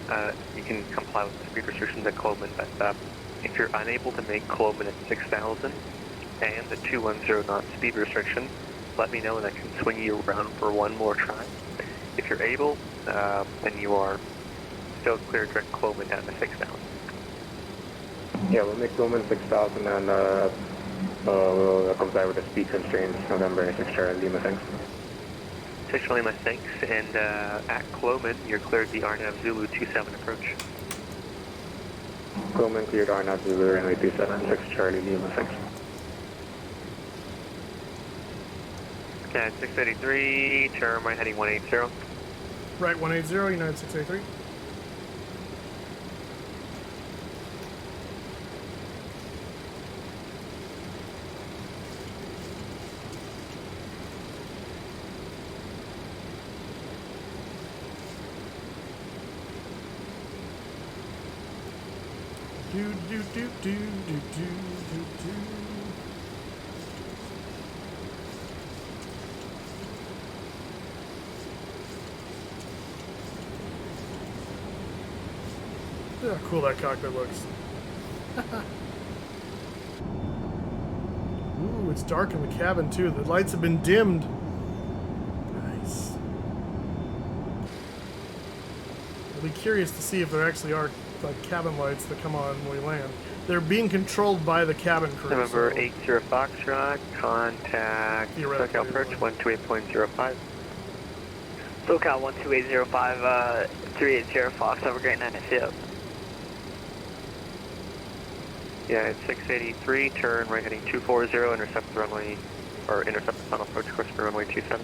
you can comply with the speed restrictions at Cloman, but if you're unable to make Cloman at 6,000 and the 210 knot speed restriction, let me know and I can swing you around for one more try. If you're able, then you are still clear direct Cloman at the 6,000. Yeah, we'll make Lumen 6000 and we'll comply with the speed constraints. November 6 Charlie Lima, thanks. 6 Lima, thanks. And at Cloman, you're cleared the RNAV Zulu 27 approach. Cloman cleared RNAV Zulu runway 27, 6 Charlie Lima, thanks. Okay, 683, turn right heading 180. Right 180, United 683. Do do do do do do do do. Look how cool that cockpit looks. Ooh, it's dark in the cabin too. The lights have been dimmed. Nice. I'll be curious to see if there actually are like cabin lights that come on when we land. They're being controlled by the cabin crew. November 80 Foxtrot, contact SoCal approach 128.05. SoCal 12805, 380 Fox, have a great night at ship. Yeah, it's 683, turn right heading 240, intercept the runway, or intercept the final approach course for runway 27.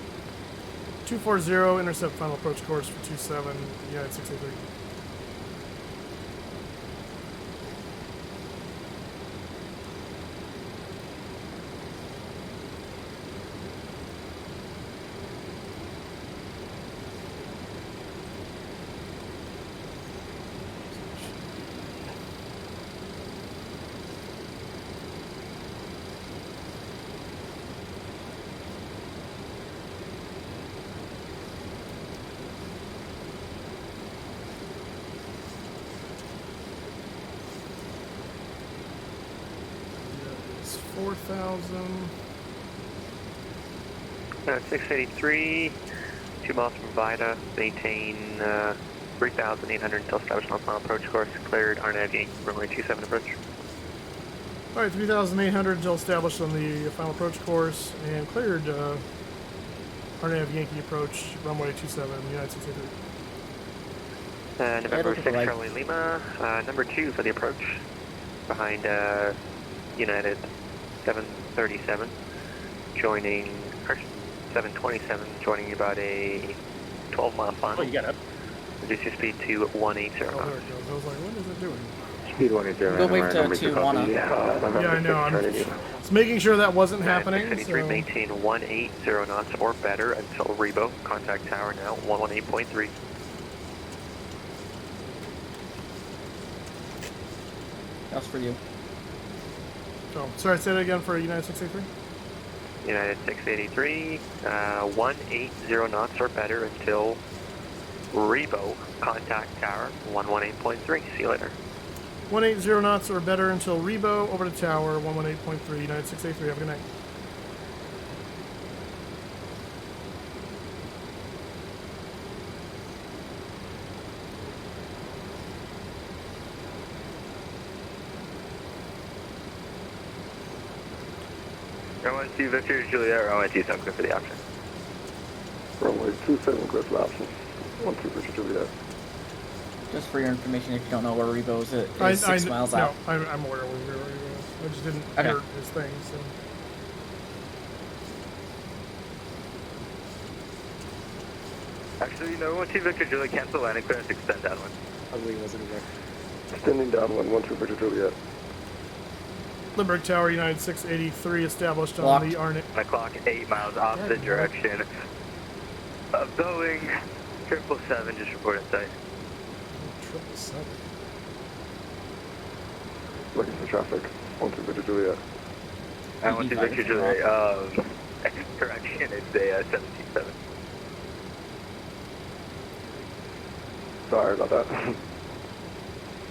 240, intercept final approach course for 27, United 683. It's 4,000. 683, 2 miles from Vida, maintain 3,800 until established on final approach course, cleared RNAV Yankee, runway 27 approach. Alright, 3,800 until established on the final approach course, and cleared RNAV Yankee approach, runway 27, United 683. November 6 Charlie Lima, number 2 for the approach, behind United 737, joining, or 727, joining about a 12-mile final. Oh, you got up. Reduce your speed to 180 knots. Oh, there it goes. I was like, what is it doing? Speed 180. Go wait to wanna. Yeah, I know. I'm just making sure that wasn't happening. 683, So. maintain 180 knots or better until Rebo. Contact tower now, 118.3. That's for you. Oh, sorry, say that again for United 683? United 683, 180 knots or better until Rebo. Contact tower, 118.3. See you later. 180 knots or better until Rebo, over to tower, 118.3, United 683. Have a good night. Runway 2 Victor, Juliet, runway 2 Sun, clear for the option. Runway 27, clear for the option. 12 Victor Juliet. Just for your information, if you don't know where Rebo is, it is 6 miles out. No, I'm aware of where Rebo is. I just didn't hear his thing, so. Actually, no, 1 2 Victor, Juliet, cancel landing clearance, extend down one. Ugly wasn't there. Extending down 12 Victor Juliet. Limerick Tower, United 683, established on the RNAV. My clock 8 miles opposite direction of Boeing 777, just report in sight. 777. Looking for traffic. 12 Victor Juliet. 1 2 Victor Juliet, correction, it's a 727. Sorry about that.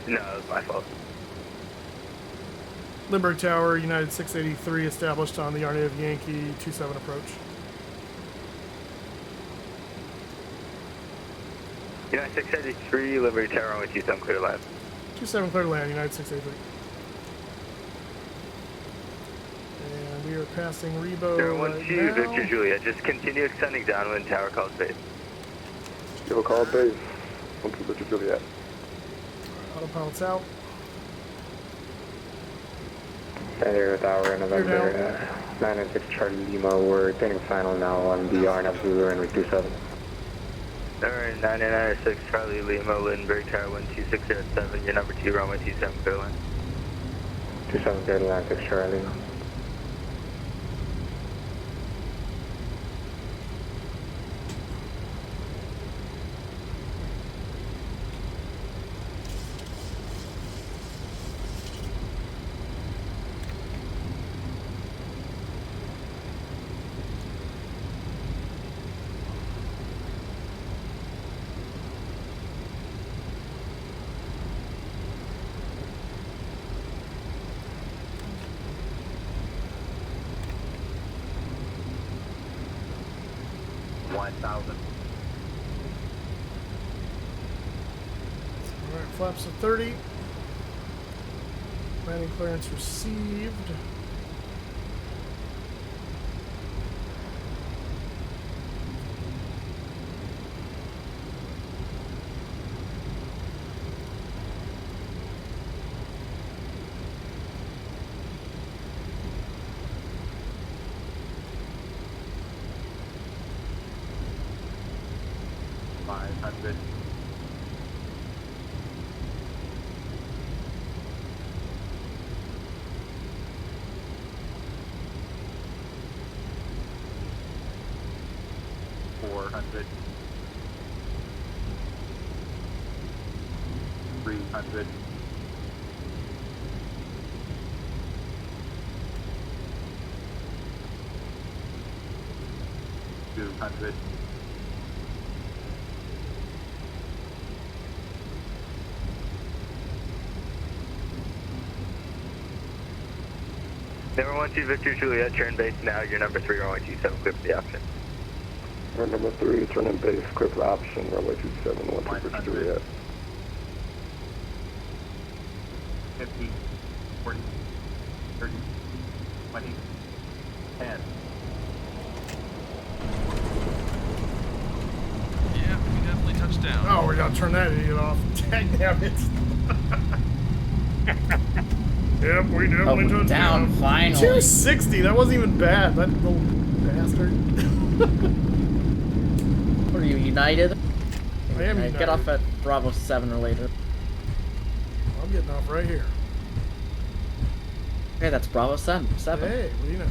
No, it was my fault. Limburg Tower, United 683, established on the RNAV Yankee 27 approach. United 683, Liberty Tower, runway 27, clear to land. 27 clear to land, United 683. We are passing Rebo right 012 now. Victor Juliet, just continue extending downwind, tower calls base. Kilo call base. 12 Victor Juliet. Autopilot's out. Center Tower, November 9 and 6 Charlie Lima. We're turning final now on the RNF Zulu runway 27. Alright, 996 Charlie Lima, Lindbergh Tower 12607, your number 2, runway 27, clear line. 27 clear line, 6 Charlie Lima. Alright, flaps at 30. Landing clearance received. Number 12 Victor Juliet, turn base now, your number 3, runway 27, clear for the option. Number 3, turning base, clear for option, runway 27, 12 Victor Juliet. 50, 40, 30, 20, 10. Yeah, we definitely touched down. Oh, we gotta turn that idiot off. Damn it. Yep, we definitely touched down. Finally. 260, that wasn't even bad. That little bastard. What are you, United? I am United. Get off at Bravo 7 or later. I'm getting off right here. Hey, that's Bravo 7. Hey, what do you know?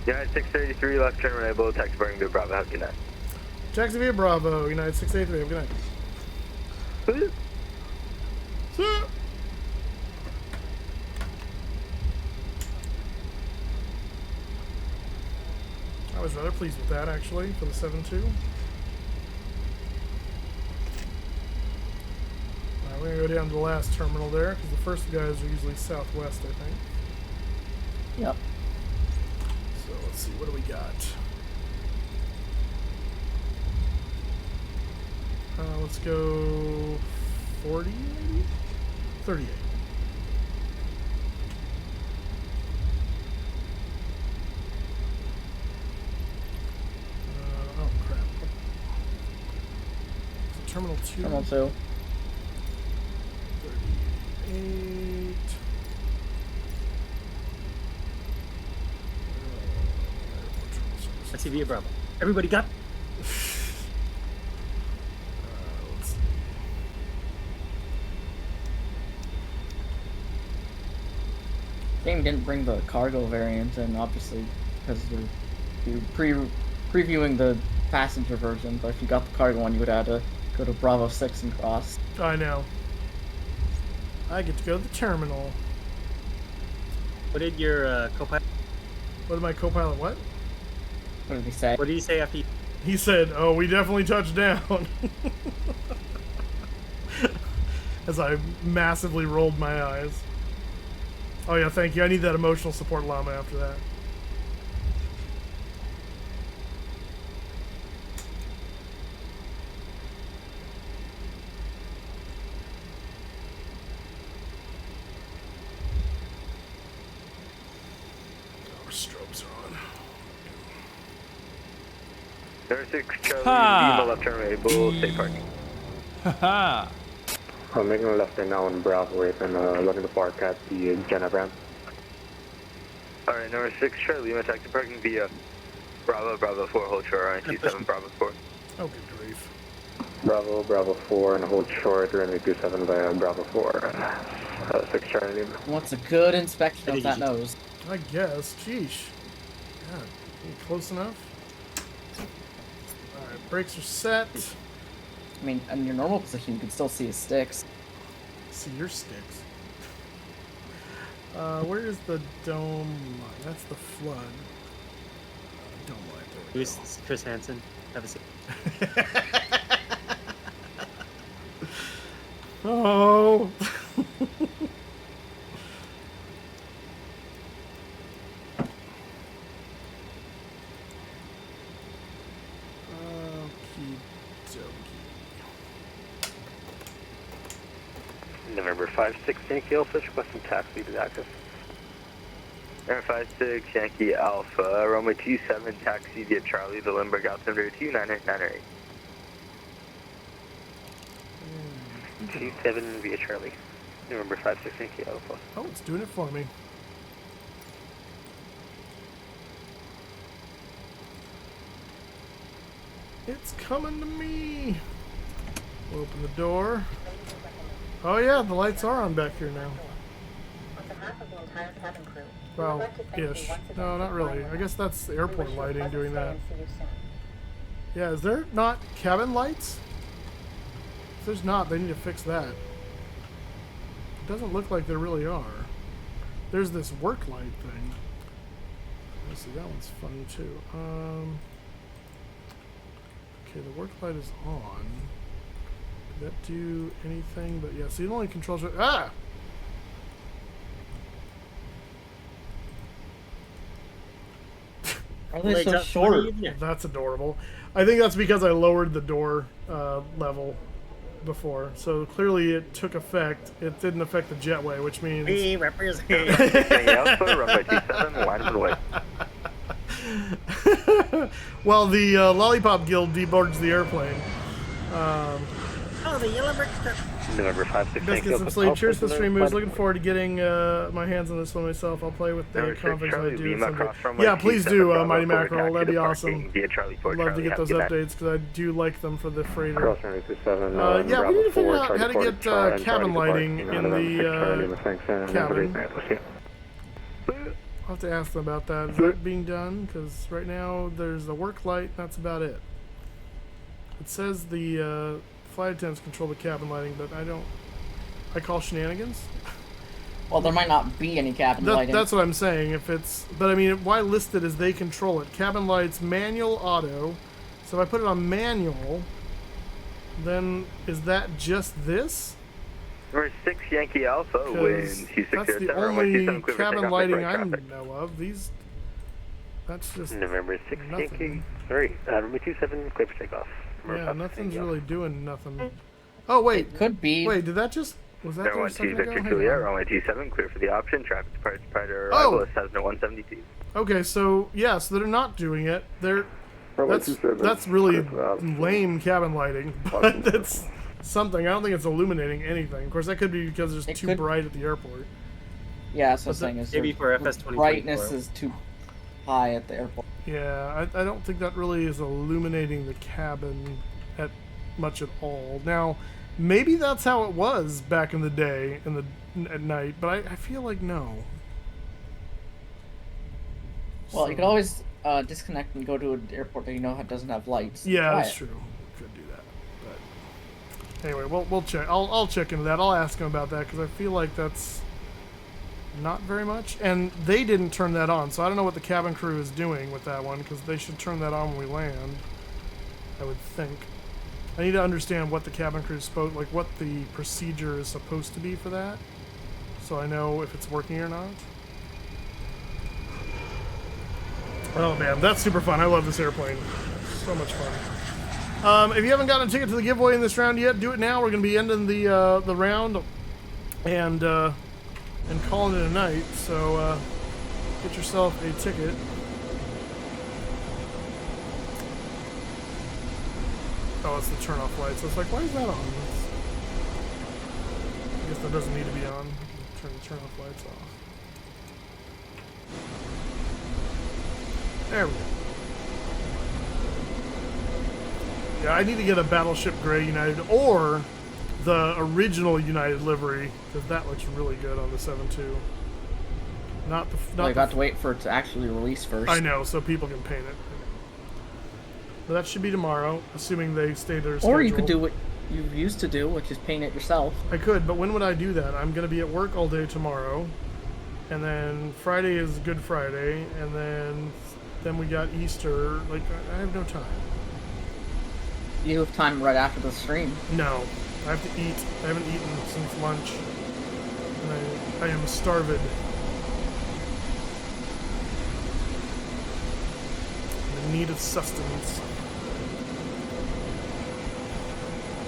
United 633, left turn renewable, taxi Boeing to Bravo, have a good night. Taxi via Bravo, United 683, have a good night. See? I was rather pleased with that, actually, for the 7-2. Alright, we're going to go down to the last terminal there, because the first guys are usually southwest, I think. Yep. So, let's see, what do we got? Let's go 40, maybe? 38. Oh, crap. So Terminal 2. Terminal 2. 38. That's via Bravo. Everybody got. Let's see. Game didn't bring the cargo variant in, obviously, because you're previewing the passenger version, but if you got the cargo one, you would have to go to Bravo 6 and cross. I know. I get to go to the terminal. What did your co-pilot? What did my co-pilot what? What did he say? What did he say after you? He said, "Oh, we definitely touched down." As I massively rolled my eyes. Oh yeah, thank you. I need that emotional support llama after that. strobes are on. Number 6, Charlie, Ha! Lima left turn right, Bull, stay parking. Haha. I'm making a left turn now on Bravo 8 and looking to park at the Jenna ramp. Alright, number 6, Charlie, Lima taxi parking via Bravo 4, hold short, RN 27, Bravo 4. Oh, good grief. Bravo 4 and hold short, runway 27 via Bravo 4. 6 Charlie Lima. What's a good inspection of that nose? I guess. Sheesh. God, close enough? Alright, brakes are set. I mean, in your normal position, you can still see his sticks. See your sticks. Where is the dome line? That's the flood. Dome line. There we go. Who's Chris Hansen? Have a seat. Oh. November 5-6 Yankee Alpha, requesting taxi to active. November 5-6 Yankee Alpha, runway 27, taxi via Charlie, the Lindbergh altimeter 2998. 27 via Charlie. November 5-6 Yankee Alpha. Oh, it's doing it for me. It's coming to me. We'll open the door. Oh yeah, the lights are on back here now. Well, ish. No, not really. I guess that's the airport lighting doing that. Yeah, is there not cabin lights? If there's not, they need to fix that. It doesn't look like there really are. There's this work light thing. Let's see, that one's funny too. Okay, the work light is on. Did that do anything? But yeah, see, it only controls. Ah! Are they so short? That's adorable. I think that's because I lowered the door level before, so clearly it took effect. It didn't affect the jetway, which means. We represent. Well, the Lollipop Guild deboards the airplane. Oh, the yellow brick. November 5-6 Let's get some sleep. Cheers to the stream moves. Looking forward to getting my hands on this one myself. I'll play with the confidence I do. Yeah, please do, Mighty Mackerel. That'd be awesome. I'd love to get those updates because I do like them for the freighter. Yeah, we need to figure out how to get cabin lighting in the cabin. I'll have to ask them about that. Is that being done? Because right now there's the work light. That's about it. It says the flight attendants control the cabin lighting, but I call shenanigans. Well, there might not be any cabin lighting. That's what I'm saying. If it's, but I mean, why list it as they control it? Cabin lights, manual, auto. So if I put it on manual, then is that just this? Number 6 Yankee Alpha wins. That's the only cabin lighting I know of. That's just November 6 nothing. Yankee. Sorry, runway 27, clear for takeoff. Yeah, nothing's really doing nothing. Oh wait, it could be. Wait, did that just? Was that there a second ago? Victor Juliet, runway 27, clear for the option. Traffic departure prior to arrival is Cessna 172. Okay, so yeah, so they're not doing it. That's really lame cabin lighting, but that's something. I don't think it's illuminating anything. Of course, that could be because it's too bright at the airport. Yeah, so saying is maybe for FS20. Brightness is too high at the airport. Yeah, I don't think that really is illuminating the cabin at much at all. Now, maybe that's how it was back in the day, at night, but I feel like no. Well, you could always disconnect and go to an airport that you know doesn't have lights. Yeah, that's true. Could do that. But anyway, we'll check. I'll check into that. I'll ask him about that because I feel like that's not very much. And they didn't turn that on, so I don't know what the cabin crew is doing with that one because they should turn that on when we land, I would think. I need to understand what the cabin crew is supposed, like what the procedure is supposed to be for that, so I know if it's working or not. Oh man, that's super fun. I love this airplane. So much fun. If you haven't gotten a ticket to the giveaway in this round yet, do it now. We're going to be ending the round and calling it a night. So Get yourself a ticket. Oh, it's the turn off lights. I was like, why is that on? I guess that doesn't need to be on. Turn off lights off. There we go. Yeah, I need to get a Battleship Gray United or the original United livery because that looks really good on the 7.2. Not the. Well, I got to wait for it to actually release first. I know, so people can paint it. But that should be tomorrow, assuming they stay their schedule. Or you could do what you used to do, which is paint it yourself. I could, but when would I do that? I'm going to be at work all day tomorrow, and then Friday is Good Friday, and then we got Easter. Like, I have no time. You have time right after the stream. No, I have to eat. I haven't eaten since lunch, and I am starved. In need of sustenance.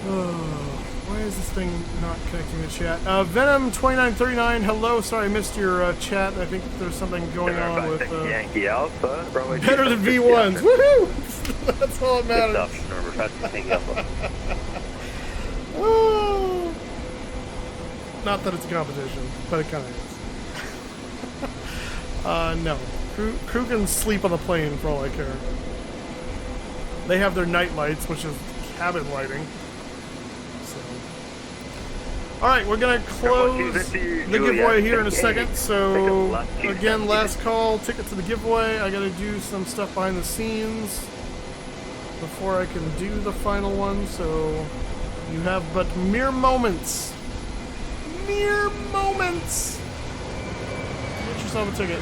Oh, why is this thing not connecting to chat? Venom2939, hello. Sorry I missed your chat. I think there's something going on with Yankee Alpha. better than V1s. Woohoo! That's all that matters. Oh. Not that it's a competition, but it kind of is. No. Crew can sleep on the plane for all I care. They have their night lights, which is cabin lighting. Alright, we're going to close the giveaway here in a second. So, again, last call, ticket to the giveaway. I got to do some stuff behind the scenes before I can do the final one. So, you have but mere moments. Mere moments! Get yourself a ticket.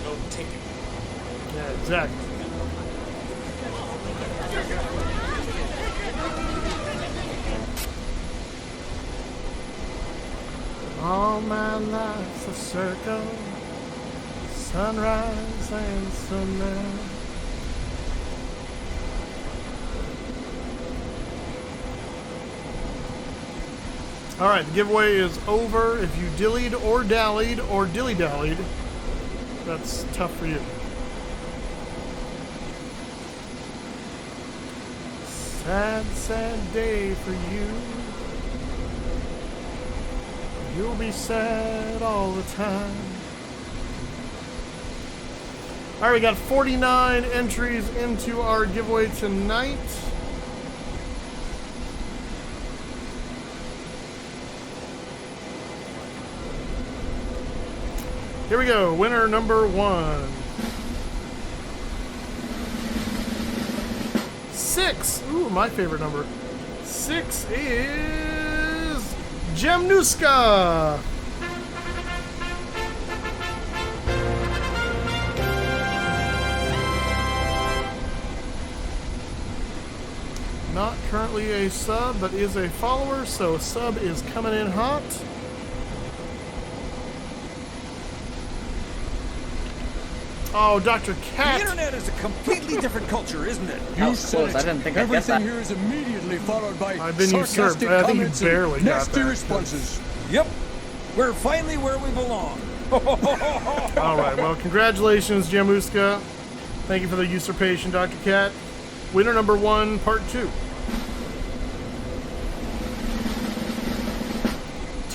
No ticket. Yeah, exactly. All my life's a circle, sunrise and sunset. Alright, the giveaway is over. If you dillied or dallied or dilly-dallied, that's tough for you. Sad, sad day for you. You'll be sad all the time. Alright, we got 49 entries into our giveaway tonight. Here we go, winner number 1. 6. Ooh, my favorite number. 6 is Jamnuska. Not currently a sub, but is a follower, so sub is coming in hot. Oh, Dr. Cat. The internet is a completely different culture, isn't it? You said it. I didn't think I'd get that. Everything here is immediately followed by I've been usurped. I think you barely got nasty that. responses. Yep. We're finally where we belong. All right. Well, congratulations, Jamuska. Thank you for the usurpation, Dr. Cat. Winner number 1, part 2.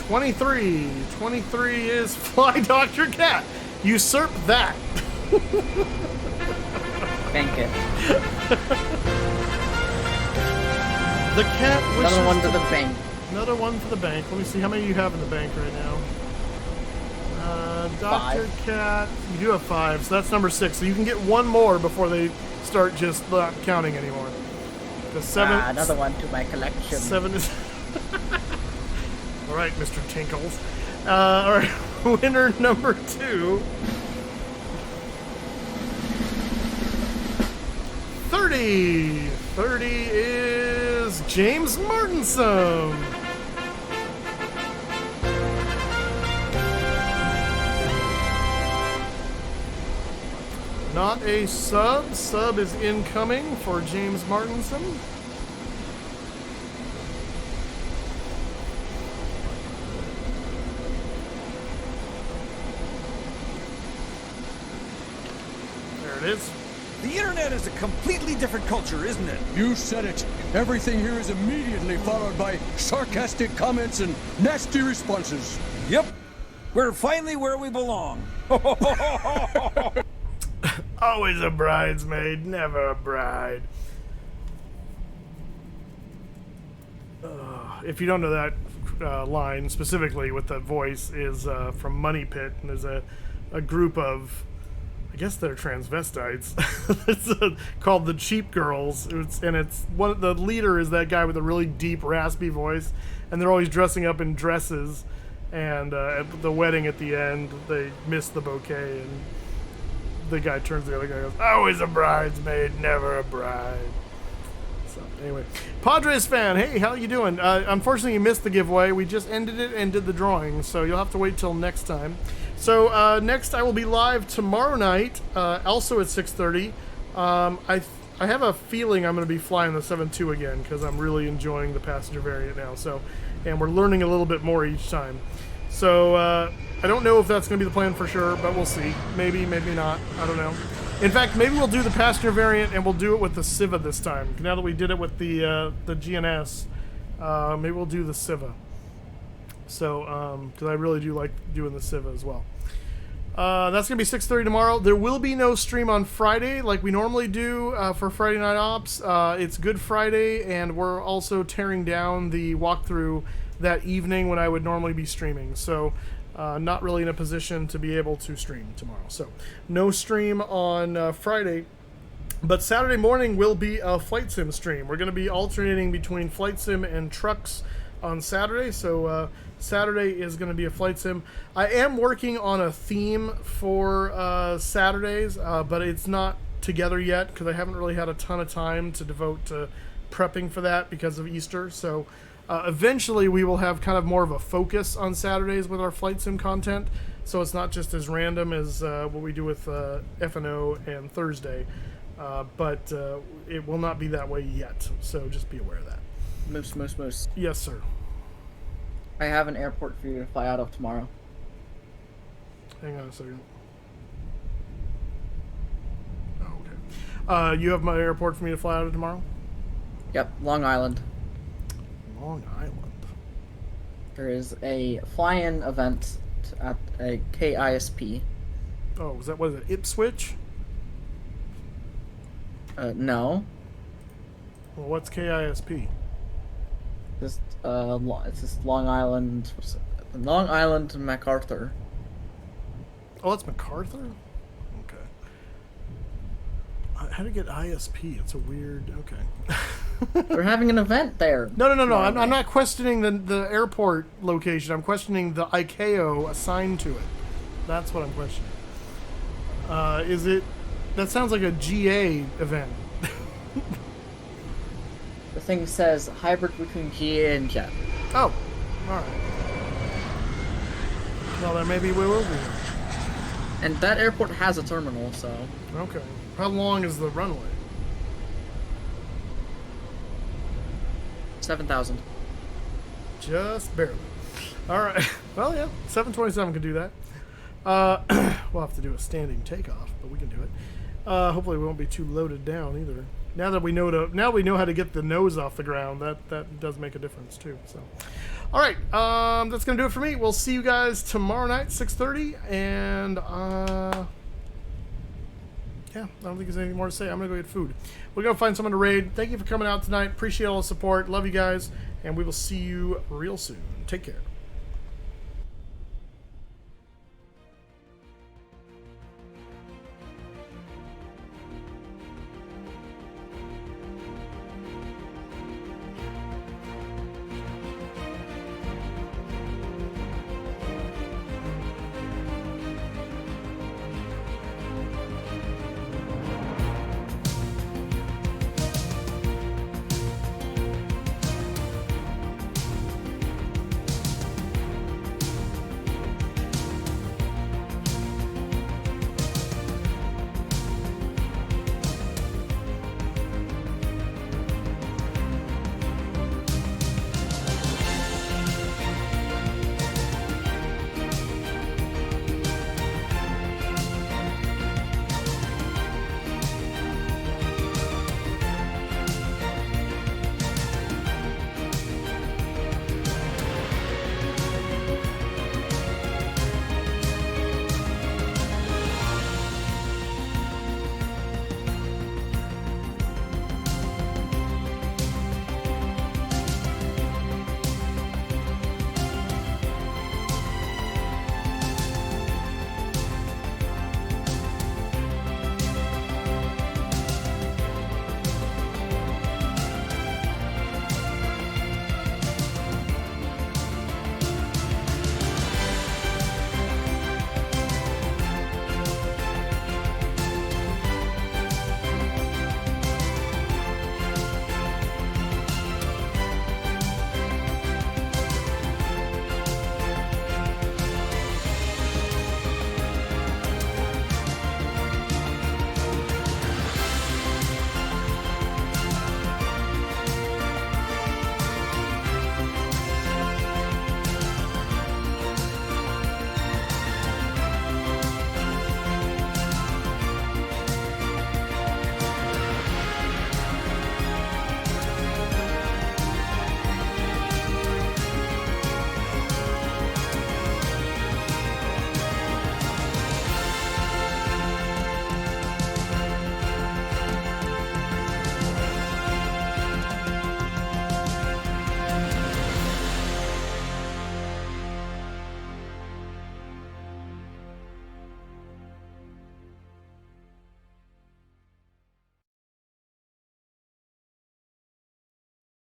23. 23 is Fly Dr. Cat. Usurp that. Bank it. The cat wishes Another one to the bank. Another one for the bank. Let me see how many you have in the bank right now. Dr. Cat, you do have 5, so that's number 6. So you can get one more before they start just not counting anymore. The 7. Another one to my collection. 7 is. All right, Mr. Tinkles. All right, winner number 2. 30. 30 is James Martinson. Not a sub. Sub is incoming for James Martinson. it is. The internet is a completely different culture, isn't it? You said it. Everything here is immediately followed by sarcastic comments and nasty responses. Yep. We're finally where we belong. Always a bridesmaid, never a bride. If you don't know that line specifically with the voice is from Money Pit, and there's a group of, I guess they're transvestites. It's called the Cheap Girls, it's one. The leader is that guy with a really deep, raspy voice, and they're always dressing up in dresses. And at the wedding at the end, they miss the bouquet, and the guy turns to the other guy and goes, "Always a bridesmaid, never a bride." So anyway, Padres fan, hey, how you doing? Unfortunately, you missed the giveaway. We just ended it and did the drawing, so you'll have to wait till next time. So next, I will be live tomorrow night, also at 6:30. I have a feeling I'm going to be flying the 7.2 again because I'm really enjoying the passenger variant now. So, and we're learning a little bit more each time. So I don't know if that's going to be the plan for sure, but we'll see. Maybe, maybe not. I don't know. In fact, maybe we'll do the passenger variant and we'll do it with the Civa this time. Now that we did it with the GNS, maybe we'll do the Civa. So, because I really do like doing the Civa as well. That's going to be 6:30 tomorrow. There will be no stream on Friday like we normally do for Friday Night Ops. It's Good Friday, and we're also tearing down the walkthrough that evening when I would normally be streaming. So, not really in a position to be able to stream tomorrow. So, no stream on Friday. But Saturday morning will be a Flight Sim stream. We're going to be alternating between Flight Sim and trucks on Saturday. So, Saturday is going to be a Flight Sim. I am working on a theme for Saturdays, but it's not together yet because I haven't really had a ton of time to devote to prepping for that because of Easter. So eventually we will have kind of more of a focus on Saturdays with our Flight Sim content, so it's not just as random as what we do with F&O and Thursday, but it will not be that way yet, so just be aware of that. Moose. Yes, sir. I have an airport for you to fly out of tomorrow. Hang on a second. Oh, okay. You have my airport for me to fly out of tomorrow? Yep, Long Island. Long Island. There is a fly-in event at a KISP. Oh, what is it, Ipswich? No. Well, what's KISP? It's just Long Island. Long Island to MacArthur. Oh, that's MacArthur? Okay. How to get ISP? It's a weird... Okay. We're having an event there. No. I'm not questioning the airport location. I'm questioning the ICAO assigned to it. That's what I'm questioning. Is it... That sounds like a GA event. The thing says hybrid between GA and Jet. Oh, alright. Well, then maybe we will be. And that airport has a terminal, so... Okay. How long is the runway? 7,000. Just barely. Alright. Well, yeah. 727 can do that. We'll have to do a standing takeoff, but we can do it. Hopefully we won't be too loaded down either. Now that we know how to get the nose off the ground, that does make a difference too. So, all right, that's gonna do it for me. We'll see you guys tomorrow night, 6:30, and yeah, I don't think there's anything more to say. I'm gonna go get food. We're gonna find someone to raid. Thank you for coming out tonight. Appreciate all the support. Love you guys, and we will see you real soon. Take care.